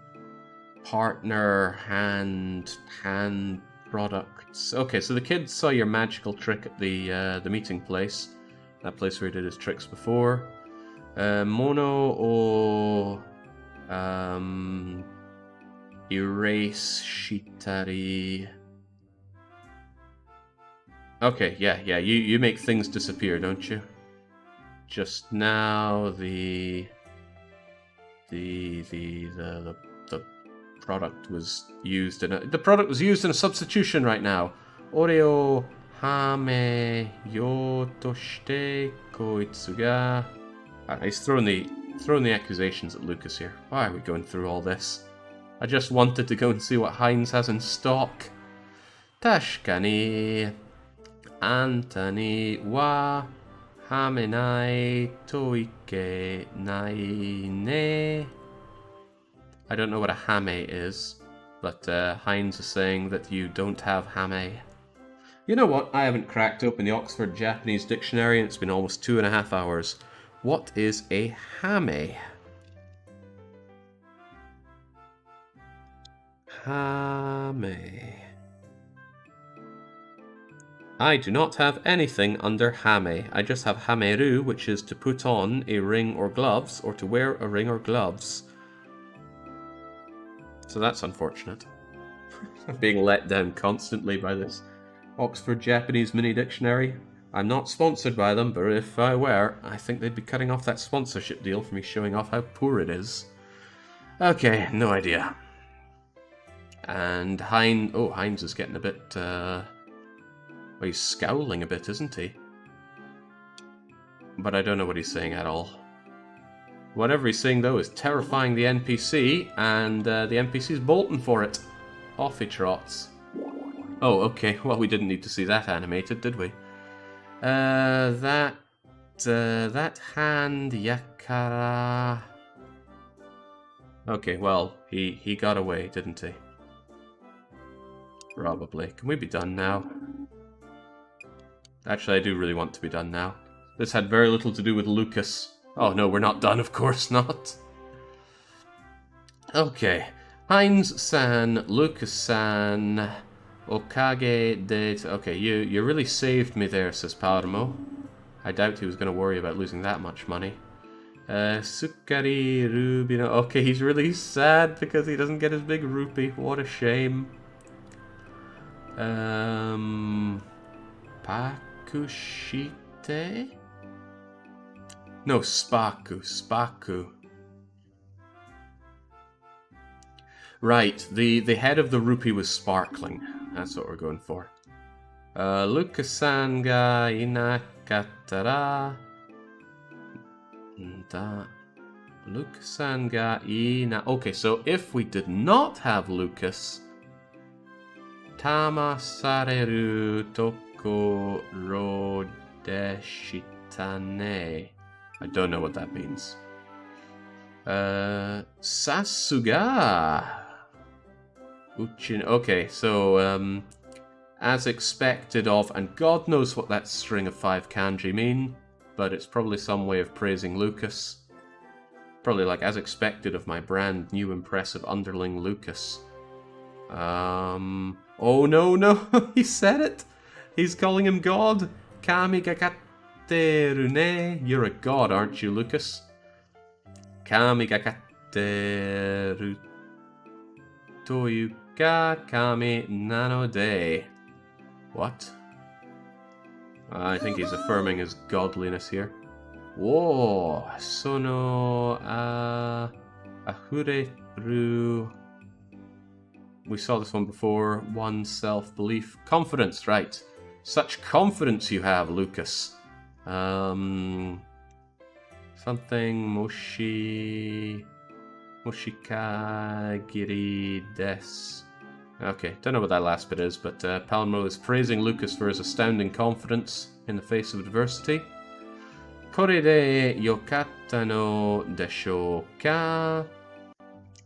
partner hand products. Okay, so the kids saw your magical trick at the meeting place, that place where he did his tricks before. Mono o erase shitari. Okay, yeah, you make things disappear, don't you? Just now the product was used in a substitution right now. Oreo hame yo toshite koitsu ga. He's throwing the accusations at Lucas here. Why are we going through all this? I just wanted to go and see what Heinz has in stock. Tashikani Antani wa hamenai toike nai ne. I don't know what a hame is, but Heinz is saying that you don't have hame. You know what? I haven't cracked open the Oxford Japanese Dictionary and it's been almost 2.5 hours. What is a hame? Hame. I do not have anything under hame. I just have hameru, which is to put on a ring or gloves, or to wear a ring or gloves. So that's unfortunate. I'm being let down constantly by this Oxford Japanese Mini Dictionary. I'm not sponsored by them, but if I were, I think they'd be cutting off that sponsorship deal for me showing off how poor it is. Okay, no idea. And Heinz is getting a bit, well, he's scowling a bit, isn't he? But I don't know what he's saying at all. Whatever he's saying, though, is terrifying the NPC, and the NPC's bolting for it. Off he trots. Oh, okay. Well, we didn't need to see that animated, did we? That hand yakara. Okay, well, he got away, didn't he? Probably. Can we be done now? Actually, I do really want to be done now. This had very little to do with Lucas. Oh no, we're not done, of course not. Okay. Heinz-san, Lucas-san, Okage de... Okay, you really saved me there, says Parmo. I doubt he was going to worry about losing that much money. Sukkari Rubino... Okay, he's really sad because he doesn't get his big rupee. What a shame. Pakushite? No, Spaku. Right, the head of the rupee was sparkling. That's what we're going for. Lucas-san ga inakatara. Lucas-san ga Okay, so if we did not have Lucas, Tamasareru toko ro deshitane. I don't know what that means. Sasuga. Uchin. Okay, so as expected of, and God knows what that string of 5 kanji mean, but it's probably some way of praising Lucas. Probably like as expected of my brand new impressive underling Lucas. Oh no, he said it. He's calling him God. Kami gakat. Rune. You're a god, aren't you, Lucas? Kami gakatte Toyuka kami nanode. What? I think he's affirming his godliness here. Whoa! Sono ahureru. We saw this one before. One self-belief. Confidence, right. Such confidence you have, Lucas. Something Moshikagiri des. Okay, don't know what that last bit is, but Palmo is praising Lucas for his astounding confidence in the face of adversity. Kore de yokatta no desho ka?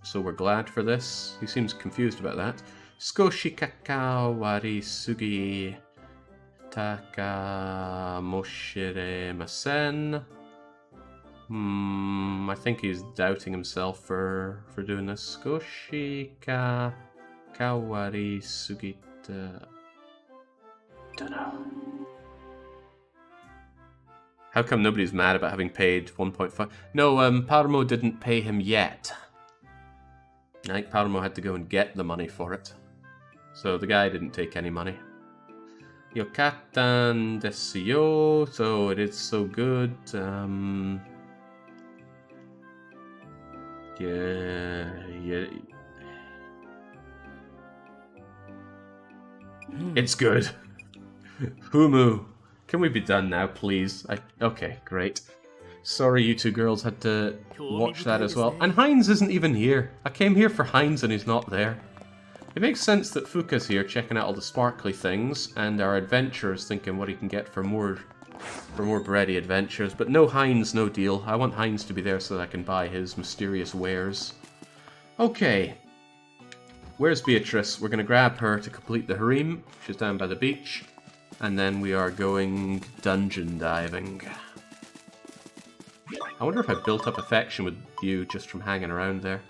So we're glad for this. He seems confused about that. Skoshi kakawari sugi taka moshiremasen. I think he's doubting himself for doing this. Skoshi kakawari sugita. Dunno. How come nobody's mad about having paid 1.5? No, Parmo didn't pay him yet. I think Parmo had to go and get the money for it. So the guy didn't take any money. Yokatan desu yo, so it is so good. Yeah. It's good. Humu. Can we be done now, please? Okay, great. Sorry you two girls had to watch that as well. And Heinz isn't even here. I came here for Heinz and he's not there. It makes sense that Fuka's here checking out all the sparkly things, and our adventurers thinking what he can get for more bready adventures. But no Heinz, no deal. I want Heinz to be there so that I can buy his mysterious wares. Okay. Where's Beatrice? We're going to grab her to complete the harem. She's down by the beach. And then we are going dungeon diving. I wonder if I built up affection with you just from hanging around there.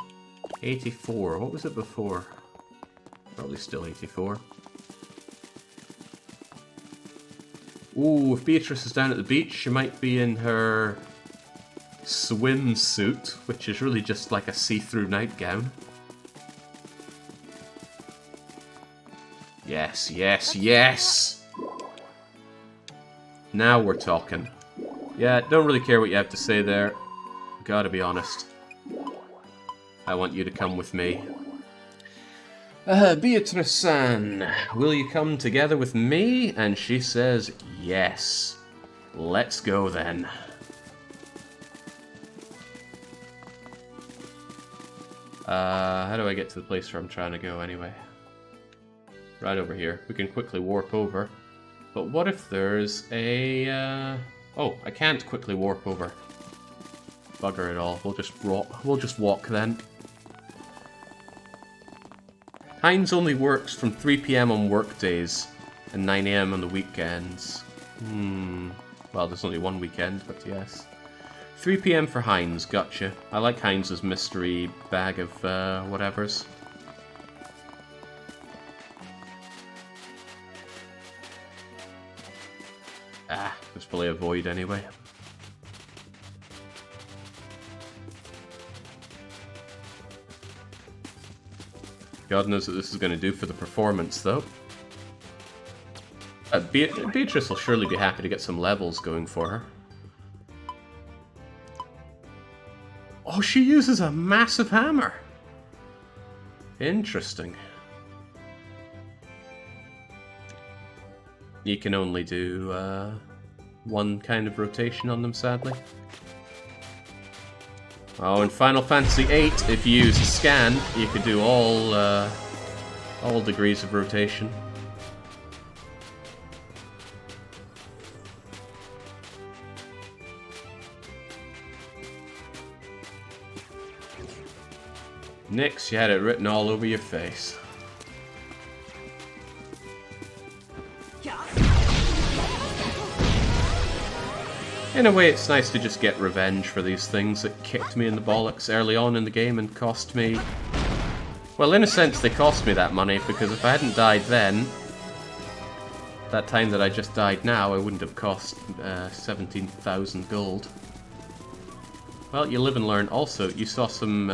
84. What was it before? Probably still 84. Ooh, if Beatrice is down at the beach, she might be in her swimsuit, which is really just like a see-through nightgown. Yes, yes, yes! Now we're talking. Yeah, don't really care what you have to say there. Gotta be honest. I want you to come with me. Beatrice-san, will you come together with me? And she says, yes. Let's go then. How do I get to the place where I'm trying to go anyway? Right over here. We can quickly warp over. But what if there's a... Oh, I can't quickly warp over. Bugger it all. We'll just walk then. Heinz only works from 3 PM on work days and 9 AM on the weekends. Well, there's only one weekend, but yes. 3 PM for Heinz, gotcha. I like Heinz's mystery bag of whatevers. Ah, there's probably a void anyway. God knows what this is going to do for the performance, though. Beatrice will surely be happy to get some levels going for her. Oh, she uses a massive hammer! Interesting. You can only do one kind of rotation on them, sadly. Oh, in Final Fantasy VIII, if you used scan, you could do all degrees of rotation. Nyx, you had it written all over your face. In a way, it's nice to just get revenge for these things that kicked me in the bollocks early on in the game and cost me... Well, in a sense, they cost me that money, because if I hadn't died then, That time that I just died now, I wouldn't have cost 17,000 gold. Well, you live and learn. Also, you saw some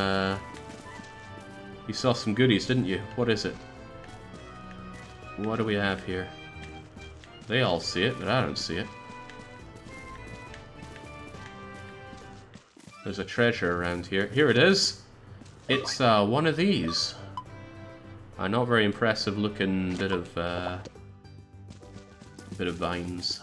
goodies, didn't you? What is it? What do we have here? They all see it, but I don't see it. There's a treasure around here. Here it is! It's one of these. A not very impressive looking bit of vines.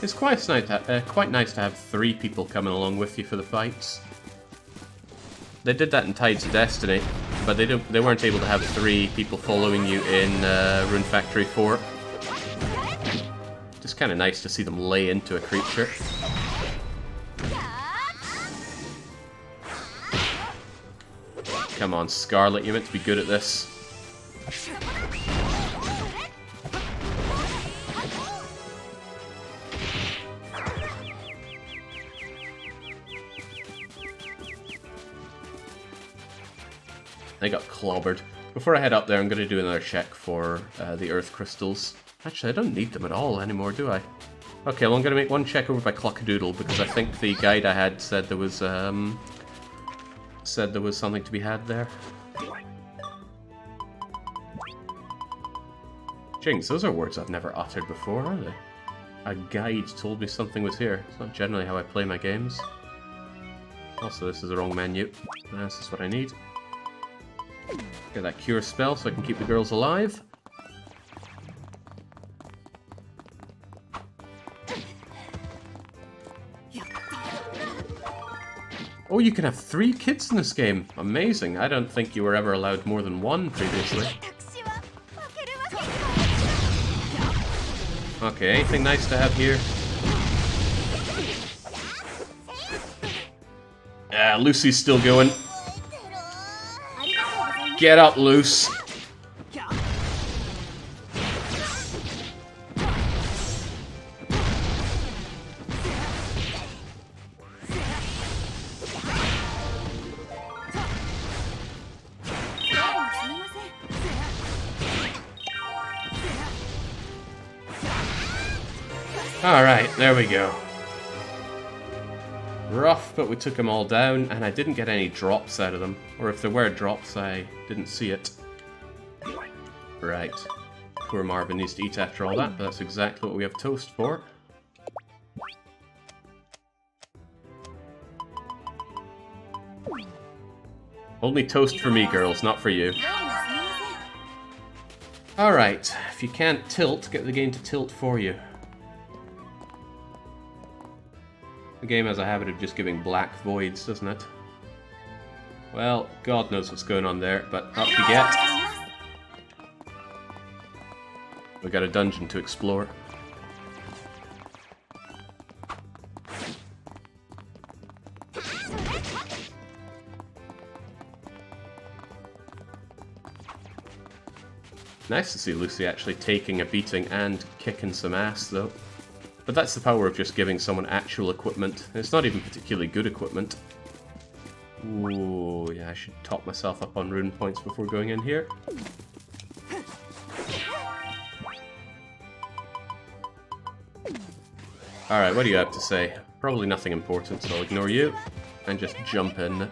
It's quite nice to have 3 people coming along with you for the fights. They did that in Tides of Destiny, but they weren't able to have 3 people following you in Rune Factory 4. Just kind of nice to see them lay into a creature. Come on, Scarlet, you're meant to be good at this. They got clobbered. Before I head up there, I'm going to do another check for the Earth Crystals. Actually, I don't need them at all anymore, do I? Okay, well, I'm going to make one check over by Clockadoodle, because I think the guide I had said there was something to be had there. Jinx, those are words I've never uttered before, are they? A guide told me something was here. It's not generally how I play my games. Also, this is the wrong menu. This is what I need. Get that cure spell so I can keep the girls alive. Oh, you can have 3 kids in this game. Amazing. I don't think you were ever allowed more than 1 previously. Okay, anything nice to have here? Lucy's still going. Get up, Luce. Alright, there we go. Rough, but we took them all down, and I didn't get any drops out of them. Or if there were drops, I didn't see it. Right. Poor Marvin needs to eat after all that, but that's exactly what we have toast for. Only toast for me, girls, not for you. Alright, if you can't tilt, get the game to tilt for you. The game has a habit of just giving black voids, doesn't it? Well, God knows what's going on there, but up you get. We got a dungeon to explore. Nice to see Lucy actually taking a beating and kicking some ass, though. But that's the power of just giving someone actual equipment. It's not even particularly good equipment. Ooh, yeah, I should top myself up on rune points before going in here. Alright, what do you have to say? Probably nothing important, so I'll ignore you and just jump in.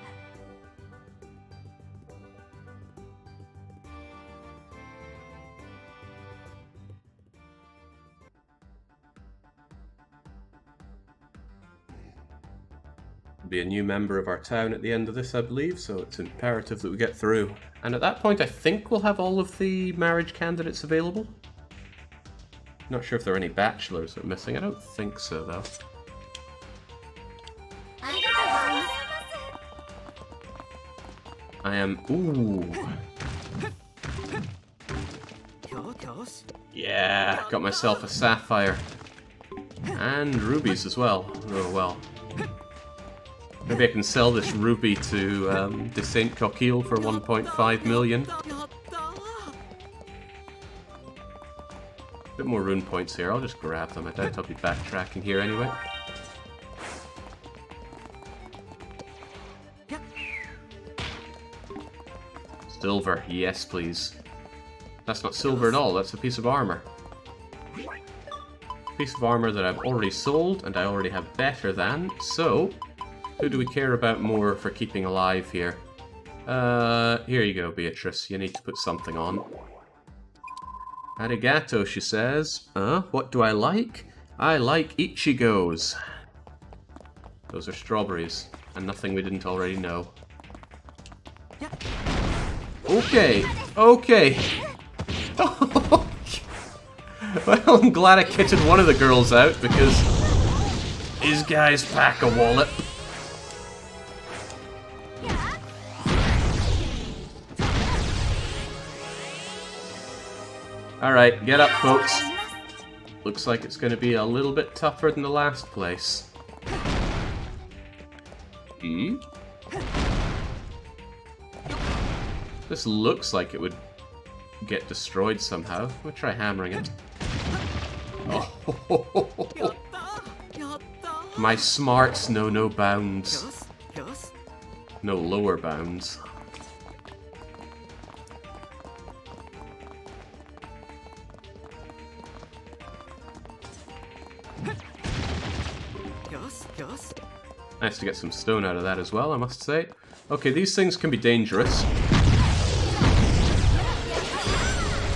Be a new member of our town at the end of this, I believe, so it's imperative that we get through. And at that point, I think we'll have all of the marriage candidates available. Not sure if there are any bachelors that are missing. I don't think so, though. I am... Ooh. Yeah, got myself a sapphire. And rubies as well. Oh, well. Maybe I can sell this ruby to the Saint Coquille for 1.5 million. Bit more rune points here. I'll just grab them. I doubt I'll be backtracking here anyway. Silver, yes please. That's not silver at all, that's a piece of armor. Piece of armor that I've already sold, and I already have better than, so... Who do we care about more for keeping alive here? Here you go, Beatrice. You need to put something on. Arigato, she says. What do I like? I like Ichigos. Those are strawberries, and nothing we didn't already know. Okay, okay. Well, I'm glad I kitted one of the girls out, because these guys pack a wallet. Alright, get up, folks. Looks like it's going to be a little bit tougher than the last place. This looks like it would get destroyed somehow. We'll try hammering it. Oh, my smarts know no bounds. No lower bounds. Nice to get some stone out of that as well, I must say. Okay, these things can be dangerous.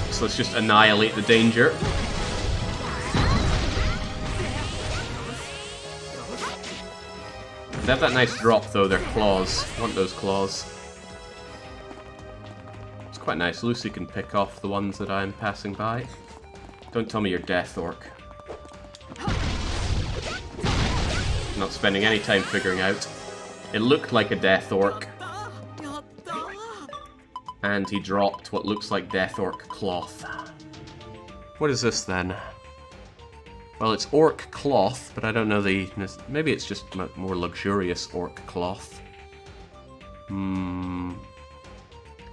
So let's just annihilate the danger. They have that nice drop though, their claws. I want those claws. It's quite nice. Lucy can pick off the ones that I'm passing by. Don't tell me you're Death Orc. Not spending any time figuring out. It looked like a Death Orc. And he dropped what looks like Death Orc cloth. What is this then? Well, it's Orc cloth, but I don't know the... Maybe it's just more luxurious Orc cloth.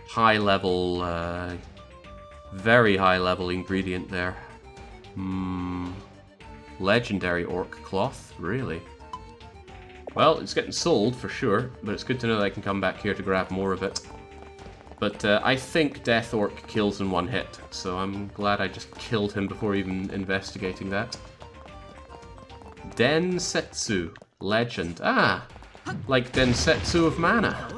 High level... very high level ingredient there. Legendary Orc cloth? Really? Well, it's getting sold for sure, but it's good to know that I can come back here to grab more of it. But I think Death Orc kills in one hit, so I'm glad I just killed him before even investigating that. Densetsu. Legend. Ah! Like Densetsu of Mana.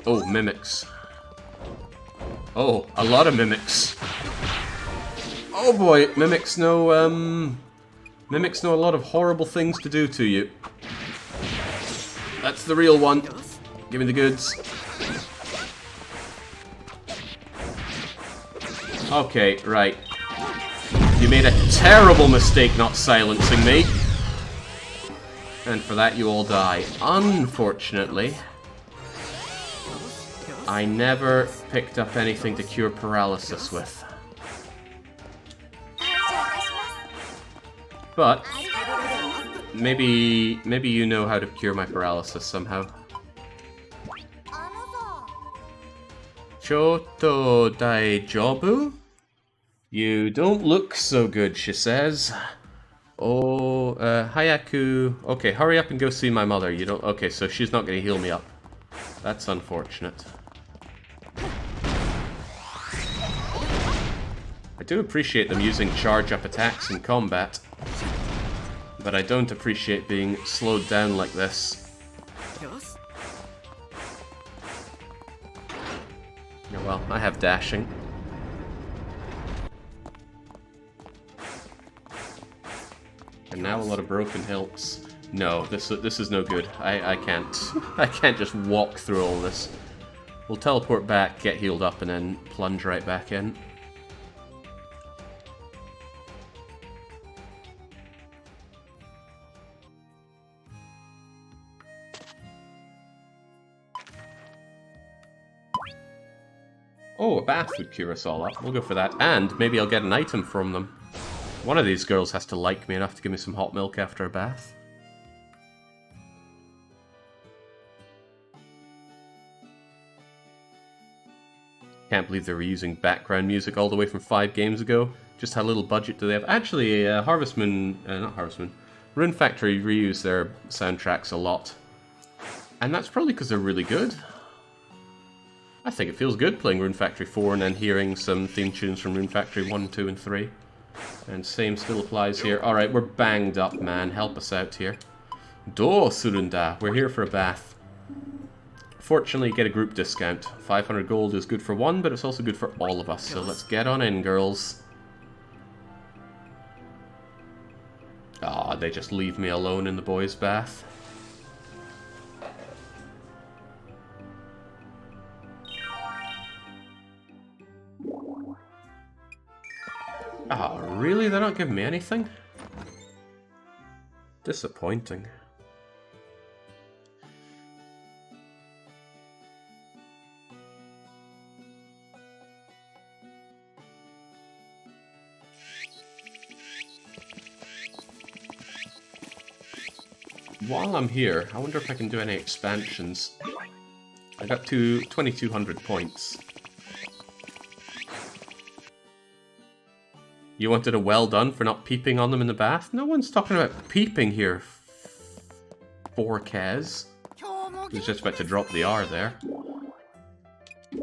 Oh, mimics. Oh, a lot of mimics. Oh boy, mimics know a lot of horrible things to do to you. That's the real one. Give me the goods. Okay, right. You made a terrible mistake not silencing me. And for that you all die. Unfortunately, I never picked up anything to cure paralysis with. But maybe you know how to cure my paralysis somehow. Choto daijobu? You don't look so good, she says. Oh, Hayaku. Okay, hurry up and go see my mother. You don't. Okay, so she's not going to heal me up. That's unfortunate. I do appreciate them using charge-up attacks in combat, but I don't appreciate being slowed down like this. Yeah, well, I have dashing. And now a lot of broken hilts. No, this is no good. I can't. I can't just walk through all this. We'll teleport back, get healed up, and then plunge right back in. Oh, bath would cure us all up. We'll go for that. And maybe I'll get an item from them. One of these girls has to like me enough to give me some hot milk after a bath. Can't believe they were using background music all the way from 5 games ago. Just how little budget do they have? Actually, not Harvest Moon, Rune Factory reuse their soundtracks a lot. And that's probably because they're really good. I think it feels good playing Rune Factory 4 and then hearing some theme tunes from Rune Factory 1, 2, and 3. And same still applies here. Alright, we're banged up, man. Help us out here. Do Surunda. We're here for a bath. Fortunately, get a group discount. 500 gold is good for one, but it's also good for all of us. So let's get on in, girls. Ah, they just leave me alone in the boys' bath. Ah, really? They're not giving me anything? Disappointing. While I'm here, I wonder if I can do any expansions. I got 2,200 points. You wanted a well done for not peeping on them in the bath? No one's talking about peeping here, 4Ks. I was just about to drop the R there.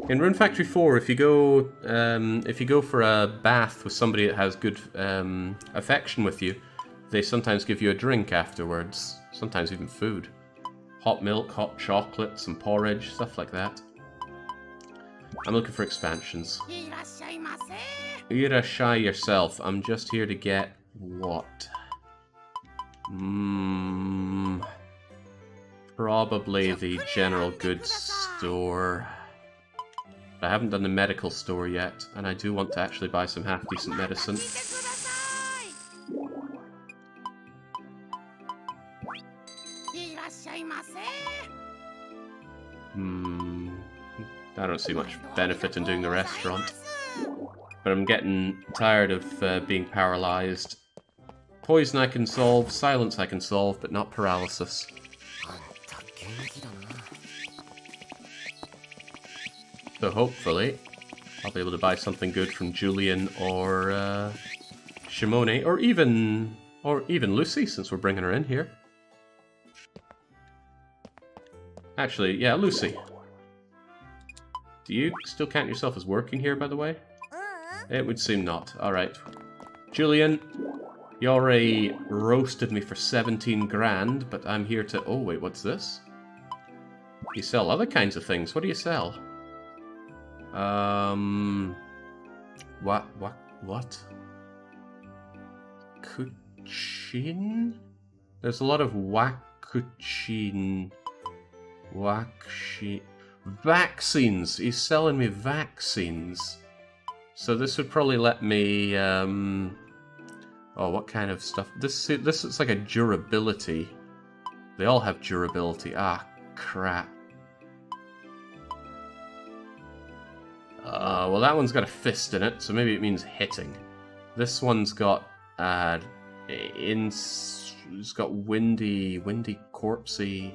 In Rune Factory 4, if you go for a bath with somebody that has good affection with you, they sometimes give you a drink afterwards. Sometimes even food. Hot milk, hot chocolate, some porridge, stuff like that. I'm looking for expansions. Irashai yourself. I'm just here to get what? Probably the general goods store. I haven't done the medical store yet, and I do want to actually buy some half-decent medicine. I don't see much benefit in doing the restaurant. But I'm getting tired of being paralyzed. Poison I can solve, silence I can solve, but not paralysis. So hopefully, I'll be able to buy something good from Julian or Shimone, or even Lucy, since we're bringing her in here. Actually, yeah, Lucy. Do you still count yourself as working here, by the way? It would seem not. Alright. Julian, you already roasted me for 17 grand, but I'm here to... Oh, wait, what's this? You sell other kinds of things. What do you sell? What? Kuchin? There's a lot of wakuchin. Vaccines! He's selling me vaccines. So this would probably let me, oh, what kind of stuff? This looks like a durability. They all have durability. Ah, crap. Well, that one's got a fist in it, so maybe it means hitting. This one's got, it's got windy corpsey.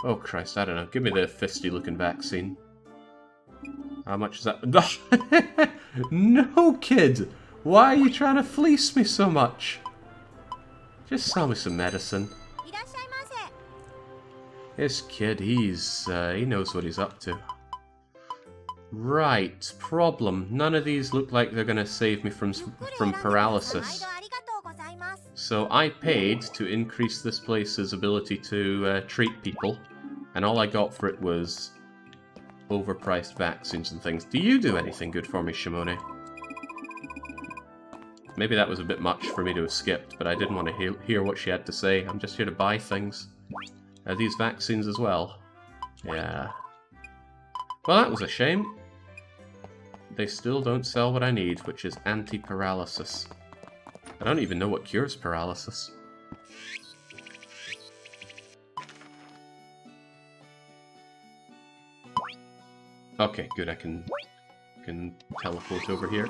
Oh Christ, I don't know. Give me the fisty-looking vaccine. How much is that? No, kid! Why are you trying to fleece me so much? Just sell me some medicine. This kid, he knows what he's up to. Right, problem. None of these look like they're gonna save me from paralysis. So I paid to increase this place's ability to treat people, and all I got for it was overpriced vaccines and things. Do you do anything good for me, Shimone? Maybe that was a bit much for me to have skipped, but I didn't want to hear what she had to say. I'm just here to buy things. Are these vaccines as well? Yeah. Well, that was a shame. They still don't sell what I need, which is anti-paralysis. I don't even know what cures paralysis. Okay, good. I can teleport over here.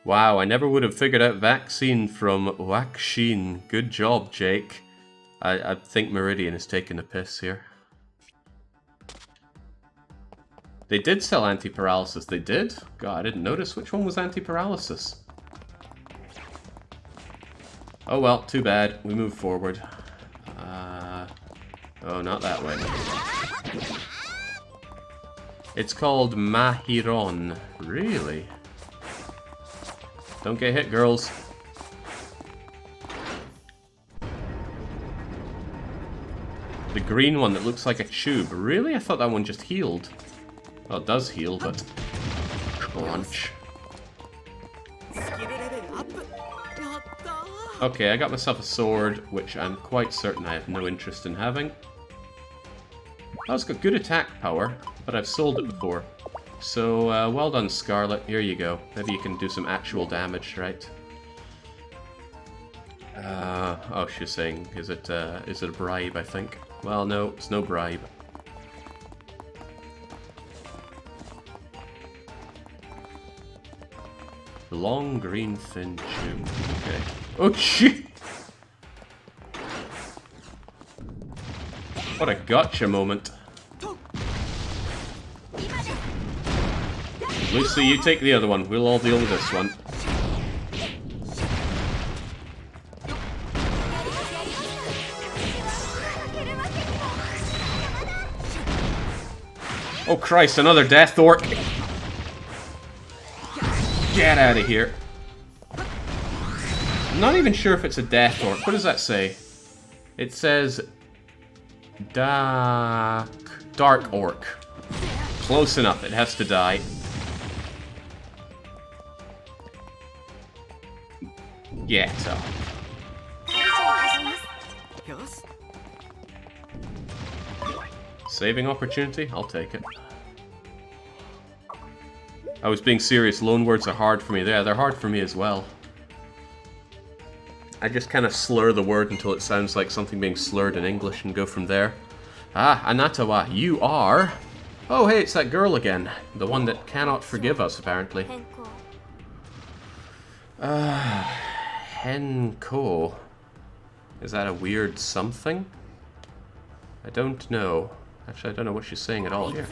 Wow, I never would have figured out vaccine from vaccine. Good job, Jake. I think Meridian is taking a piss here. They did sell anti-paralysis. They did? God, I didn't notice. Which one was anti-paralysis? Oh well, too bad. We move forward. Oh, not that way. It's called Mahiron. Really? Don't get hit, girls. The green one that looks like a tube. Really? I thought that one just healed. Well, it does heal, but... crunch. Okay, I got myself a sword, which I'm quite certain I have no interest in having. Oh, it's got good attack power, but I've sold it before. So, well done, Scarlet. Here you go. Maybe you can do some actual damage, right? Oh, she's saying, is it a bribe, I think? Well, no, it's no bribe. Long green thin tube. Okay. Oh, shit! What a gotcha moment. Lucy, you take the other one. We'll all deal with this one. Oh Christ, another death orc! Get out of here. I'm not even sure if it's a death orc. What does that say? It says... Dark orc. Close enough, it has to die. Get up. Saving opportunity? I'll take it. I was being serious, loan words are hard for me. Yeah, they're hard for me as well. I just kind of slur the word until it sounds like something being slurred in English and go from there. Ah, Anatawa, you are... Oh, hey, it's that girl again. The one that cannot forgive us, apparently. Henko. Is that a weird something? I don't know. Actually, I don't know what she's saying at all here.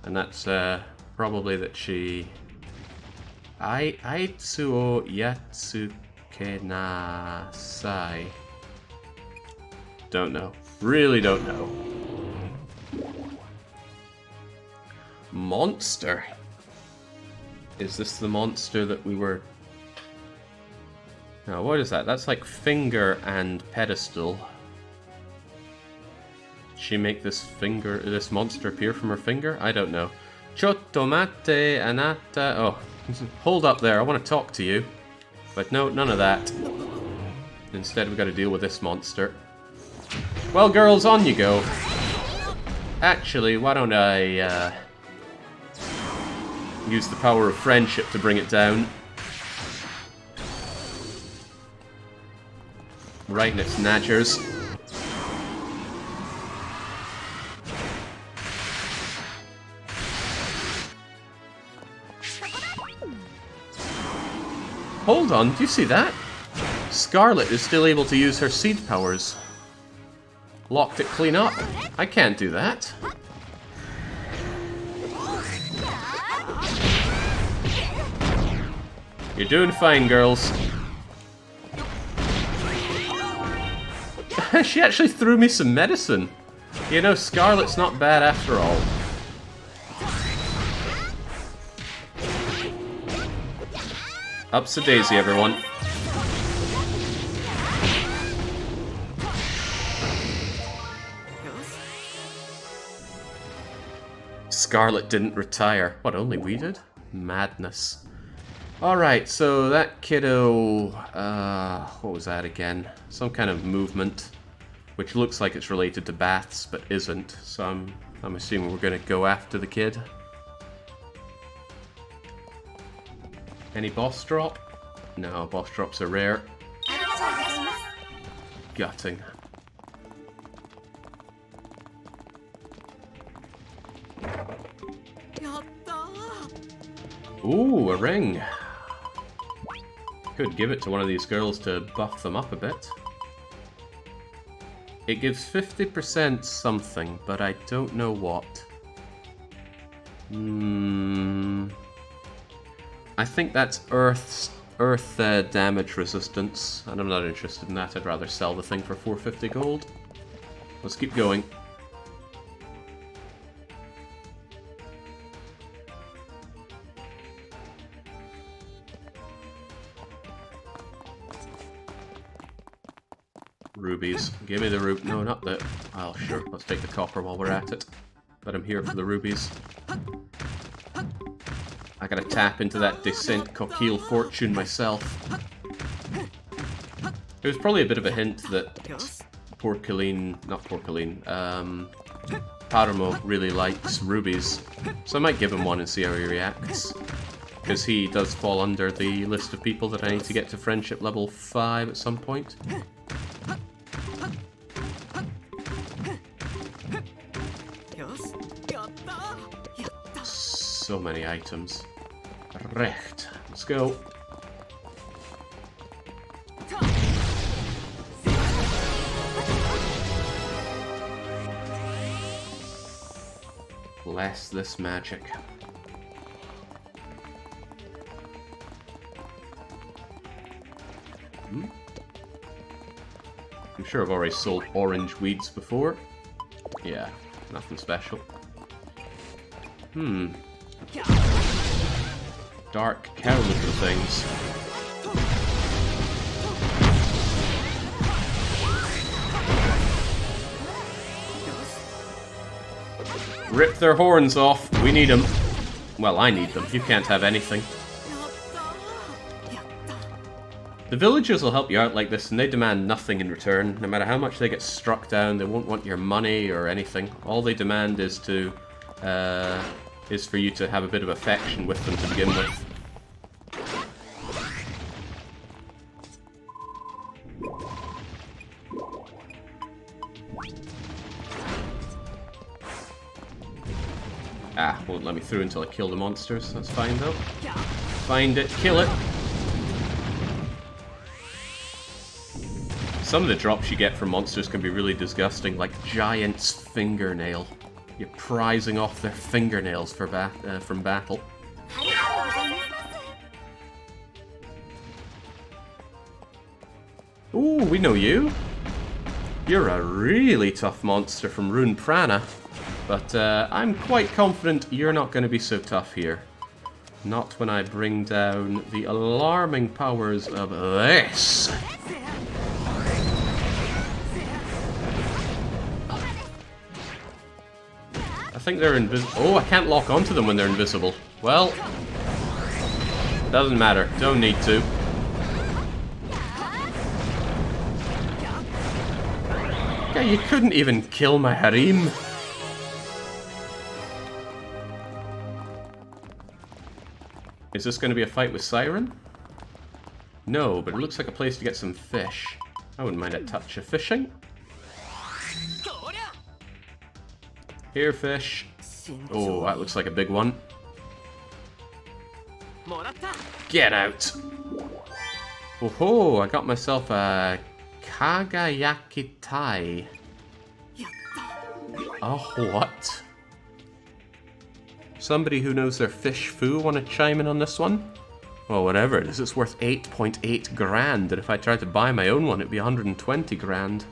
And that's probably that she... Aitsu o yatsuke nasai. Don't know. Really don't know. Monster. Is this the monster that we were... No, what is that? That's like finger and pedestal. Did she make this monster appear from her finger? I don't know. Chotomate anata... Oh, hold up there, I want to talk to you. But no, none of that. Instead, we've got to deal with this monster. Well, girls, on you go. Actually, why don't I use the power of friendship to bring it down. Right in its natchers. Hold on, do you see that? Scarlet is still able to use her seed powers. Locked it clean up. I can't do that. You're doing fine, girls. She actually threw me some medicine. You know, Scarlet's not bad after all. Ups a daisy, everyone. Scarlet didn't retire. What, only we did? Madness. Alright, so that kiddo... what was that again? Some kind of movement, which looks like it's related to baths, but isn't. So I'm assuming we're going to go after the kid. Any boss drop? No, boss drops are rare. Gutting. Ooh, a ring. Could give it to one of these girls to buff them up a bit. It gives 50% something, but I don't know what. I think that's earth damage resistance, and I'm not interested in that. I'd rather sell the thing for 450 gold. Let's keep going. Rubies. Give me the ruby. No, not the... Well, sure. Let's take the copper while we're at it. But I'm here for the rubies. I gotta tap into that Descent Coquille Fortune myself. It was probably a bit of a hint that Paramo really likes rubies. So I might give him one and see how he reacts. Because he does fall under the list of people that I need to get to friendship level 5 at some point. So many items. Recht. Let's go. Bless this magic. I'm sure I've already sold orange weeds before. Yeah, nothing special. Dark cow looking things. Rip their horns off. We need them. Well, I need them. You can't have anything. The villagers will help you out like this, and they demand nothing in return. No matter how much they get struck down, they won't want your money or anything. All they demand is to, is for you to have a bit of affection with them to begin with. Ah, won't let me through until I kill the monsters. That's fine though. Find it, kill it. Some of the drops you get from monsters can be really disgusting, like Giant's fingernail. You're prizing off their fingernails for from battle. Ooh, we know you. You're a really tough monster from Rune Prana. But I'm quite confident you're not going to be so tough here. Not when I bring down the alarming powers of this. I think they're invisible. Oh, I can't lock onto them when they're invisible. Well, doesn't matter. Don't need to. Yeah, you couldn't even kill my harem. Is this going to be a fight with Siren? No, but it looks like a place to get some fish. I wouldn't mind a touch of fishing. Here, fish. Oh, that looks like a big one. Get out! Oh ho, I got myself a Kagayaki Tai. Oh, what? Somebody who knows their fish foo want to chime in on this one? Well, whatever it is, it's worth 8.8 grand, and if I tried to buy my own one, it'd be 120 grand.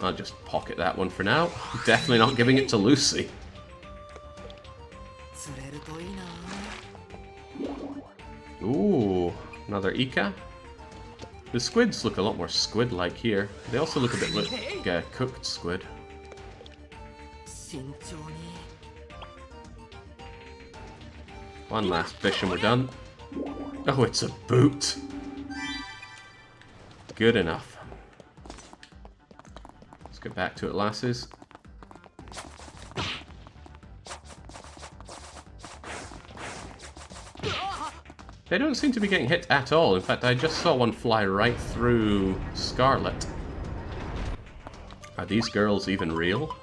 I'll just pocket that one for now. Definitely not giving it to Lucy. Ooh, another Ika. The squids look a lot more squid-like here. They also look a bit like cooked squid. One last fish and we're done. Oh, it's a boot. Good enough. Let's get back to it, lasses. They don't seem to be getting hit at all. In fact, I just saw one fly right through Scarlet. Are these girls even real?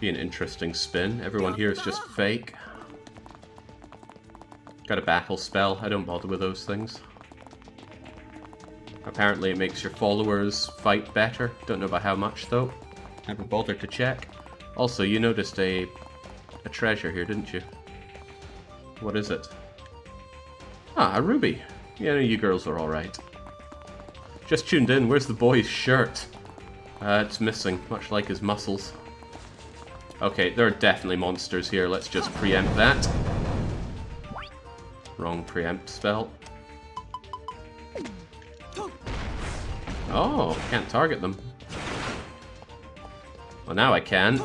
Be an interesting spin. Everyone here is just fake. Got a battle spell. I don't bother with those things. Apparently it makes your followers fight better. Don't know by how much though. Never bothered to check. Also, you noticed a treasure here, didn't you? What is it? Ah, a ruby. Yeah, you girls are alright. Just tuned in. Where's the boy's shirt? It's missing, much like his muscles. Okay, there are definitely monsters here. Let's just preempt that. Wrong preempt spell. Oh, can't target them. Well, now I can.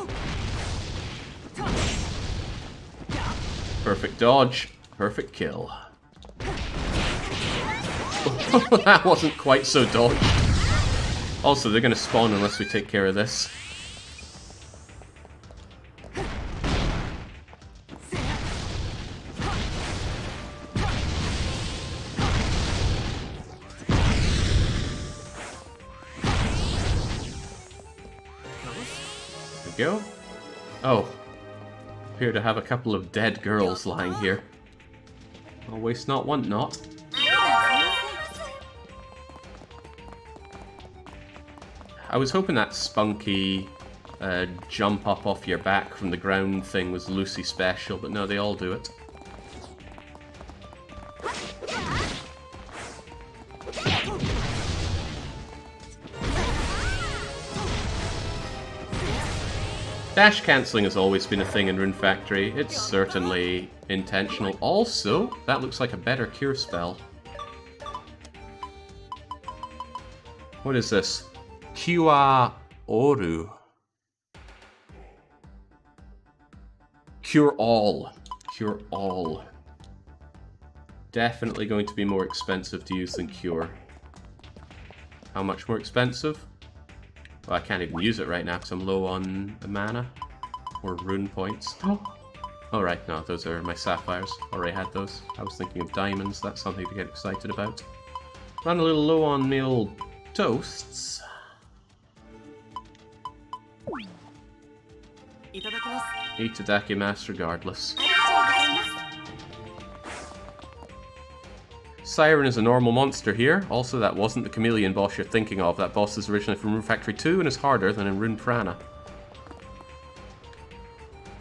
Perfect dodge. Perfect kill. That wasn't quite so dodged. Also, they're going to spawn unless we take care of this. There we go. Oh. Appear to have a couple of dead girls lying here. I'll waste not, want not. I was hoping that spunky jump up off your back from the ground thing was Lucy special, but no, they all do it. Dash cancelling has always been a thing in Rune Factory. It's certainly intentional. Also, that looks like a better cure spell. What is this? Cure Oru. Cure all. Cure all. Definitely going to be more expensive to use than Cure. How much more expensive? Well, I can't even use it right now because I'm low on mana. Or rune points. Oh, right, no, those are my sapphires. Already had those. I was thinking of diamonds. That's something to get excited about. Run a little low on my old toasts. Itadakimasu regardless. Siren is a normal monster here. Also, that wasn't the chameleon boss you're thinking of. That boss is originally from Rune Factory 2 and is harder than in Rune Prana.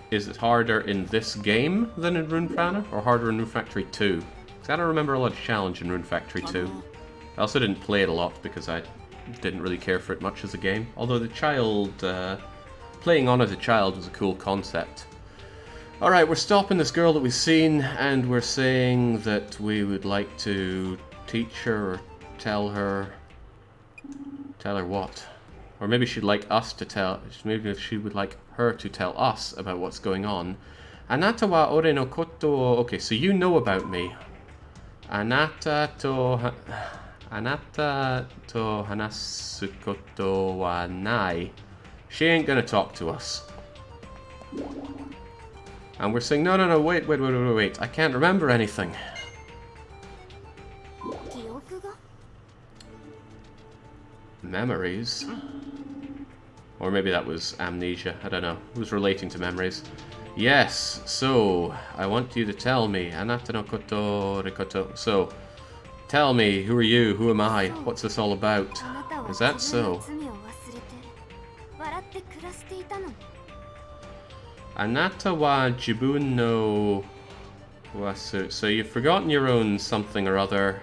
Is it harder in this game than in Rune Prana, or harder in Rune Factory 2? Because I don't remember a lot of challenge in Rune Factory 2. I also didn't play it a lot because I didn't really care for it much as a game. Although the child... playing on as a child was a cool concept. Alright, we're stopping this girl that we've seen, and we're saying that we would like to teach her or tell her... Tell her what? Or maybe she'd like us to tell... Maybe she would like her to tell us about what's going on. Anata wa ore no koto o... Okay, so you know about me. Anata to hanasu koto wa nai. She ain't gonna talk to us. And we're saying, no, wait. I can't remember anything. Memories? Or maybe that was amnesia, I don't know. It was relating to memories. Yes, so, I want you to tell me. Anata no koto rikoto. So, tell me, who are you? Who am I? What's this all about? Is that so? Anata wa jibun no wasu. So you've forgotten your own something or other.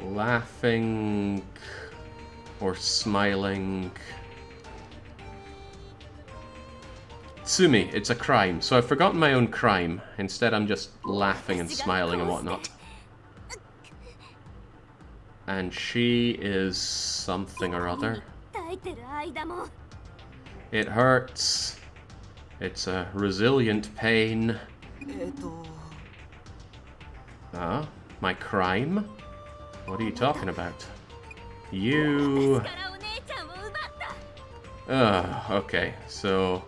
Laughing or smiling. Tsumi, it's a crime. So I've forgotten my own crime. Instead I'm just laughing and smiling and whatnot. And she is something or other. It hurts. It's a resilient pain. Ah, my crime? What are you talking about? You... okay, so...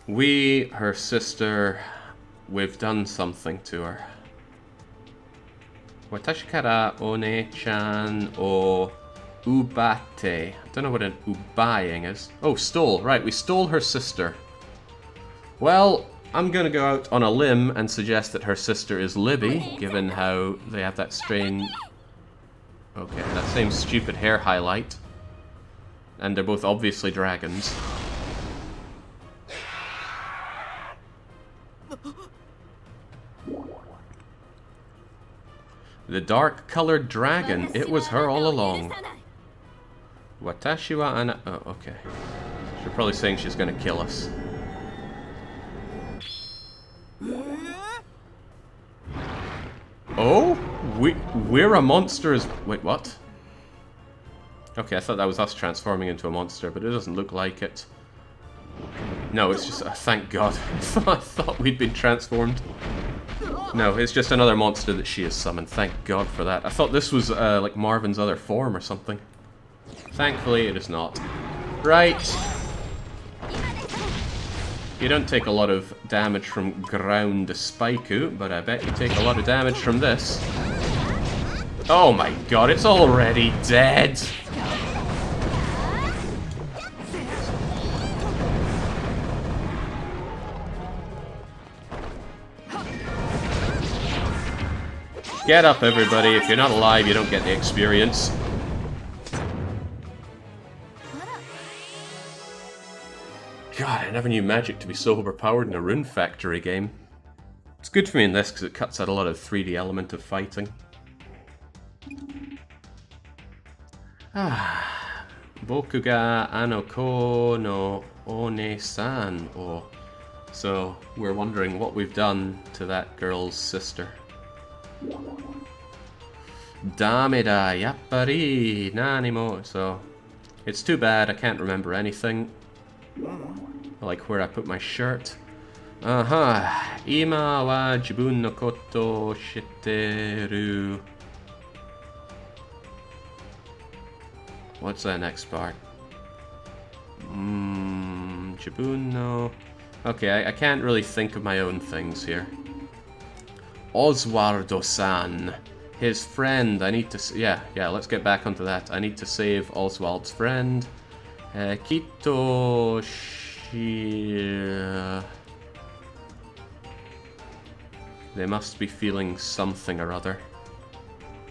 We, her sister, we've done something to her. Watashi kara one-chan o Ubate. I don't know what an ubaying is. Oh, stole. Right, we stole her sister. Well, I'm gonna go out on a limb and suggest that her sister is Libby, given how they have that strange... Okay, that same stupid hair highlight. And they're both obviously dragons. The dark-colored dragon. It was her all along. Watashi wa ana... Oh, okay. She's probably saying she's gonna kill us. Oh? We're a monster as... Wait, what? Okay, I thought that was us transforming into a monster, but it doesn't look like it. No, it's just... thank God. I thought we'd been transformed. No, it's just another monster that she has summoned. Thank God for that. I thought this was like Marvin's other form or something. Thankfully, it is not. Right. You don't take a lot of damage from ground Spaiku, but I bet you take a lot of damage from this. Oh my God, it's already dead! Get up, everybody. If you're not alive, you don't get the experience. God, I never knew magic to be so overpowered in a Rune Factory game. It's good for me in this because it cuts out a lot of 3D element of fighting. Ah, Boku ga anoko no one-san. Oh, so we're wondering what we've done to that girl's sister. Dameda yappari nanimo. So it's too bad I can't remember anything. Like where I put my shirt. Ima wa jibun no koto shiteru. What's that next part? Jibun no... Okay, I can't really think of my own things here. Oswaldo-san. His friend. I need to... Yeah, let's get back onto that. I need to save Oswald's friend. Kito... They must be feeling something or other.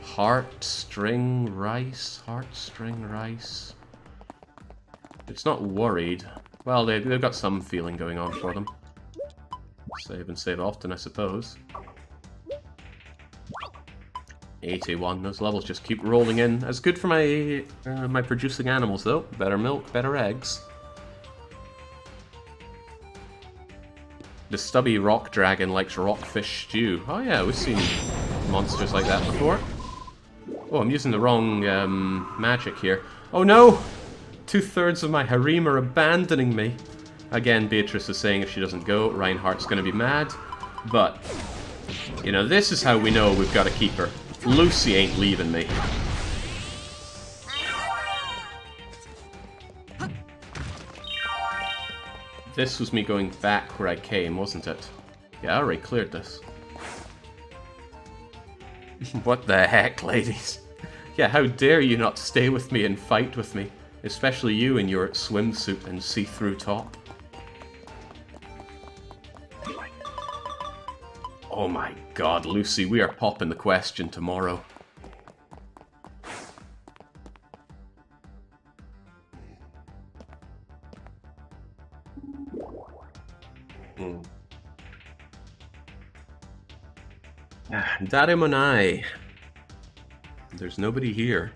Heartstring rice? Heartstring rice? It's not worried. Well, they've got some feeling going on for them. Save and save often, I suppose. 81. Those levels just keep rolling in. That's good for my my producing animals, though. Better milk, better eggs. The stubby rock dragon likes rockfish stew. Oh yeah, we've seen monsters like that before. Oh, I'm using the wrong magic here. Oh no! 2/3 of my harem are abandoning me. Again, Beatrice is saying if she doesn't go, Reinhardt's going to be mad. But, you know, this is how we know we've got to keep her. Lucy ain't leaving me. This was me going back where I came, wasn't it? Yeah, I already cleared this. What the heck, ladies? Yeah, how dare you not stay with me and fight with me? Especially you in your swimsuit and see-through top. Oh my God, Lucy, we are popping the question tomorrow. Daremonai. There's nobody here.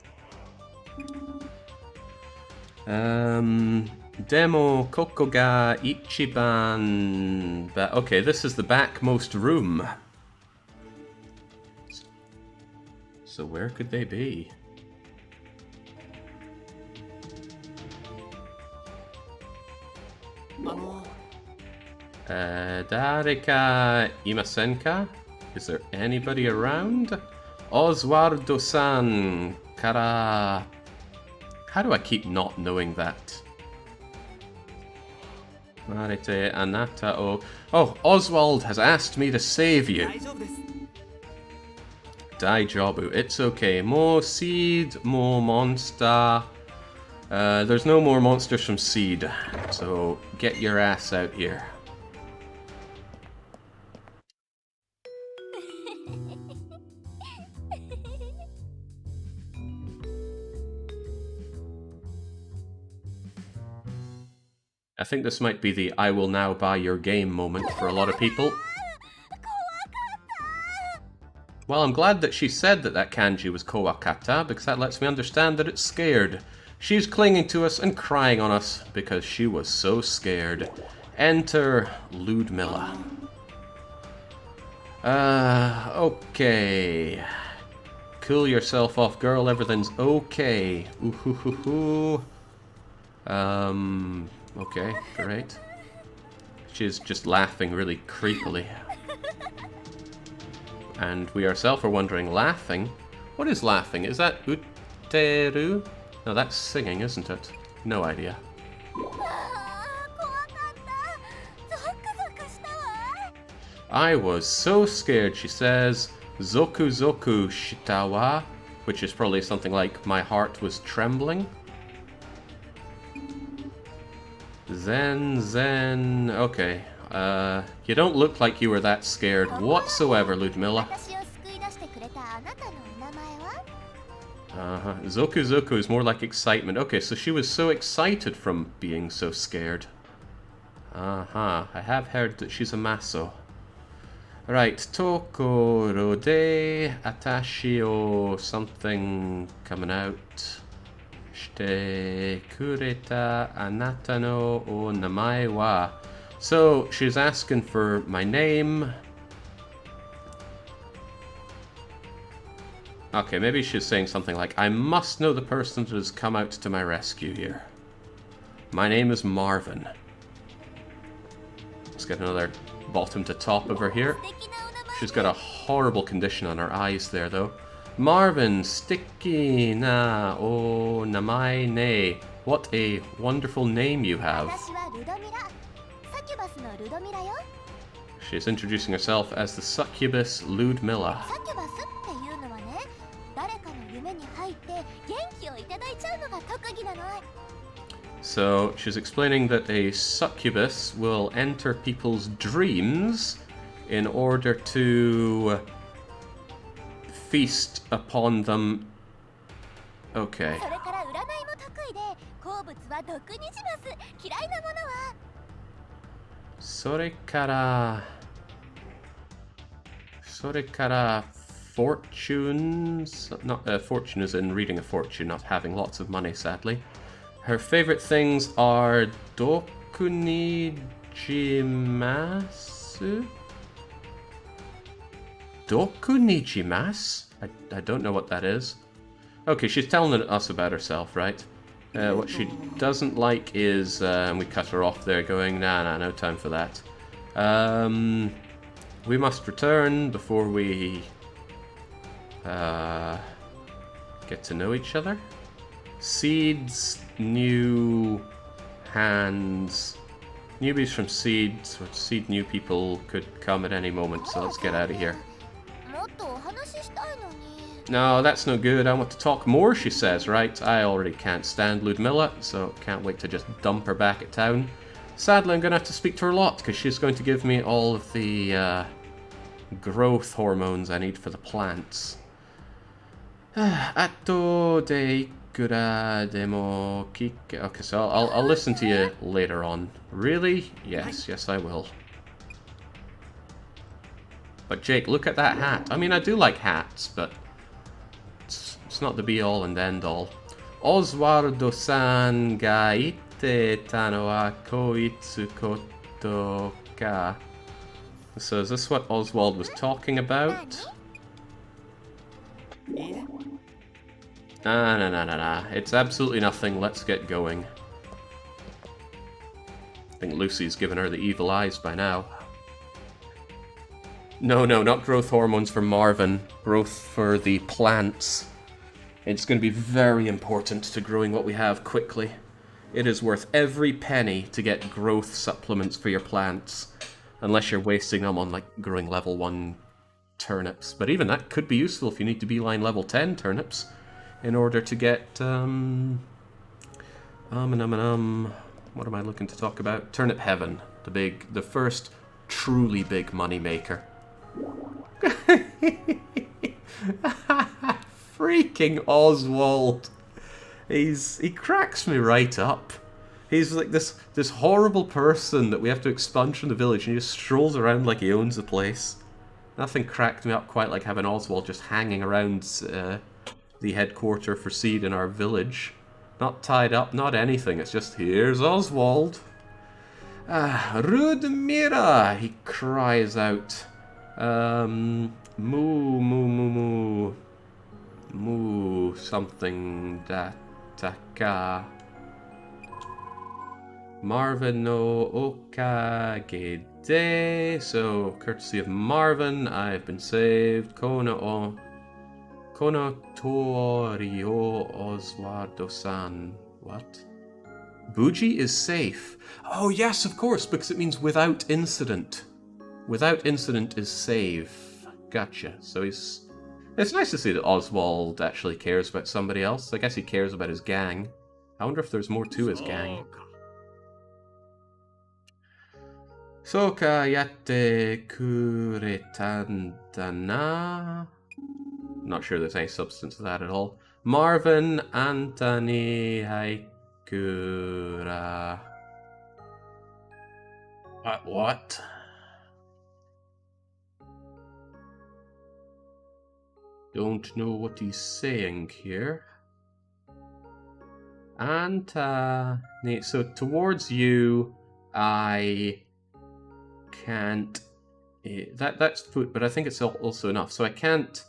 Demo Koko ga Ichiban... Okay, this is the backmost room. So where could they be? Dareka imasenka? Is there anybody around? Oswaldo-san kara... How do I keep not knowing that? Marite anata o... Oh, Oswald has asked me to save you. Daijobu. It's okay. More seed, more monster. There's no more monsters from seed, so get your ass out here. I think this might be the I will now buy your game moment for a lot of people. Well, I'm glad that she said that that kanji was kowakata, because that lets me understand that it's scared. She's clinging to us and crying on us because she was so scared. Enter Ludmilla. Okay. Cool yourself off, girl. Everything's okay. Ooh-hoo-hoo-hoo. Okay, great. She's just laughing really creepily. And we ourselves are wondering, laughing? What is laughing? Is that uteru? No, that's singing, isn't it? No idea. I was so scared, she says. Zoku zoku shitawa, which is probably something like my heart was trembling. Zen. Okay. You don't look like you were that scared whatsoever, Ludmilla. Zoku zoku is more like excitement. Okay, so she was so excited from being so scared. I have heard that she's a maso. Right, Tokoro de Atashi o something coming out. Shite kureta anata no o namae wa. So, she's asking for my name. Okay, maybe she's saying something like, I must know the person that has come out to my rescue here. My name is Marvin. Let's get another bottom to top of her here. She's got a horrible condition on her eyes there, though. Marvin, sticky na o namae ne. What a wonderful name you have. She's introducing herself as the succubus Ludmilla. So she's explaining that a succubus will enter people's dreams in order to feast upon them. Okay. Sorekara fortunes. Not fortune is in reading a fortune, not having lots of money, sadly. Her favorite things are dokunijimasu. Dokunijimasu? I don't know what that is. Okay, she's telling us about herself, right? What she doesn't like is, and we cut her off there going, nah, no time for that. We must return before we get to know each other. Seeds, new hands. Newbies from seeds, or seed new people could come at any moment, so let's get out of here. No, that's no good. I want to talk more, she says, right? I already can't stand Ludmilla, so can't wait to just dump her back at town. Sadly, I'm going to have to speak to her a lot, because she's going to give me all of the growth hormones I need for the plants. Atto de ikura demo kike. Okay, so I'll listen to you later on. Really? Yes, I will. But Jake, look at that hat. I mean, I do like hats, but it's not the be-all and end-all. Oswaldo-san ga itte tano wa koitsu koto ka. So is this what Oswald was talking about? Nah. It's absolutely nothing. Let's get going. I think Lucy's given her the evil eyes by now. No, not growth hormones for Marvin. Growth for the plants. It's going to be very important to growing what we have quickly. It is worth every penny to get growth supplements for your plants. Unless you're wasting them on, like, growing level 1 turnips. But even that could be useful if you need to beeline level 10 turnips in order to get... what am I looking to talk about? Turnip Heaven, the first truly big money maker. Freaking Oswald. He cracks me right up. He's like this horrible person that we have to expunge from the village, and he just strolls around like he owns the place. Nothing cracked me up quite like having Oswald just hanging around the headquarter for Seed in our village. Not tied up, not anything. It's just, here's Oswald. Rudmira, he cries out. Moo, moo, moo, moo. Moo, something dataka. Marvin no okagede. So, courtesy of Marvin, I've been saved. Kono Torio Oswaldo-san. What? Buji is safe. Oh yes, of course, because it means without incident. Without incident is safe. Gotcha. So he's... It's nice to see that Oswald actually cares about somebody else. I guess he cares about his gang. I wonder if there's more to his gang. Soka yatte kuretandana. Not sure there's any substance to that at all. Marvin Antani Haikura. What? Don't know what he's saying here. Antani. So towards you, I can't. That's food, but I think it's also enough. So I can't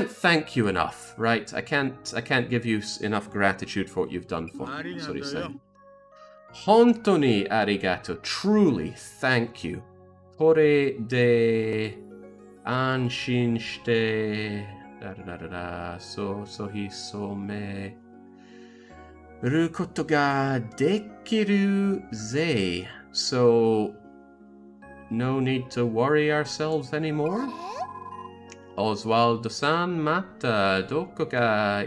thank you enough, right? I can't give you enough gratitude for what you've done for me. That's what he's saying. Hontoni arigato. Truly, thank you. Kore de anshin shite so hi me ru koto ga dekiru ze. So no need to worry ourselves anymore. Oswaldo-san mata doko ga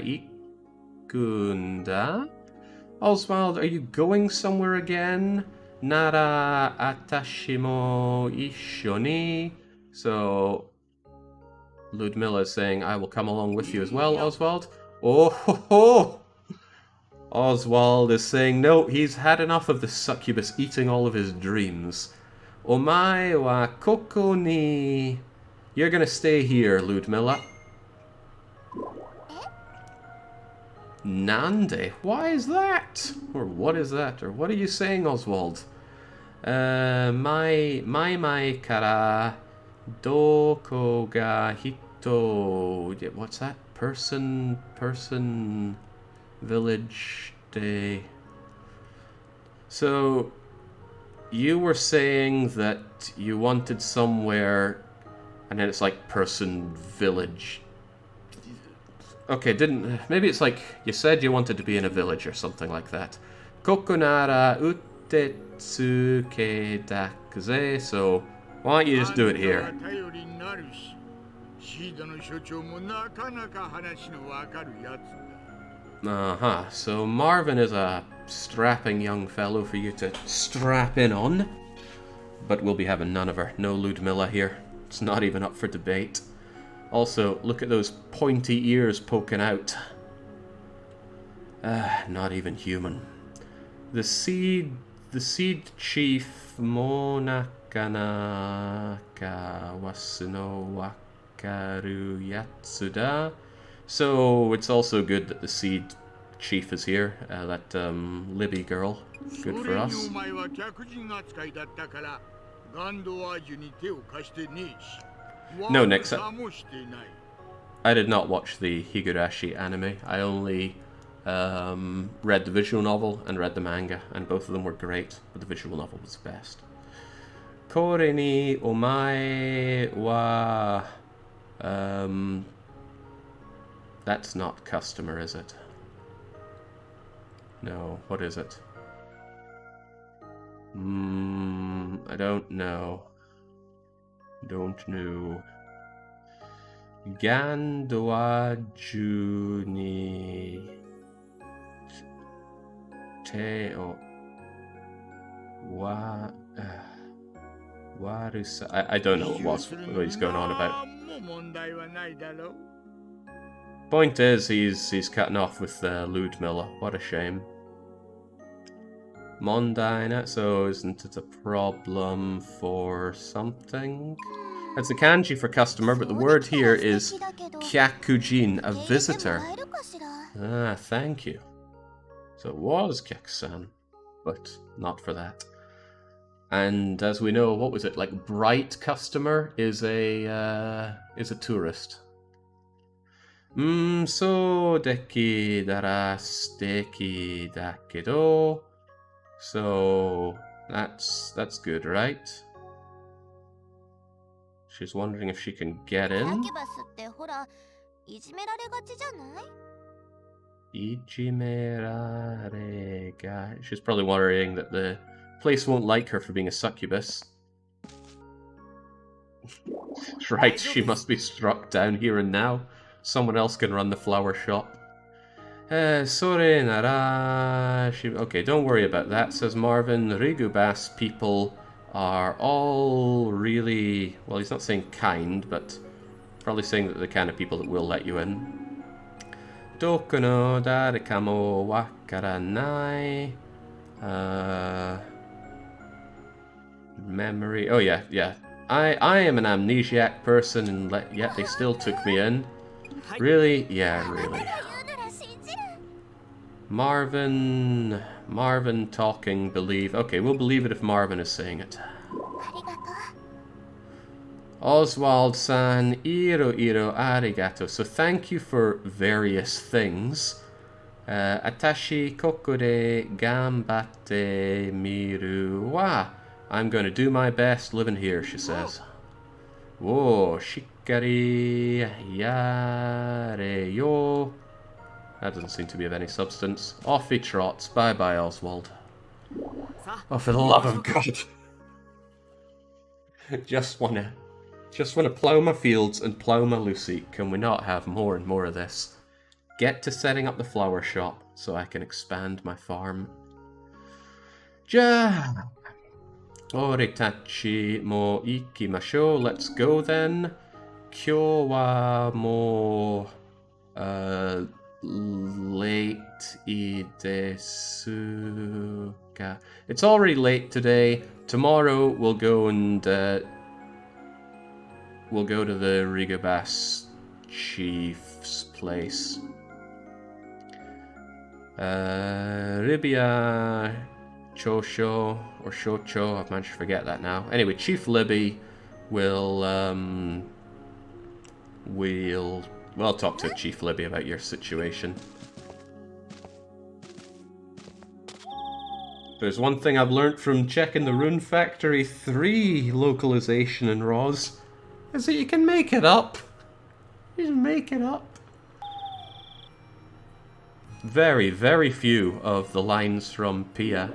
ikunda? Oswald, are you going somewhere again? Nara atashi mo issho ni. So Ludmilla is saying, I will come along with you as well, Oswald. Oh ho ho! Oswald is saying, no, he's had enough of the succubus eating all of his dreams. Omae wa koko ni... You're gonna stay here, Ludmilla. Nande? Why is that? Or what is that? Or what are you saying, Oswald? Mai kara doko ga hito... What's that? Person, village, day... So, you were saying that you wanted somewhere... And then it's like person, village. Okay, maybe it's like you said you wanted to be in a village or something like that. Kokonara utetsuke dakuze. So why don't you just do it here? So Marvin is a strapping young fellow for you to strap in on. But we'll be having none of her. No Ludmilla here. It's not even up for debate. Also, look at those pointy ears poking out. Not even human. The seed chief Monakanaka Wasuno Wakaru Yatsuda. So it's also good that the seed chief is here. That Libby girl. Good for us. No, Nix. I did not watch the Higurashi anime. I only read the visual novel and read the manga, and both of them were great, but the visual novel was the best. Kore ni omae wa... That's not customer, is it? No, what is it? I don't know. Don't know. Gandoaju ni te o wa warusa. I don't know what he's going on about. Point is, he's cutting off with Ludmilla. What a shame. Mondaina, so isn't it a problem for something? That's a kanji for customer, but the word here is kyakujin, a visitor. Ah, thank you. So it was Kyaku-san, but not for that. And as we know, what was it, like bright customer is a tourist. So deki dara steki dakedo. So that's good, right? She's wondering if she can get in. Ijimerarega. She's probably worrying that the place won't like her for being a succubus. Right, she must be struck down here and now. Someone else can run the flower shop. Sorry, nara. Okay, don't worry about that, says Marvin. The Rigubas people are all really... Well, he's not saying kind, but probably saying that they're the kind of people that will let you in. Doku no dareka mo wakaranai. Memory... Oh, yeah. I am an amnesiac person, and yet they still took me in. Really? Yeah, really. Marvin talking, believe. Okay, we'll believe it if Marvin is saying it. Oswald-san, iro arigato. So thank you for various things. Atashi kokore gambatte miru wa. I'm going to do my best living here, she says. Whoa, shikari yare yo. That doesn't seem to be of any substance. Off he trots. Bye-bye, Oswald. Oh, for the love of God. Just wanna plough my fields and plough my Lucy. Can we not have more and more of this? Get to setting up the flower shop so I can expand my farm. Ja. Oritachi mo ikimashou. Let's go then. Kyo wa mo late idesuka. It's already late today. Tomorrow we'll go and we'll go to the Rigobas chief's place. Ribia Chosho or Shocho, I've managed to forget that now. Anyway, Chief Libby will I'll talk to Chief Libby about your situation. There's one thing I've learnt from checking the Rune Factory 3 localization in ROS, is that you can make it up. Just make it up. Very, very few of the lines from Pia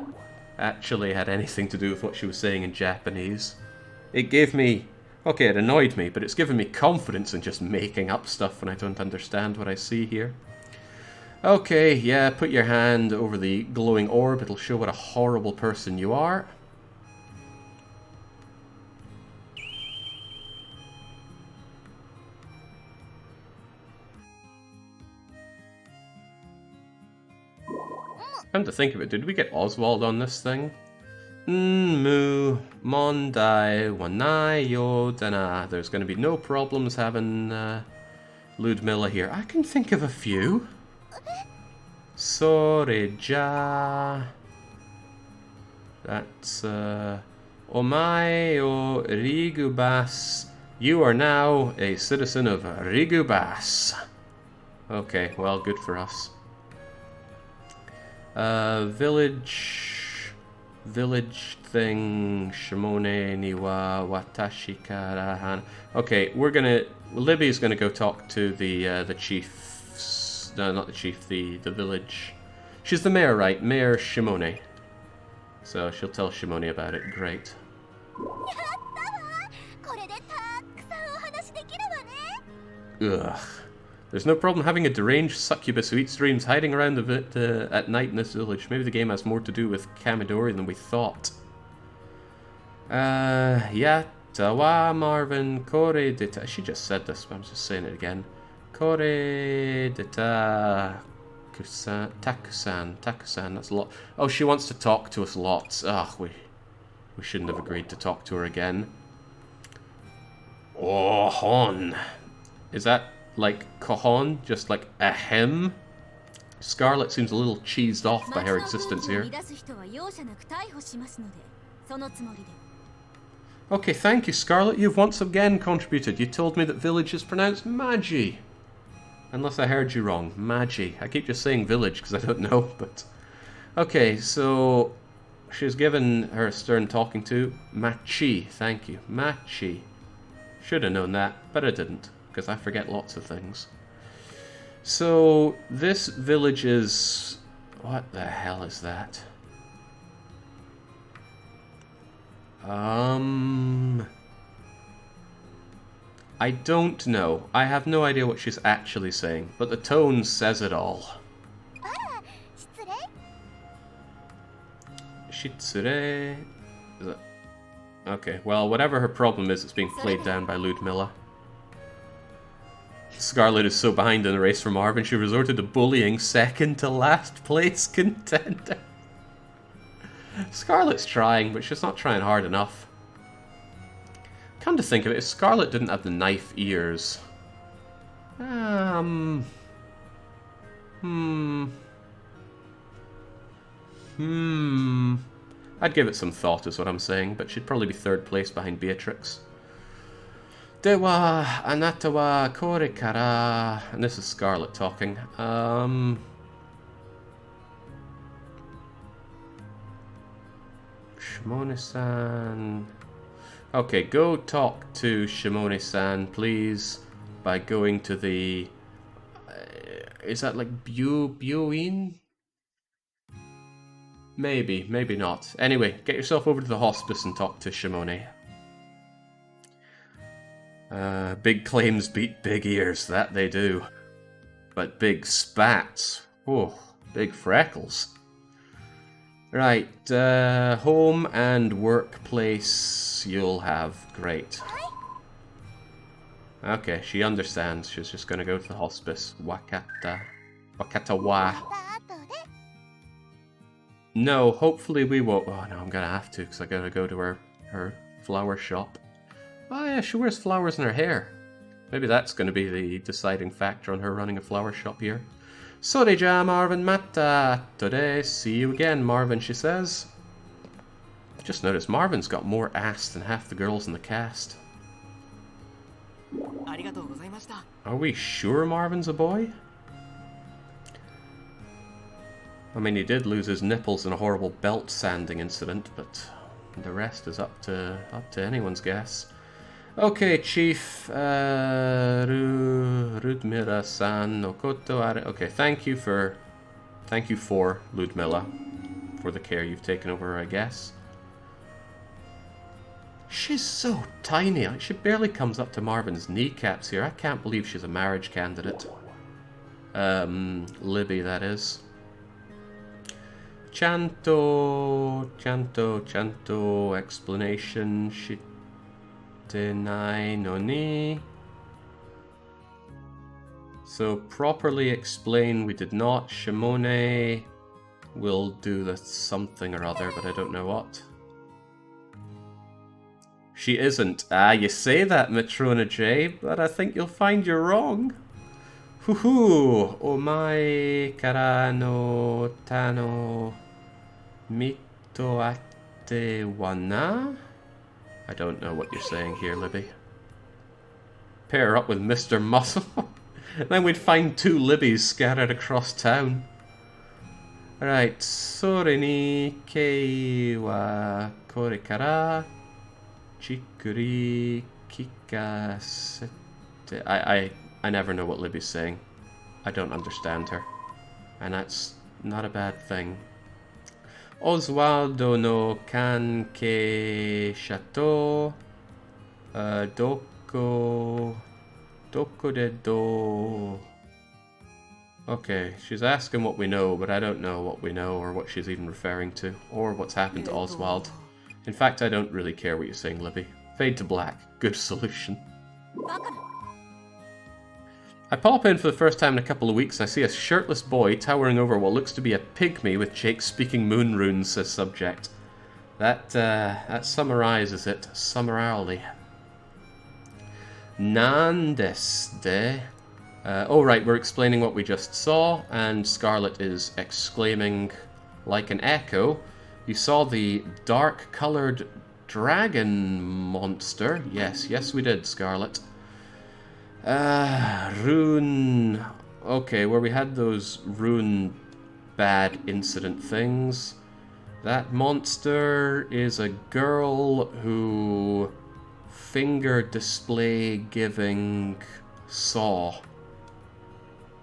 actually had anything to do with what she was saying in Japanese. It gave me... Okay, it annoyed me, but it's given me confidence in just making up stuff when I don't understand what I see here. Okay, yeah, put your hand over the glowing orb. It'll show what a horrible person you are. Come to think of it, did we get Oswald on this thing? Mu mondai wanai yo dana. There's going to be no problems having Ludmilla here. I can think of a few. Soreja. That's Omae o Rigubas. You are now a citizen of Rigubas. Okay, well, good for us. Village thing, Shimone niwa watashi kara han. Okay, Libby's gonna go talk to the chief. No, not the chief. The village. She's the mayor, right? Mayor Shimone. So she'll tell Shimone about it. Great. Ugh. There's no problem having a deranged succubus who eats dreams hiding around at night in this village. Maybe the game has more to do with Kamidori than we thought. Yatawa Marvin Kore Dita. She just said this, but I'm just saying it again. Kore Dita Takusan. That's a lot. Oh, she wants to talk to us lots. Ugh, we shouldn't have agreed to talk to her again. Oh, hon. Is that like Cajon? Just like a him? Scarlet seems a little cheesed off by her existence here. Okay, thank you, Scarlet. You've once again contributed. You told me that village is pronounced Magi. Unless I heard you wrong. Magi. I keep just saying village because I don't know, but... Okay, so... She's given her a stern talking to. Machi. Thank you. Machi. Should have known that, but I didn't, because I forget lots of things. So, this village is... What the hell is that? I don't know. I have no idea what she's actually saying, but the tone says it all. Shitsure... Is it? Okay, well, whatever her problem is, it's being played down by Ludmilla. Scarlet is so behind in the race from Marvin, she resorted to bullying second to last place contender. Scarlet's trying, but she's not trying hard enough. Come to think of it, if Scarlet didn't have the knife ears... I'd give it some thought is what I'm saying, but she'd probably be third place behind Beatrix. Dewa anata kore kara... And this is Scarlet talking. Shimone-san... Okay, go talk to Shimone-san, please, by going to the... is that like Buin? Maybe, maybe not. Anyway, get yourself over to the hospice and talk to Shimone. Big claims beat big ears, that they do. But big spats, oh, big freckles. Right, home and workplace you'll have. Great. Okay, she understands. She's just gonna go to the hospice. Wakatawa. No, hopefully we won't. Oh no, I'm gonna have to because I gotta go to her flower shop. Oh yeah, she wears flowers in her hair. Maybe that's gonna be the deciding factor on her running a flower shop here. Sorry, Marvin Mata. Today, see you again, Marvin, she says. Just noticed Marvin's got more ass than half the girls in the cast. Are we sure Marvin's a boy? I mean, he did lose his nipples in a horrible belt sanding incident, but the rest is up to anyone's guess. Okay, Chief Ludmilla-san Okoto. Okay, thank you for Ludmilla for the care you've taken over her, I guess. She's so tiny. She barely comes up to Marvin's kneecaps here. I can't believe she's a marriage candidate. Libby, that is. Chanto, explanation, shitenai no ni. So, properly explain, we did not. Shimone will do the something or other, but I don't know what. She isn't. Ah, you say that, Matrona J, but I think you'll find you're wrong. Huhu, omae kara no tano mito ate wana? I don't know what you're saying here, Libby. Pair her up with Mr. Muscle. Then we'd find two Libbies scattered across town. Right, sore ni kei wa kore kara chikuri kikasete. I never know what Libby's saying. I don't understand her. And that's not a bad thing. Oswaldo no kanke shato doko Dokuredo. Okay, she's asking what we know, but I don't know what we know or what she's even referring to, or what's happened to Oswald. In fact, I don't really care what you're saying, Libby. Fade to black. Good solution. I pop in for the first time in a couple of weeks and I see a shirtless boy towering over what looks to be a pygmy with Jake speaking moon runes as subject. That summarizes it summarily. Nandeste. Oh right, we're explaining what we just saw, and Scarlet is exclaiming like an echo. You saw the dark-coloured dragon monster. Yes we did, Scarlet. Rune... Okay, where we had those Rune bad incident things. That monster is a girl who... finger display giving saw.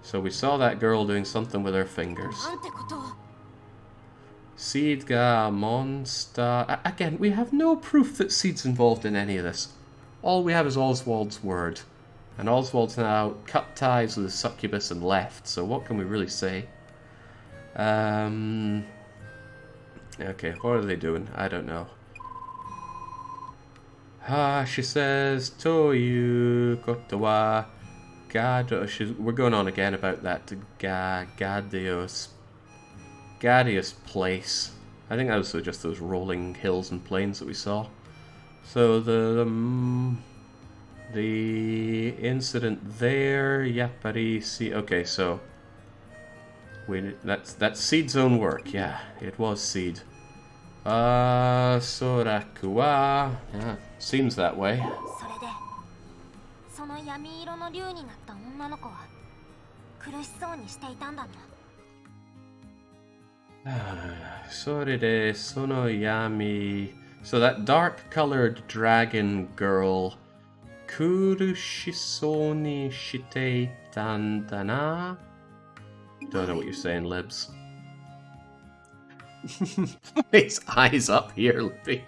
So we saw that girl doing something with her fingers. Seedga monster... Again, we have no proof that Seed's involved in any of this. All we have is Oswald's word. And Oswald's now cut ties with the succubus and left, so what can we really say? Okay, what are they doing? I don't know. She says, Toyu kotowa gado... We're going on again about that Gadios place. I think that was just those rolling hills and plains that we saw. So the incident there, Yaparisi. Okay, so that's Seed's own work. Yeah, it was Seed. Sorakuwa. Yeah, seems that way. Sorede sono yami. So that dark-colored dragon girl. Kurushisoni shite tandana? Don't know what you're saying, Libs. His eyes up here, Libby.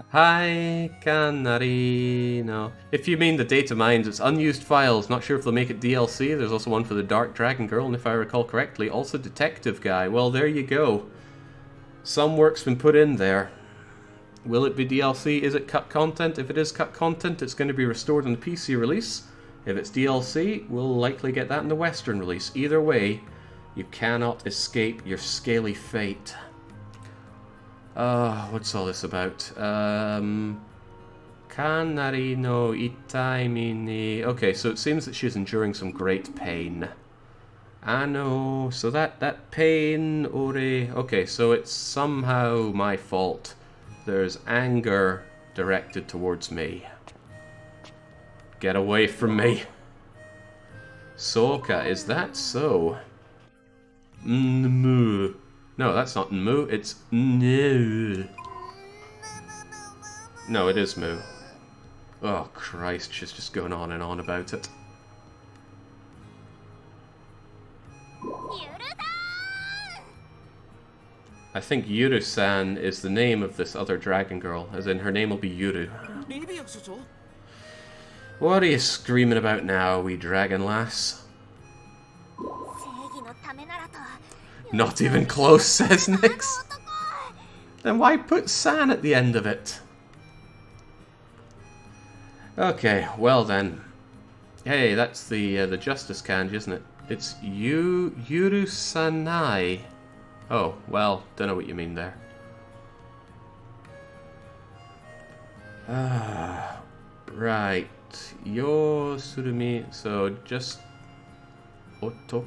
Hi, Canarino. If you mean the data mines, it's unused files. Not sure if they'll make it DLC. There's also one for the Dark Dragon Girl, and if I recall correctly, also Detective Guy. Well, there you go. Some work's been put in there. Will it be DLC? Is it cut content? If it is cut content, it's going to be restored in the PC release. If it's DLC, we'll likely get that in the Western release. Either way, you cannot escape your scaly fate. What's all this about? Kanari no itaimi ni... Okay, so it seems that she's enduring some great pain. Ano, so that pain, ore... Okay, so it's somehow my fault. There's anger directed towards me. Get away from me. Soka, is that so? Nmu. No, that's not Nmu, it's Nmu. No, it is Mu. Oh, Christ, she's just going on and on about it. I think Yuru-san is the name of this other dragon girl, as in her name will be Yuru. What are you screaming about now, wee dragon lass? Not even close, says Nyx. Then why put San at the end of it? Okay, well then. Hey, that's the Justice Kanji, isn't it? It's Yuru-sanai. Oh, well, don't know what you mean there. Right. Yo surumi. So just otoko.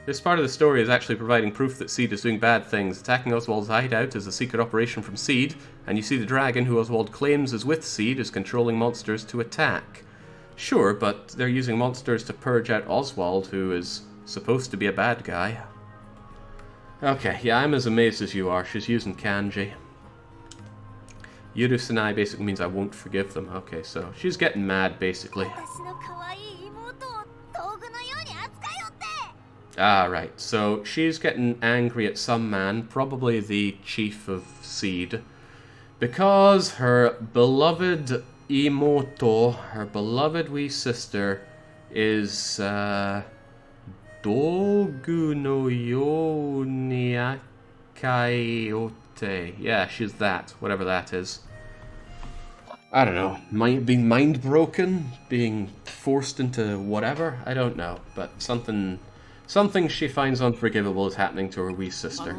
This part of the story is actually providing proof that Seed is doing bad things. Attacking Oswald's hideout is a secret operation from Seed, and you see the dragon who Oswald claims is with Seed is controlling monsters to attack. Sure, but they're using monsters to purge out Oswald, who is supposed to be a bad guy. Okay, yeah, I'm as amazed as you are. She's using kanji. Yuru-sanai basically means I won't forgive them. Okay, so she's getting mad, basically. Ah, right. So she's getting angry at some man, probably the chief of Seed, because her beloved Imoto, her beloved wee sister, is Dogu no yo ni akaiote. Yeah, she's that, whatever that is. I don't know, being mind broken, being forced into whatever. I don't know, but something she finds unforgivable is happening to her wee sister.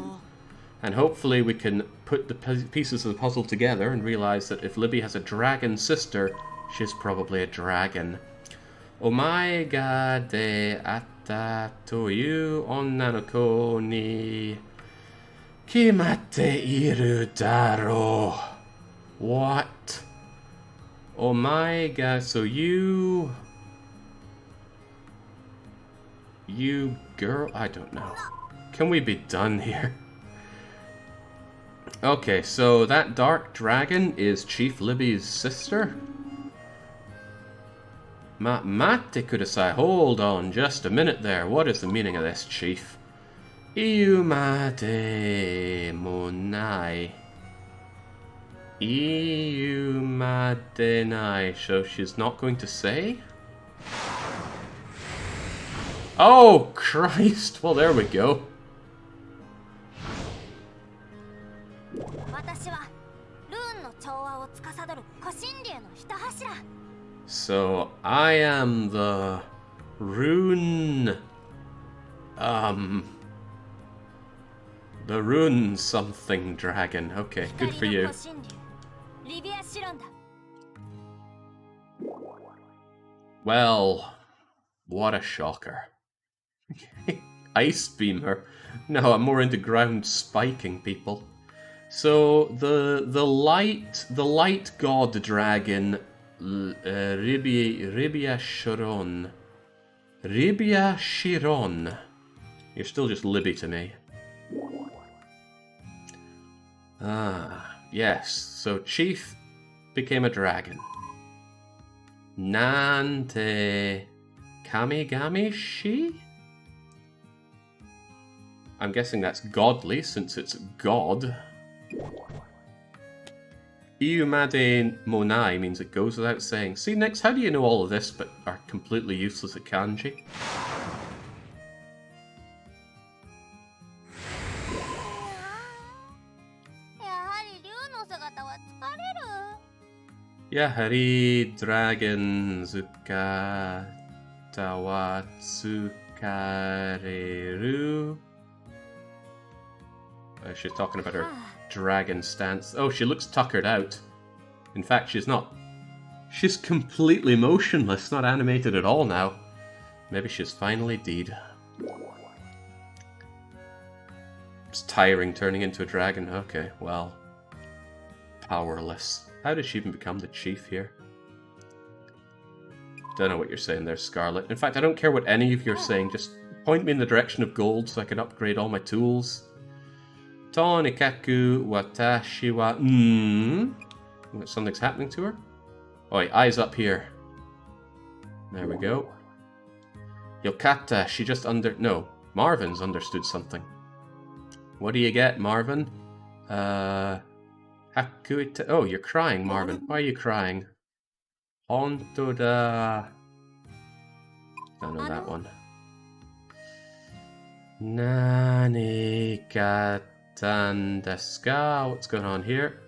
And hopefully we can put the pieces of the puzzle together and realize that if Libby has a dragon sister, she's probably a dragon. Omae ga de atta toyu onna no ko ni kimatte iru daro. What? Omae ga, so you girl, I don't know. Can we be done here? Okay, so that dark dragon is Chief Libby's sister? Mate kudasai, hold on just a minute there. What is the meaning of this, Chief? Iumate monai. Iumate nai. So she's not going to say? Oh, Christ. Well, there we go. So, I am the Rune... the Rune something dragon. Okay, good for you. Well, what a shocker. Ice beam her. No, I'm more into ground spiking people. So the light god dragon Ribia Chiron. You're still just Libby to me. Ah, yes. So Chief became a dragon. Nante Kamigami Shi? I'm guessing that's godly since it's god. Iumade Monai means it goes without saying. See, Nix, how do you know all of this but are completely useless at kanji? Yahari dragon zuka tawatsukareru. She's talking about her dragon stance. Oh, she looks tuckered out. In fact, she's not. She's completely motionless, not animated at all now. Maybe she's finally dead. It's tiring turning into a dragon. Okay, well. Powerless. How did she even become the chief here? Don't know what you're saying there, Scarlet. In fact, I don't care what any of you are saying. Just point me in the direction of gold so I can upgrade all my tools. Tonikaku watashi wa... Something's happening to her? Oh, wait, eyes up here. There we go. Yokata, she just No, Marvin's understood something. What do you get, Marvin? Hakuita... Oh, you're crying, Marvin. Why are you crying? Honto da... Don't know that one. Nani katan desu ka? What's going on here?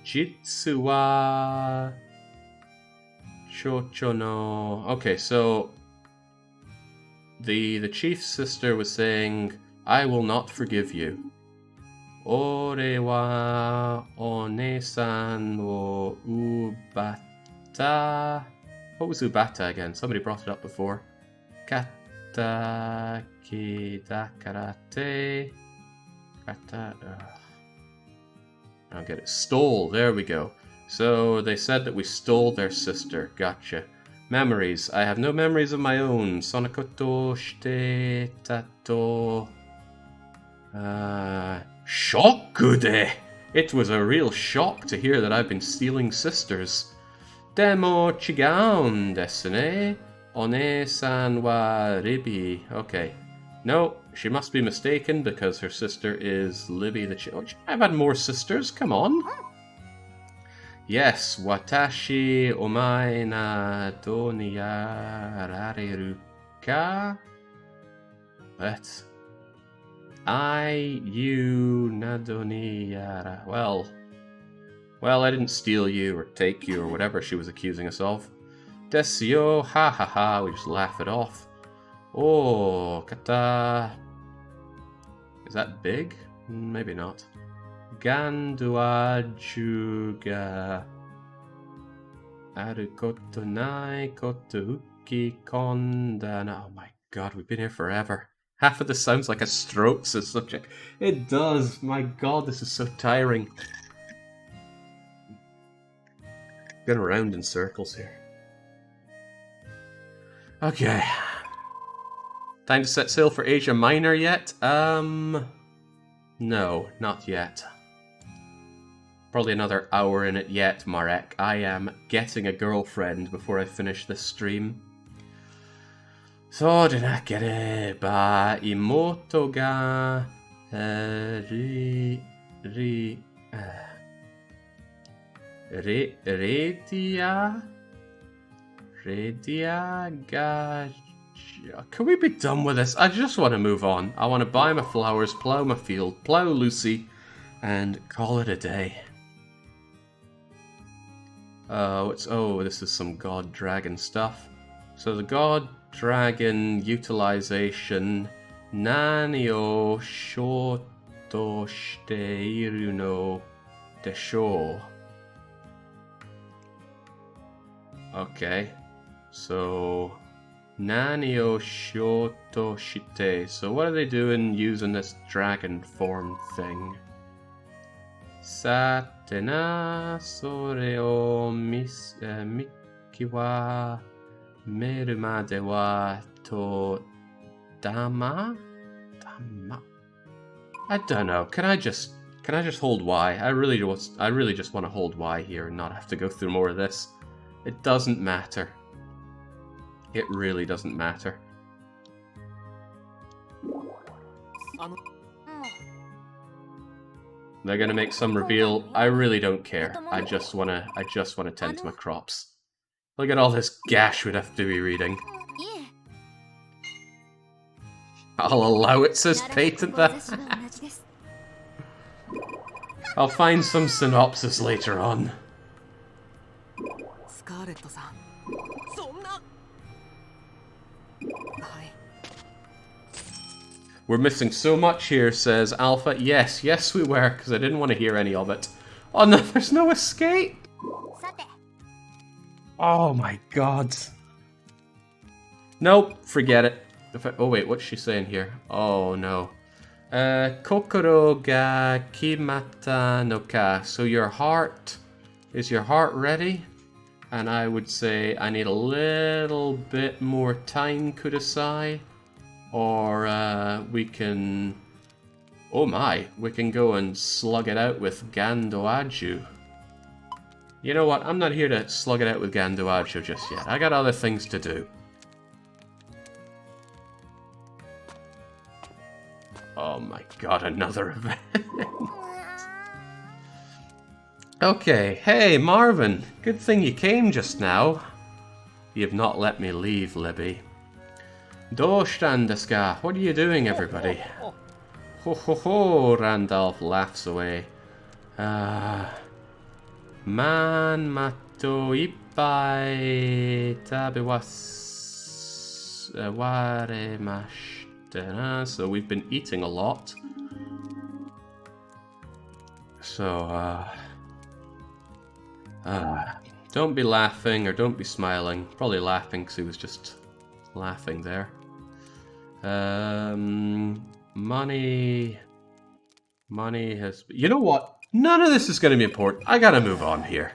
Jitsu wa... Chocho no... Okay, so... The chief's sister was saying, I will not forgive you. Ore wa one-san wo ubata... What was ubata again? Somebody brought it up before. Kata kidakarate... Kata... I'll get it. Stole. There we go. So they said that we stole their sister. Gotcha. Memories. I have no memories of my own. Sonakoto shite tato... Shokude! It was a real shock to hear that I've been stealing sisters. Demo chigaon desu ne. One-san wa Ribi. Okay. No, she must be mistaken because her sister is Libby the Oh, I've had more sisters, come on. Yes, watashi omae na do ni yarareru ka? What? You nado ni yara. Well, I didn't steal you or take you or whatever she was accusing us of. Desu yo, ha ha ha, we just laugh it off. Oh, kata. Is that big? Maybe not. Ganduaju ga aru koto nai koto uki kondana. Oh my god, we've been here forever. Half of this sounds like a stroke, says Succ. It does. My god, this is so tiring. Going around in circles here. Okay. Time to set sail for Asia Minor yet? No, not yet. Probably another hour in it yet, Marek. I am getting a girlfriend before I finish this stream. So, denakere ba imoto ga redia ga. Can we be done with this? I just want to move on. I want to buy my flowers, plough my field, plough Lucy, and call it a day. This is some god dragon stuff. So the god dragon utilization nani o shoto shite iru no desho. Okay, so nani o shoto shite. So what are they doing using this dragon form thing? Satena sore o miki wa meru made wa to dama? I don't know. Can I just hold Y? I really just want to hold Y here and not have to go through more of this. It doesn't matter. It really doesn't matter. They're gonna make some reveal. I really don't care. I just wanna tend to my crops. Look at all this gash we'd have to be reading. I'll allow it, says Patent that. I'll find some synopsis later on. We're missing so much here, says Alpha. Yes, we were, because I didn't want to hear any of it. Oh no, there's no escape! Oh my god. Nope, forget it. Oh wait, what's she saying here? Oh no. Kokoro ga kimata no ka. So is your heart ready? And I would say I need a little bit more time, kudasai. Or we can... Oh my, we can go and slug it out with Gandoaju. You know what, I'm not here to slug it out with Gandoaju just yet. I got other things to do. Oh my god, another event. Okay, hey Marvin, good thing you came just now. You have not let me leave, Libby. Doshtan desu ka? What are you doing, everybody? Ho ho ho, Randolph laughs away. Man mato ippai tabewaremashita. So we've been eating a lot. So, don't be laughing or don't be smiling. Probably laughing because he was just laughing there. Money has... You know what? None of this is going to be important. I gotta move on here.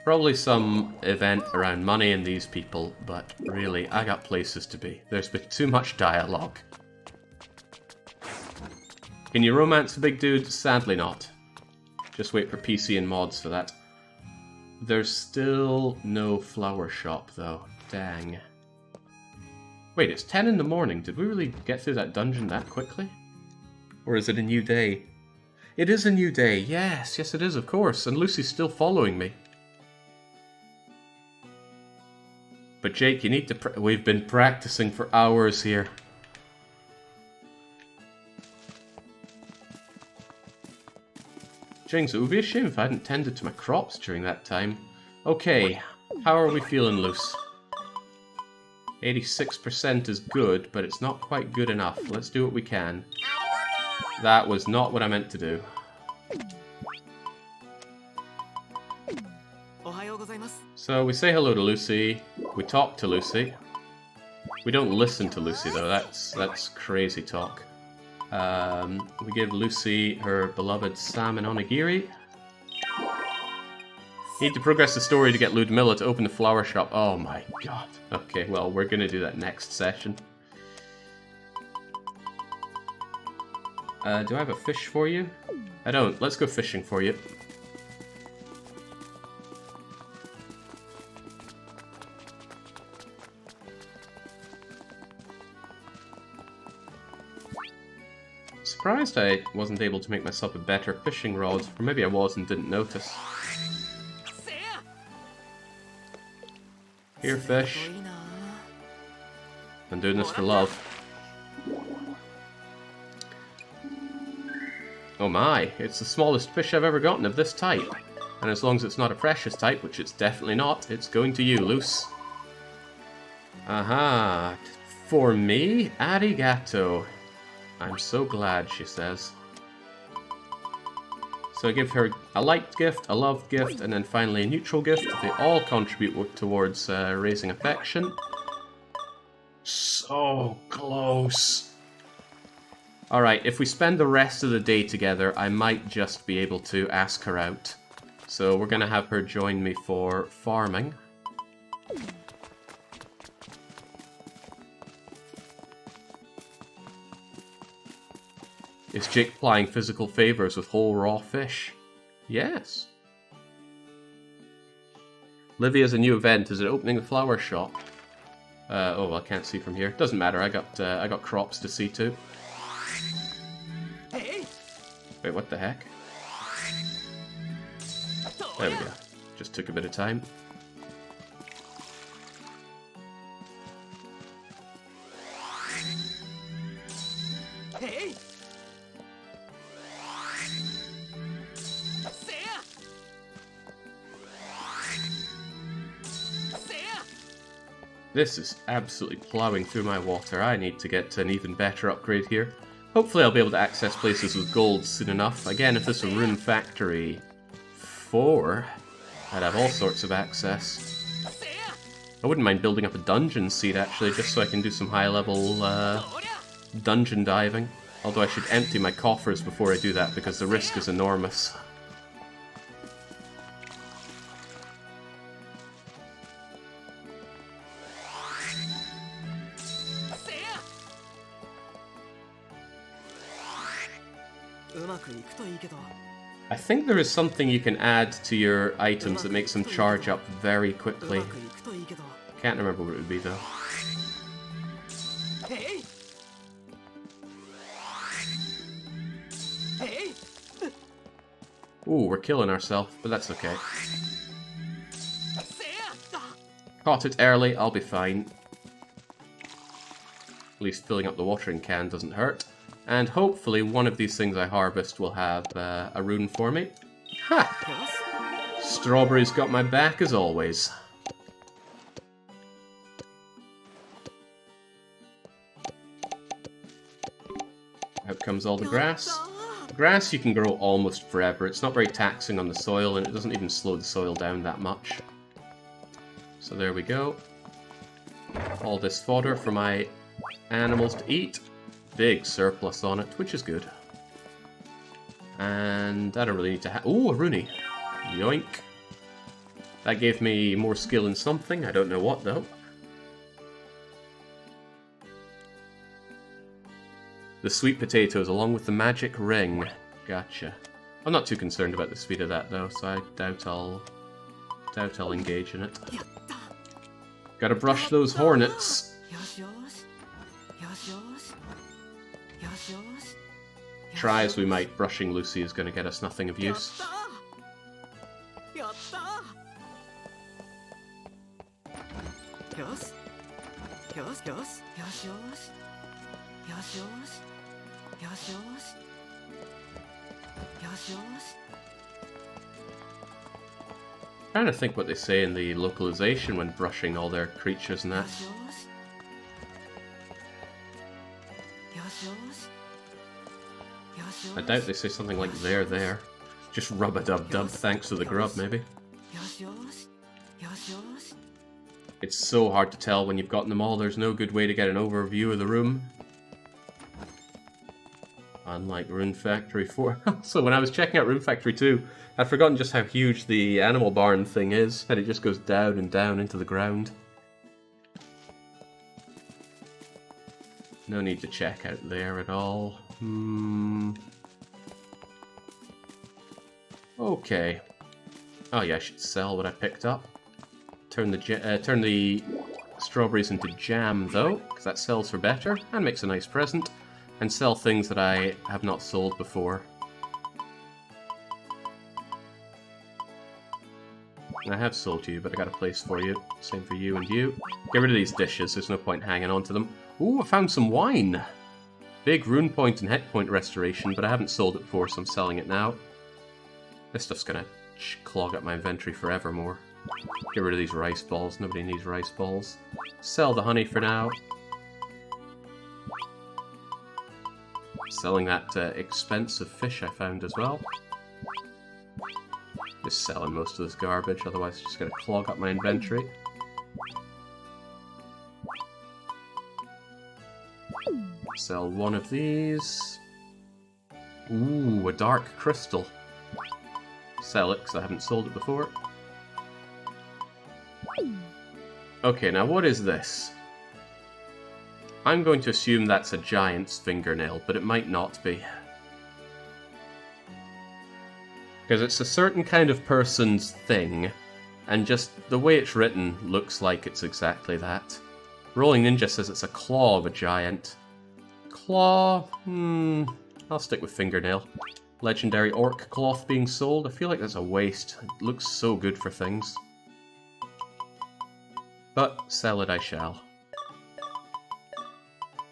Probably some event around money and these people, but really, I got places to be. There's been too much dialogue. Can you romance a big dude? Sadly not. Just wait for PC and mods for that. There's still no flower shop, though. Dang. Wait, it's 10 in the morning. Did we really get through that dungeon that quickly? Or is it a new day? It is a new day. Yes, yes it is, of course. And Lucy's still following me. But Jake, you need to... We've been practicing for hours here. Jings, it would be a shame if I hadn't tended to my crops during that time. Okay, how are we feeling, Luce? 86% is good, but it's not quite good enough. Let's do what we can. That was not what I meant to do. So we say hello to Lucy, we talk to Lucy. We don't listen to Lucy though, that's crazy talk. We give Lucy her beloved salmon onigiri. Need to progress the story to get Ludmilla to open the flower shop. Oh my god. Okay, well, we're gonna do that next session. Do I have a fish for you? I don't. Let's go fishing for you. Surprised I wasn't able to make myself a better fishing rod. Or maybe I was and didn't notice. Here, fish. I'm doing this for love. Oh my, it's the smallest fish I've ever gotten of this type. And as long as it's not a precious type, which it's definitely not, it's going to you, Luce. Aha. For me? Arigato. I'm so glad, she says. So I give her a light gift, a love gift, and then finally a neutral gift. They all contribute towards raising affection. So close. Alright, if we spend the rest of the day together, I might just be able to ask her out. So we're going to have her join me for farming. Is Jake plying physical favors with whole raw fish? Yes. Livia's a new event. Is it opening the flower shop? Oh, I can't see from here. Doesn't matter. I got crops to see too. Wait, what the heck? There we go. Just took a bit of time. This is absolutely plowing through my water. I need to get an even better upgrade here. Hopefully I'll be able to access places with gold soon enough. Again, if this were Rune Factory 4, I'd have all sorts of access. I wouldn't mind building up a dungeon seed actually, just so I can do some high-level dungeon diving. Although I should empty my coffers before I do that, because the risk is enormous. I think there is something you can add to your items that makes them charge up very quickly. Can't remember what it would be though. Ooh, we're killing ourselves, but that's okay. Caught it early, I'll be fine. At least filling up the watering can doesn't hurt. And hopefully one of these things I harvest will have a rune for me. Ha! Strawberry's got my back as always. Out comes all the grass. Grass you can grow almost forever. It's not very taxing on the soil, and it doesn't even slow the soil down that much. So there we go. All this fodder for my animals to eat. Big surplus on it, which is good. And I don't really need to have... Ooh, a Rune. Yoink. That gave me more skill in something. I don't know what, though. The sweet potatoes along with the magic ring. Gotcha. I'm not too concerned about the speed of that though, so I doubt I'll engage in it. Gotta brush those hornets. Try as we might, brushing Lucy is gonna get us nothing of use. Trying to think what they say in the localization when brushing all their creatures and that. I doubt they say something like there. Just rub-a-dub-dub thanks to the grub, maybe. It's so hard to tell when you've gotten them all, there's no good way to get an overview of the room. Unlike Rune Factory 4. So when I was checking out Rune Factory 2, I'd forgotten just how huge the animal barn thing is, and it just goes down and down into the ground. No need to check out there at all. Okay. Oh yeah, I should sell what I picked up. Turn the strawberries into jam though, because that sells for better and makes a nice present. And sell things that I have not sold before. I have sold to you, but I got a place for you. Same for you and you. Get rid of these dishes, there's no point hanging on to them. Ooh, I found some wine! Big rune point and hit point restoration, but I haven't sold it before, so I'm selling it now. This stuff's gonna clog up my inventory forevermore. Get rid of these rice balls, nobody needs rice balls. Sell the honey for now. Selling that expensive fish I found as well. Just selling most of this garbage, otherwise it's just going to clog up my inventory. Sell one of these. Ooh, a dark crystal. Sell it, because I haven't sold it before. Okay, now what is this? I'm going to assume that's a giant's fingernail, but it might not be. Because it's a certain kind of person's thing, and just the way it's written looks like it's exactly that. Rolling Ninja says it's a claw of a giant. Claw? I'll stick with fingernail. Legendary orc cloth being sold? I feel like that's a waste. It looks so good for things. But sell it I shall.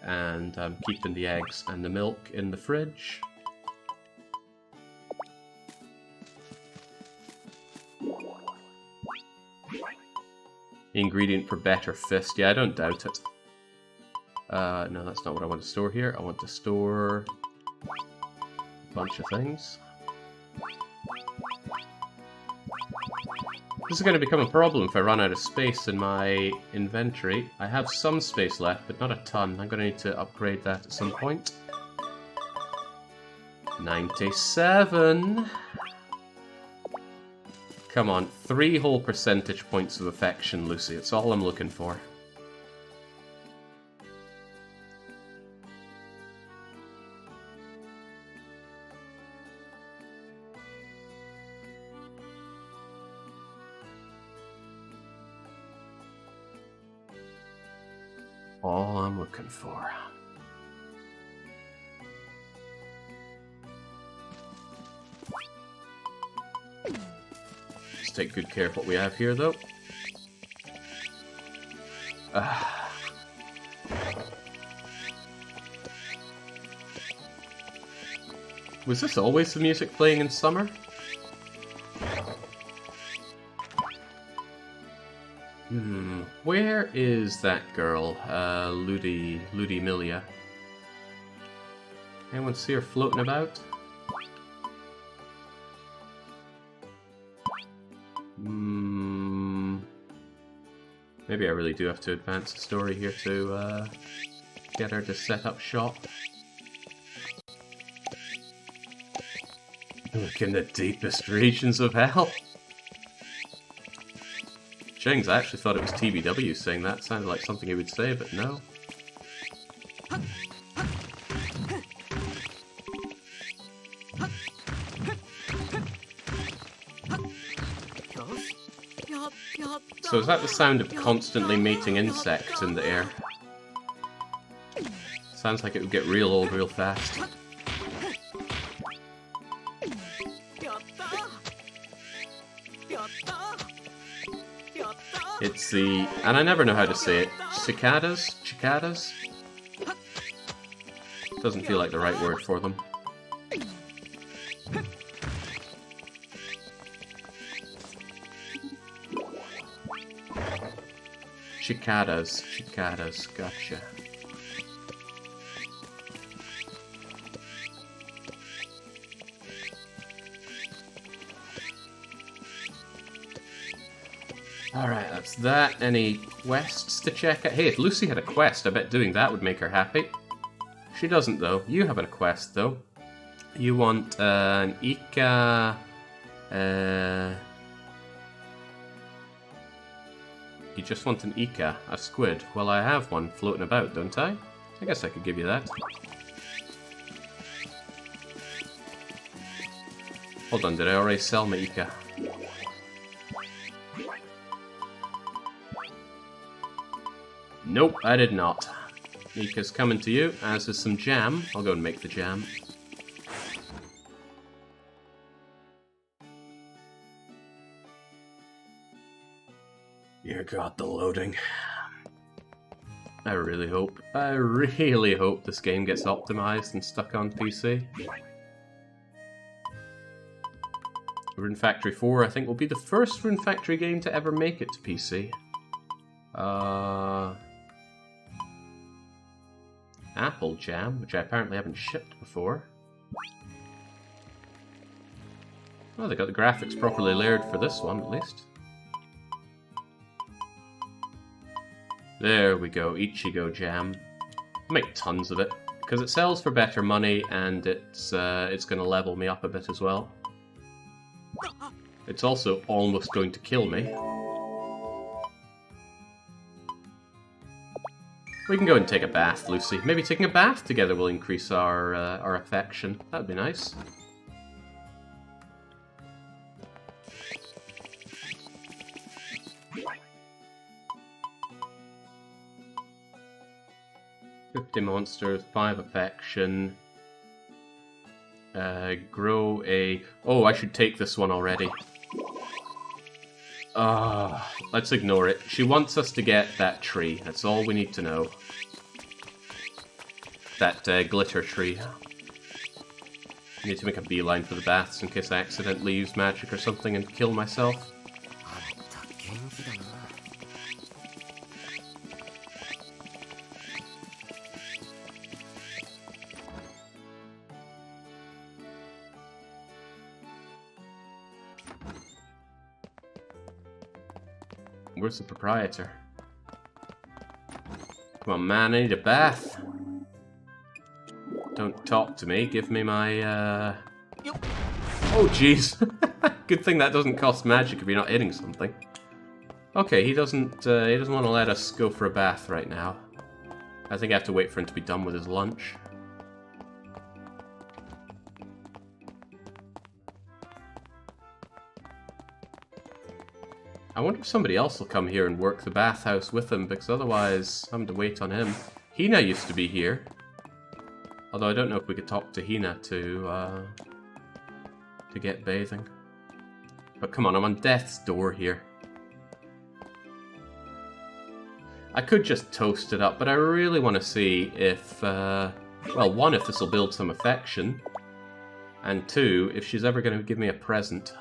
And I'm keeping the eggs and the milk in the fridge. Ingredient for better fist. Yeah, I don't doubt it. No, that's not what I want to store here. I want to store a bunch of things. This is going to become a problem if I run out of space in my inventory. I have some space left, but not a ton. I'm going to need to upgrade that at some point. 97! Come on, 3 whole percentage points of affection, Lucy. It's all I'm looking for. All I'm looking for. Let's take good care of what we have here, though. Was this always the music playing in summer? Where is that girl? Ludimilia. Anyone see her floating about? Maybe I really do have to advance the story here to get her to set up shop. Look in the deepest regions of hell. Jings, I actually thought it was TBW saying that. Sounded like something he would say, but no. So is that the sound of constantly mating insects in the air? Sounds like it would get real old real fast. It's the... and I never know how to say it. Cicadas? Cicadas? Doesn't feel like the right word for them. Cicadas. Cicadas. Gotcha. Alright, that's that. Any quests to check out? Hey, if Lucy had a quest, I bet doing that would make her happy. She doesn't, though. You have a quest, though. You want an Ika... You just want an Ika, a squid. Well, I have one floating about, don't I? I guess I could give you that. Hold on, did I already sell my Ika? Nope, I did not. Ika's coming to you, as is some jam. I'll go and make the jam. Dear God, the loading. I really hope this game gets optimized and stuck on PC. Rune Factory 4, I think, will be the first Rune Factory game to ever make it to PC. Apple Jam, which I apparently haven't shipped before. Oh, they got the graphics properly layered for this one, at least. There we go, Ichigo Jam. I'll make tons of it, because it sells for better money, and it's going to level me up a bit as well. It's also almost going to kill me. We can go and take a bath, Lucy. Maybe taking a bath together will increase our affection. That'd be nice. Monsters, 5 affection. Grow a... Oh, I should take this one already. Let's ignore it. She wants us to get that tree. That's all we need to know. That glitter tree. I need to make a beeline for the baths in case I accidentally use magic or something and kill myself. Where's the proprietor? Come on, man, I need a bath. Don't talk to me, give me my, Oh, jeez. Good thing that doesn't cost magic if you're not hitting something. Okay, he doesn't want to let us go for a bath right now. I think I have to wait for him to be done with his lunch. I wonder if somebody else will come here and work the bathhouse with him, because otherwise I'm having to wait on him. Hina used to be here. Although I don't know if we could talk to Hina to get bathing. But come on, I'm on death's door here. I could just toast it up, but I really want to see if, well, one, if this will build some affection, and two, if she's ever going to give me a present.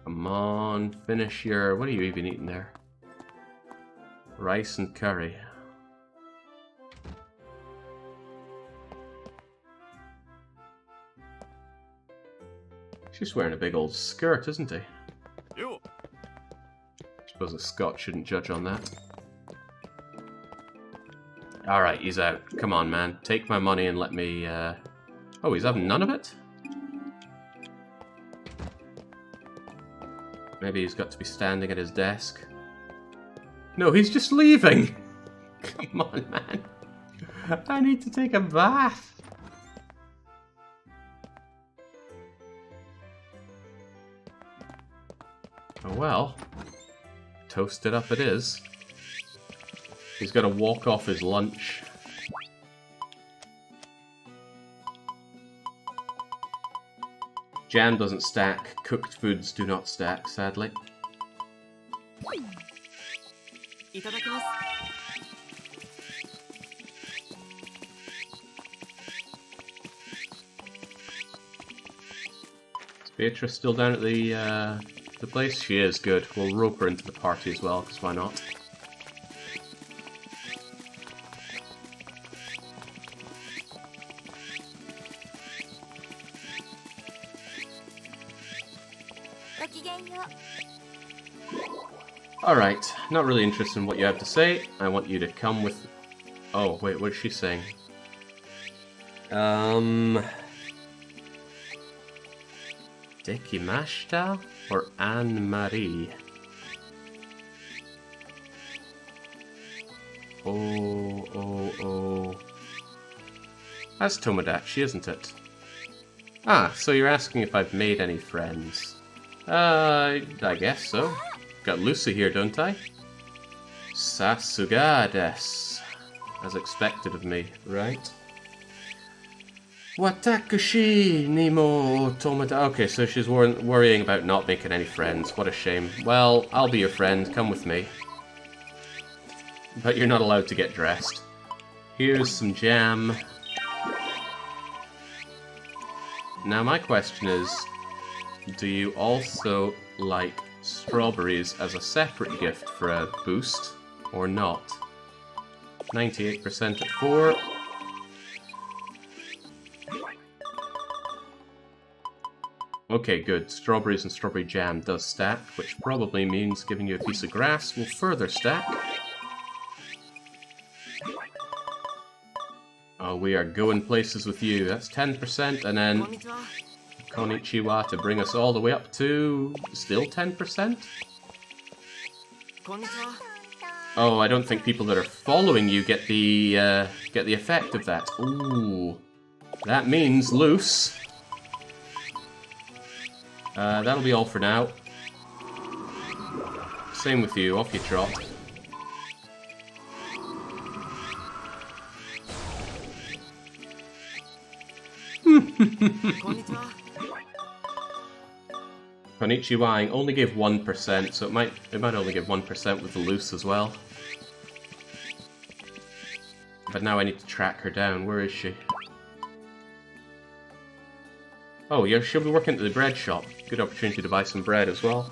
Come on, finish your... What are you even eating there? Rice and curry. She's wearing a big old skirt, isn't he? I suppose a Scot shouldn't judge on that. Alright, he's out. Come on, man. Take my money and let me... Oh, he's having none of it? Maybe he's got to be standing at his desk. No, he's just leaving! Come on, man. I need to take a bath. Oh well. Toasted up it is. He's got to walk off his lunch. Jam doesn't stack. Cooked foods do not stack, sadly. いただきます。 Is Beatrice still down at the place? She is, good. We'll rope her into the party as well, because why not? ごきげんよう。 Alright, not really interested in what you have to say. I want you to come with... Oh, wait, what is she saying? Dekimashita or Anne-Marie? Oh. That's Tomodachi, isn't it? Ah, so you're asking if I've made any friends. I guess so. Got Lucy here, don't I? Sasuga desu. As expected of me, right? Watakushi ni mo tomata. Okay, so she's worrying about not making any friends. What a shame. Well, I'll be your friend. Come with me. But you're not allowed to get dressed. Here's some jam. Now my question is, do you also like strawberries as a separate gift for a boost, or not? 98% at 4. Okay, good. Strawberries and strawberry jam does stack, which probably means giving you a piece of grass will further stack. Oh, we are going places with you. That's 10%, and then こんにちは。 Konnichiwa to bring us all the way up to still 10%? こんにちは。 Oh, I don't think people that are following you get the effect of that. Ooh, that means loose. That'll be all for now. Same with you, off you trot. Konnichiwa only gave 1%, so it might only give 1% with the loose as well. But now I need to track her down. Where is she? Oh, yeah, she'll be working at the bread shop. Good opportunity to buy some bread as well.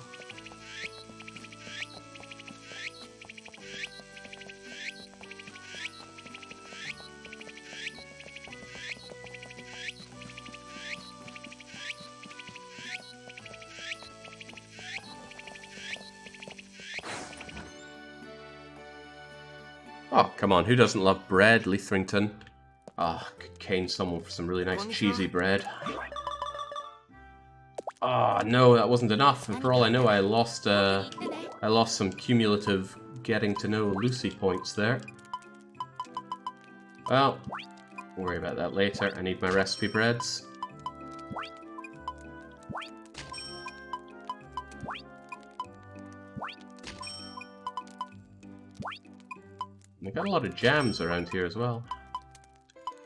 Oh, come on, who doesn't love bread, Leithrington? Ah, could cane someone for some really nice cheesy bread. Ah, no, that wasn't enough, and for all I know, I lost some cumulative getting to know Lucy points there. Well, we'll worry about that later. I need my recipe breads. We got a lot of jams around here as well.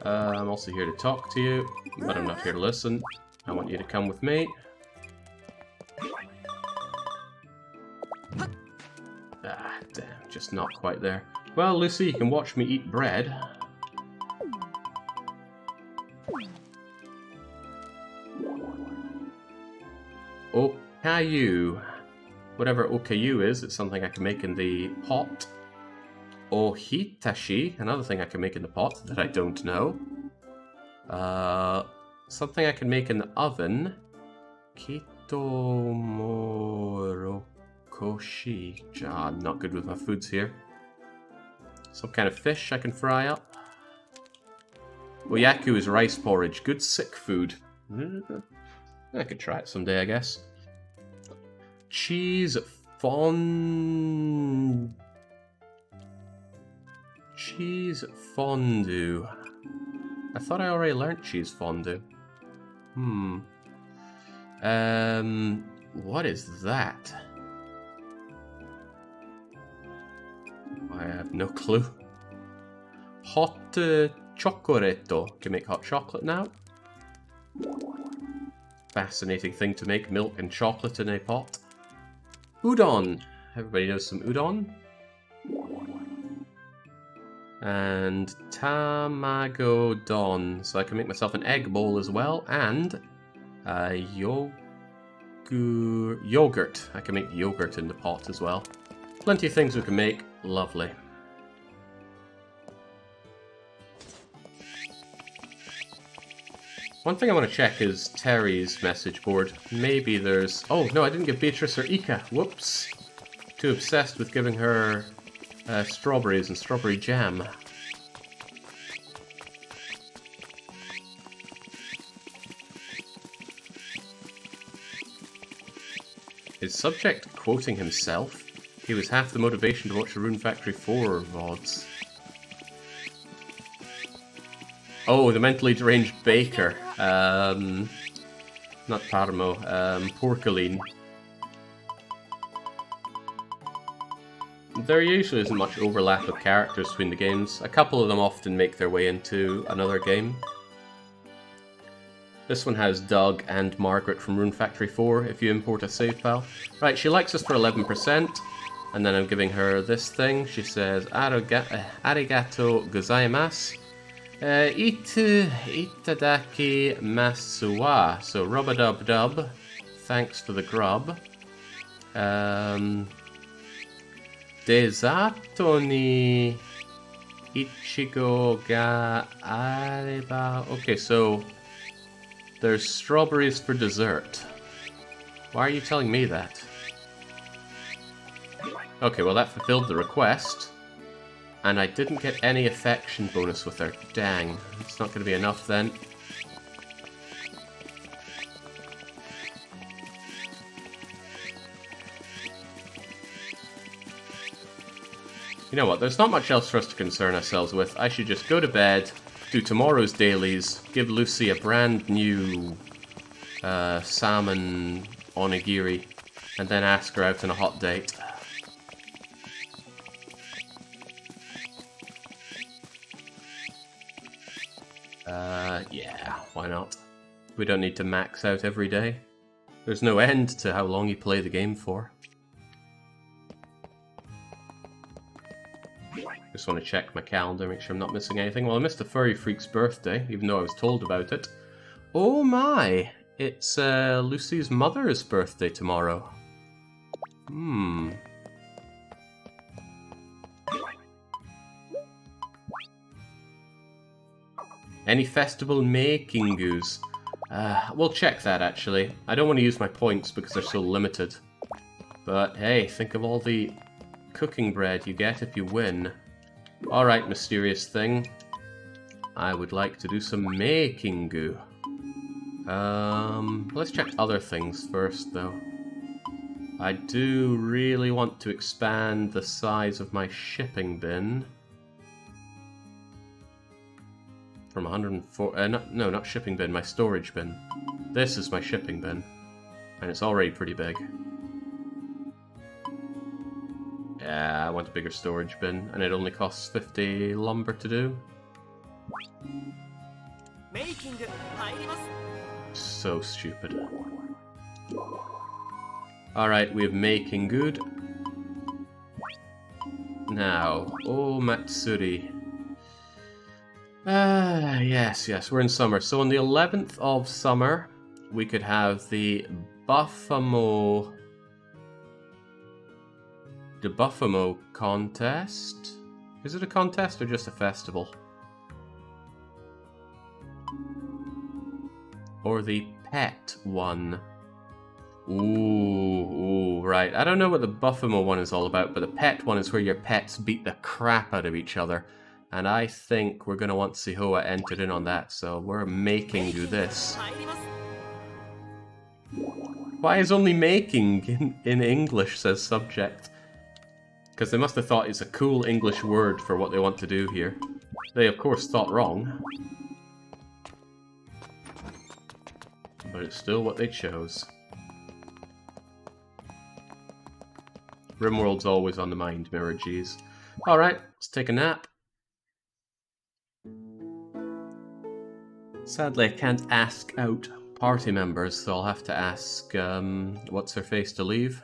I'm also here to talk to you, but I'm not here to listen. I want you to come with me. Ah, damn, just not quite there. Well, Lucy, you can watch me eat bread. Okayu. Whatever okayu is, it's something I can make in the pot. Ohitashi, another thing I can make in the pot that I don't know. Something I can make in the oven. Kitomorokoshi. Ah, I'm not good with my foods here. Some kind of fish I can fry up. Oyaku is rice porridge. Good sick food. I could try it someday, I guess. Cheese fondue. Cheese fondue. I thought I already learnt cheese fondue. What is that? I have no clue. Hot chocoreto. Can make hot chocolate now. Fascinating thing to make, milk and chocolate in a pot. Udon. Everybody knows some udon. And tamago don. So I can make myself an egg bowl as well. And yogurt. I can make yogurt in the pot as well. Plenty of things we can make. Lovely. One thing I want to check is Terry's message board. Maybe there's... Oh, no, I didn't give Beatrice her Ika. Whoops. Too obsessed with giving her strawberries and strawberry jam. Is Subject quoting himself? He was half the motivation to watch the Rune Factory 4 VODs. Oh, the mentally deranged baker. Not Parmo, Porcaline. There usually isn't much overlap of characters between the games. A couple of them often make their way into another game. This one has Doug and Margaret from Rune Factory 4 if you import a save file. Right, she likes us for 11%. And then I'm giving her this thing. She says, Arigato gozaimasu. Itadaki masu. So rub-a-dub-dub. Thanks for the grub. Desato ni ichigo ga areba. Okay, so there's strawberries for dessert. Why are you telling me that? Okay, well that fulfilled the request. And I didn't get any affection bonus with her. Dang, it's not going to be enough then. You know what, there's not much else for us to concern ourselves with. I should just go to bed, do tomorrow's dailies, give Lucy a brand new salmon onigiri, and then ask her out on a hot date. Yeah, why not? We don't need to max out every day. There's no end to how long you play the game for. Just want to check my calendar, make sure I'm not missing anything. Well, I missed the Furry Freak's birthday, even though I was told about it. Oh my! It's Lucy's mother's birthday tomorrow. Any festival making goos? We'll check that, actually. I don't want to use my points because they're so limited. But hey, think of all the cooking bread you get if you win. Alright, mysterious thing. I would like to do some making goo. Let's check other things first, though. I do really want to expand the size of my shipping bin. From 104... no, not shipping bin, my storage bin. This is my shipping bin. And it's already pretty big. Yeah, I want a bigger storage bin, and it only costs 50 lumber to do. So stupid. Alright, we have making good. Now, oh Matsuri. Yes, we're in summer. So on the 11th of summer, we could have the Buffamo contest. Is it a contest or just a festival? Or the pet one. Ooh, right. I don't know what the Buffamo one is all about, but the pet one is where your pets beat the crap out of each other. And I think we're going to want Sihoa entered in on that, so we're making do this. Why is only making in English, says Subject? Because they must have thought it's a cool English word for what they want to do here. They, of course, thought wrong. But it's still what they chose. Rimworld's always on the mind, Mirror G's. Alright, let's take a nap. Sadly, I can't ask out party members, so I'll have to ask, what's her face to leave?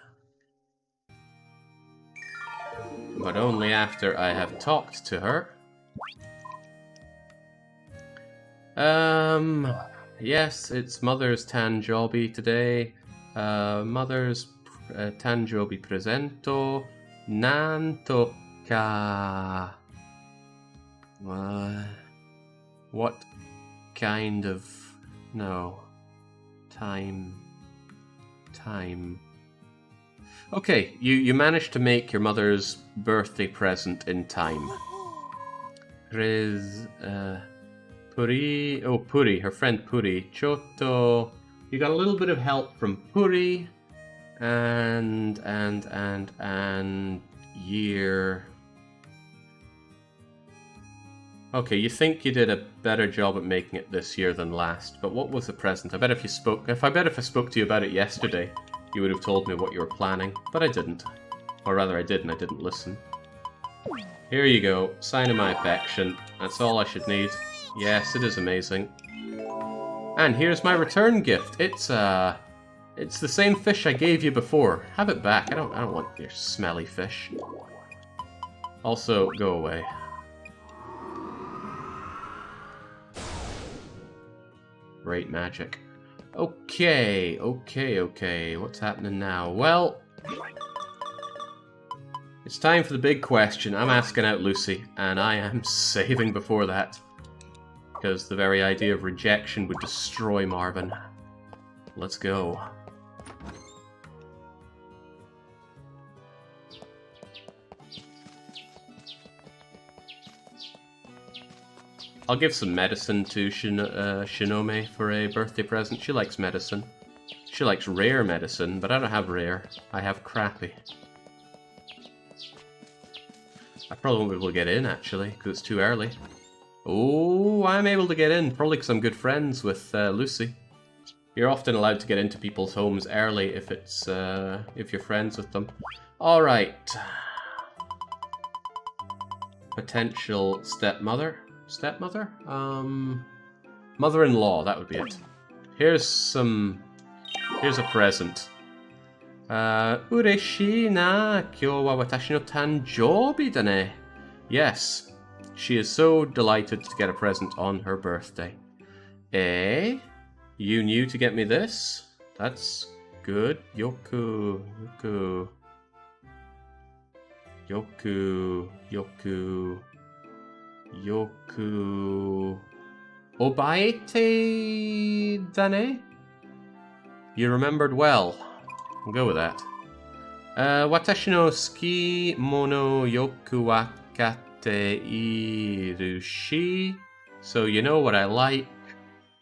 But only after I have talked to her. Yes, it's Mother's Tanjobi today. Mother's Tanjobi presento. Nanto ka. What kind of... No. Time. Okay, you managed to make your mother's birthday present in time. Puri... Oh, Puri, her friend Puri. Choto... You got a little bit of help from Puri. And year... Okay, you think you did a better job at making it this year than last, but what was the present? I bet if I spoke to you about it yesterday, you would have told me what you were planning, but I didn't. Or rather, I did and I didn't listen. Here you go, sign of my affection. That's all I should need. Yes, it is amazing. And here's my return gift. It's the same fish I gave you before. Have it back. I don't want your smelly fish. Also, go away. Great magic. Okay. What's happening now? Well, it's time for the big question. I'm asking out Lucy, and I am saving before that. Because the very idea of rejection would destroy Marvin. Let's go. I'll give some medicine to Shinome for a birthday present. She likes medicine. She likes rare medicine, but I don't have rare. I have crappy. I probably won't be able to get in, actually, because it's too early. Oh, I'm able to get in, probably because I'm good friends with Lucy. You're often allowed to get into people's homes early if it's if you're friends with them. All right. Potential stepmother. Stepmother? Mother-in-law, that would be it. Here's a present. Ureshi na kyou wa watashi no tanjoubi da ne. Yes, she is so delighted to get a present on her birthday. Eh? You knew to get me this? That's good. Yoku. Obaete dane? You remembered well. I'll go with that. Watashi no suki mono yoku wakate irushi. So you know what I like.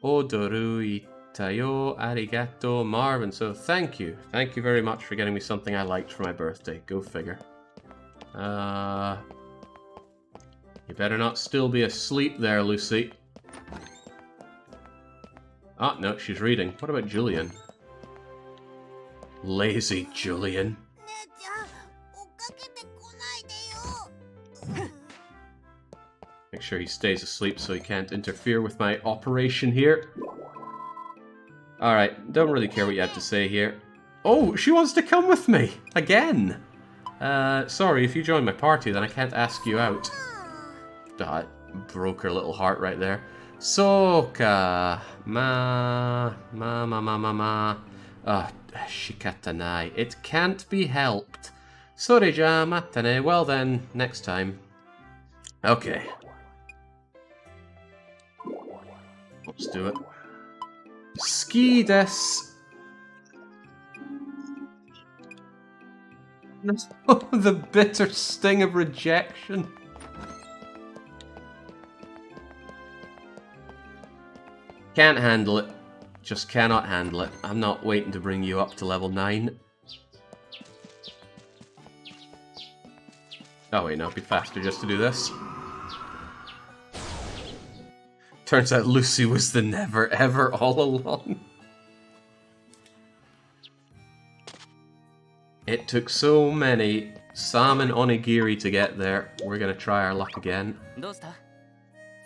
Odoru itayo arigato Marvin. So thank you. Thank you very much for getting me something I liked for my birthday. Go figure. You better not still be asleep there, Lucy. Ah, no, she's reading. What about Julian? Lazy Julian. Make sure he stays asleep so he can't interfere with my operation here. Alright, don't really care what you have to say here. Oh, she wants to come with me! Again! Sorry, if you join my party, then I can't ask you out. That broke her little heart right there. Soka! Shikatanai. It can't be helped. Soreja matane. Well then, next time. Okay. Let's do it. Ski des. The bitter sting of rejection. Can't handle it. Just cannot handle it. I'm not waiting to bring you up to level 9. Oh wait, no, it'd be faster just to do this. Turns out Lucy was the never ever all along. It took so many salmon onigiri to get there. We're gonna try our luck again. どうした？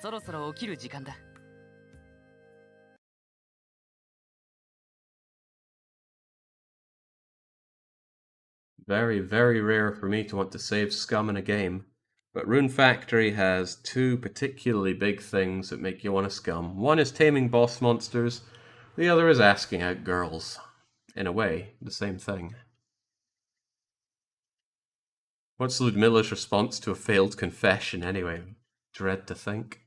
そろそろ起きる時間だ。Very, very rare for me to want to save scum in a game. But Rune Factory has two particularly big things that make you want to scum. One is taming boss monsters, the other is asking out girls. In a way, the same thing. What's Ludmilla's response to a failed confession anyway? Dread to think.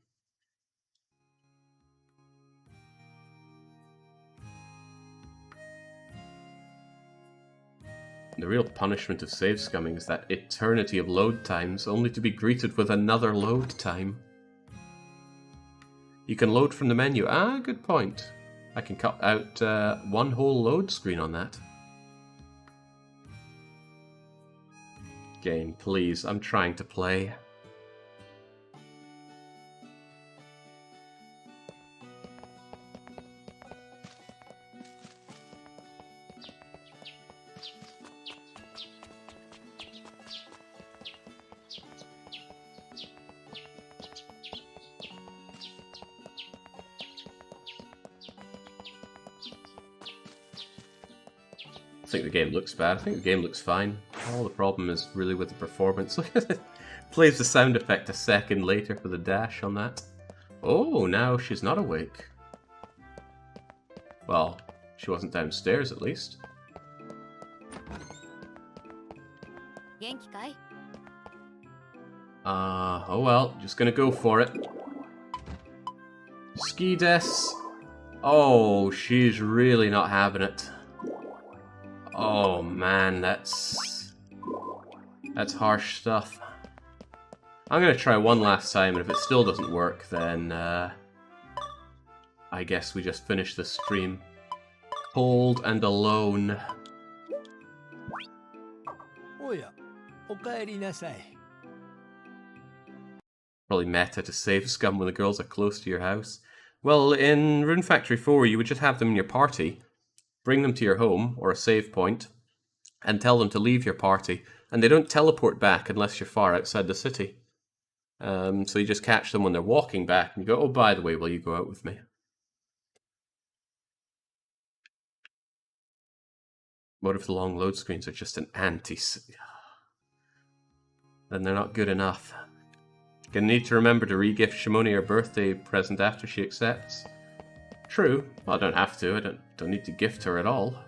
The real punishment of save scumming is that eternity of load times, only to be greeted with another load time. You can load from the menu. Ah, good point. I can cut out one whole load screen on that. Game, please. I'm trying to play. I think the game looks bad. I think the game looks fine. All the problem is really with the performance. Look at it. Plays the sound effect a second later for the dash on that. Oh, now she's not awake. Well, she wasn't downstairs at least. 元気かい？ Oh well, just gonna go for it. Ski des. Oh, she's really not having it. Oh man, that's harsh stuff. I'm gonna try one last time, and if it still doesn't work, then I guess we just finish the stream. Cold and alone. おや、おかえりなさい。 Probably meta to save scum when the girls are close to your house. Well, in Rune Factory 4, you would just have them in your party, bring them to your home, or a save point, and tell them to leave your party, and they don't teleport back unless you're far outside the city. So you just catch them when they're walking back, and you go, oh, by the way, will you go out with me? What if the long load screens are just an anti... Then they're not good enough. Gonna need to remember to re-gift Shimoni her birthday present after she accepts. True. Well, I don't have to. I don't need to gift her at all.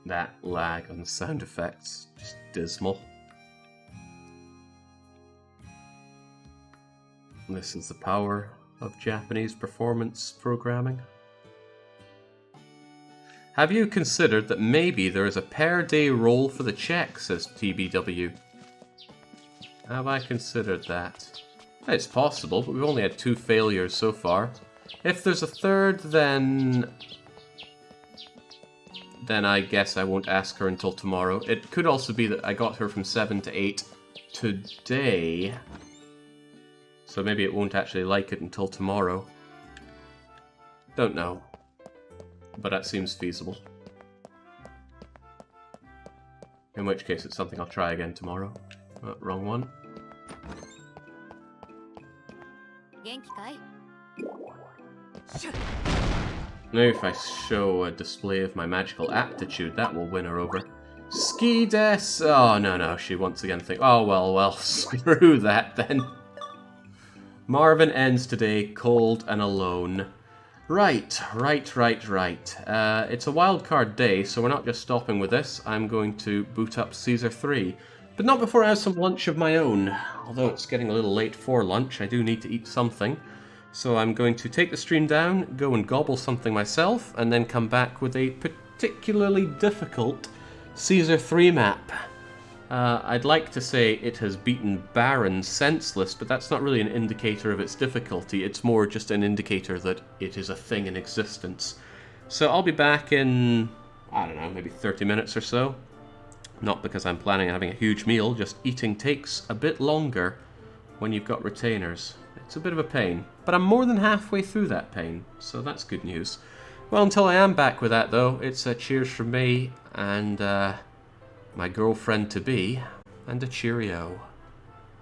That lag on the sound effects. Just dismal. This is the power of Japanese performance programming. Have you considered that maybe there is a per-day roll for the check, says TBW? Have I considered that? It's possible, but we've only had 2 failures so far. If there's a third, then I guess I won't ask her until tomorrow. It could also be that I got her from 7 to 8 today, so maybe it won't actually like it until tomorrow. Don't know. But that seems feasible. In which case it's something I'll try again tomorrow. Oh, wrong one. 元気かい？ Now if I show a display of my magical aptitude, that will win her over. Ski des! Oh, no, she once again thinks, oh, well, screw that then. Marvin ends today cold and alone. Right. It's a wildcard day, so we're not just stopping with this. I'm going to boot up Caesar 3. But not before I have some lunch of my own. Although it's getting a little late for lunch, I do need to eat something. So I'm going to take the stream down, go and gobble something myself, and then come back with a particularly difficult Caesar 3 map. I'd like to say it has beaten Baron senseless, but that's not really an indicator of its difficulty. It's more just an indicator that it is a thing in existence. So I'll be back in, I don't know, maybe 30 minutes or so. Not because I'm planning on having a huge meal, just eating takes a bit longer when you've got retainers. It's a bit of a pain, but I'm more than halfway through that pain, so that's good news. Well, until I am back with that, though, it's a cheers from me and my girlfriend-to-be, and a cheerio.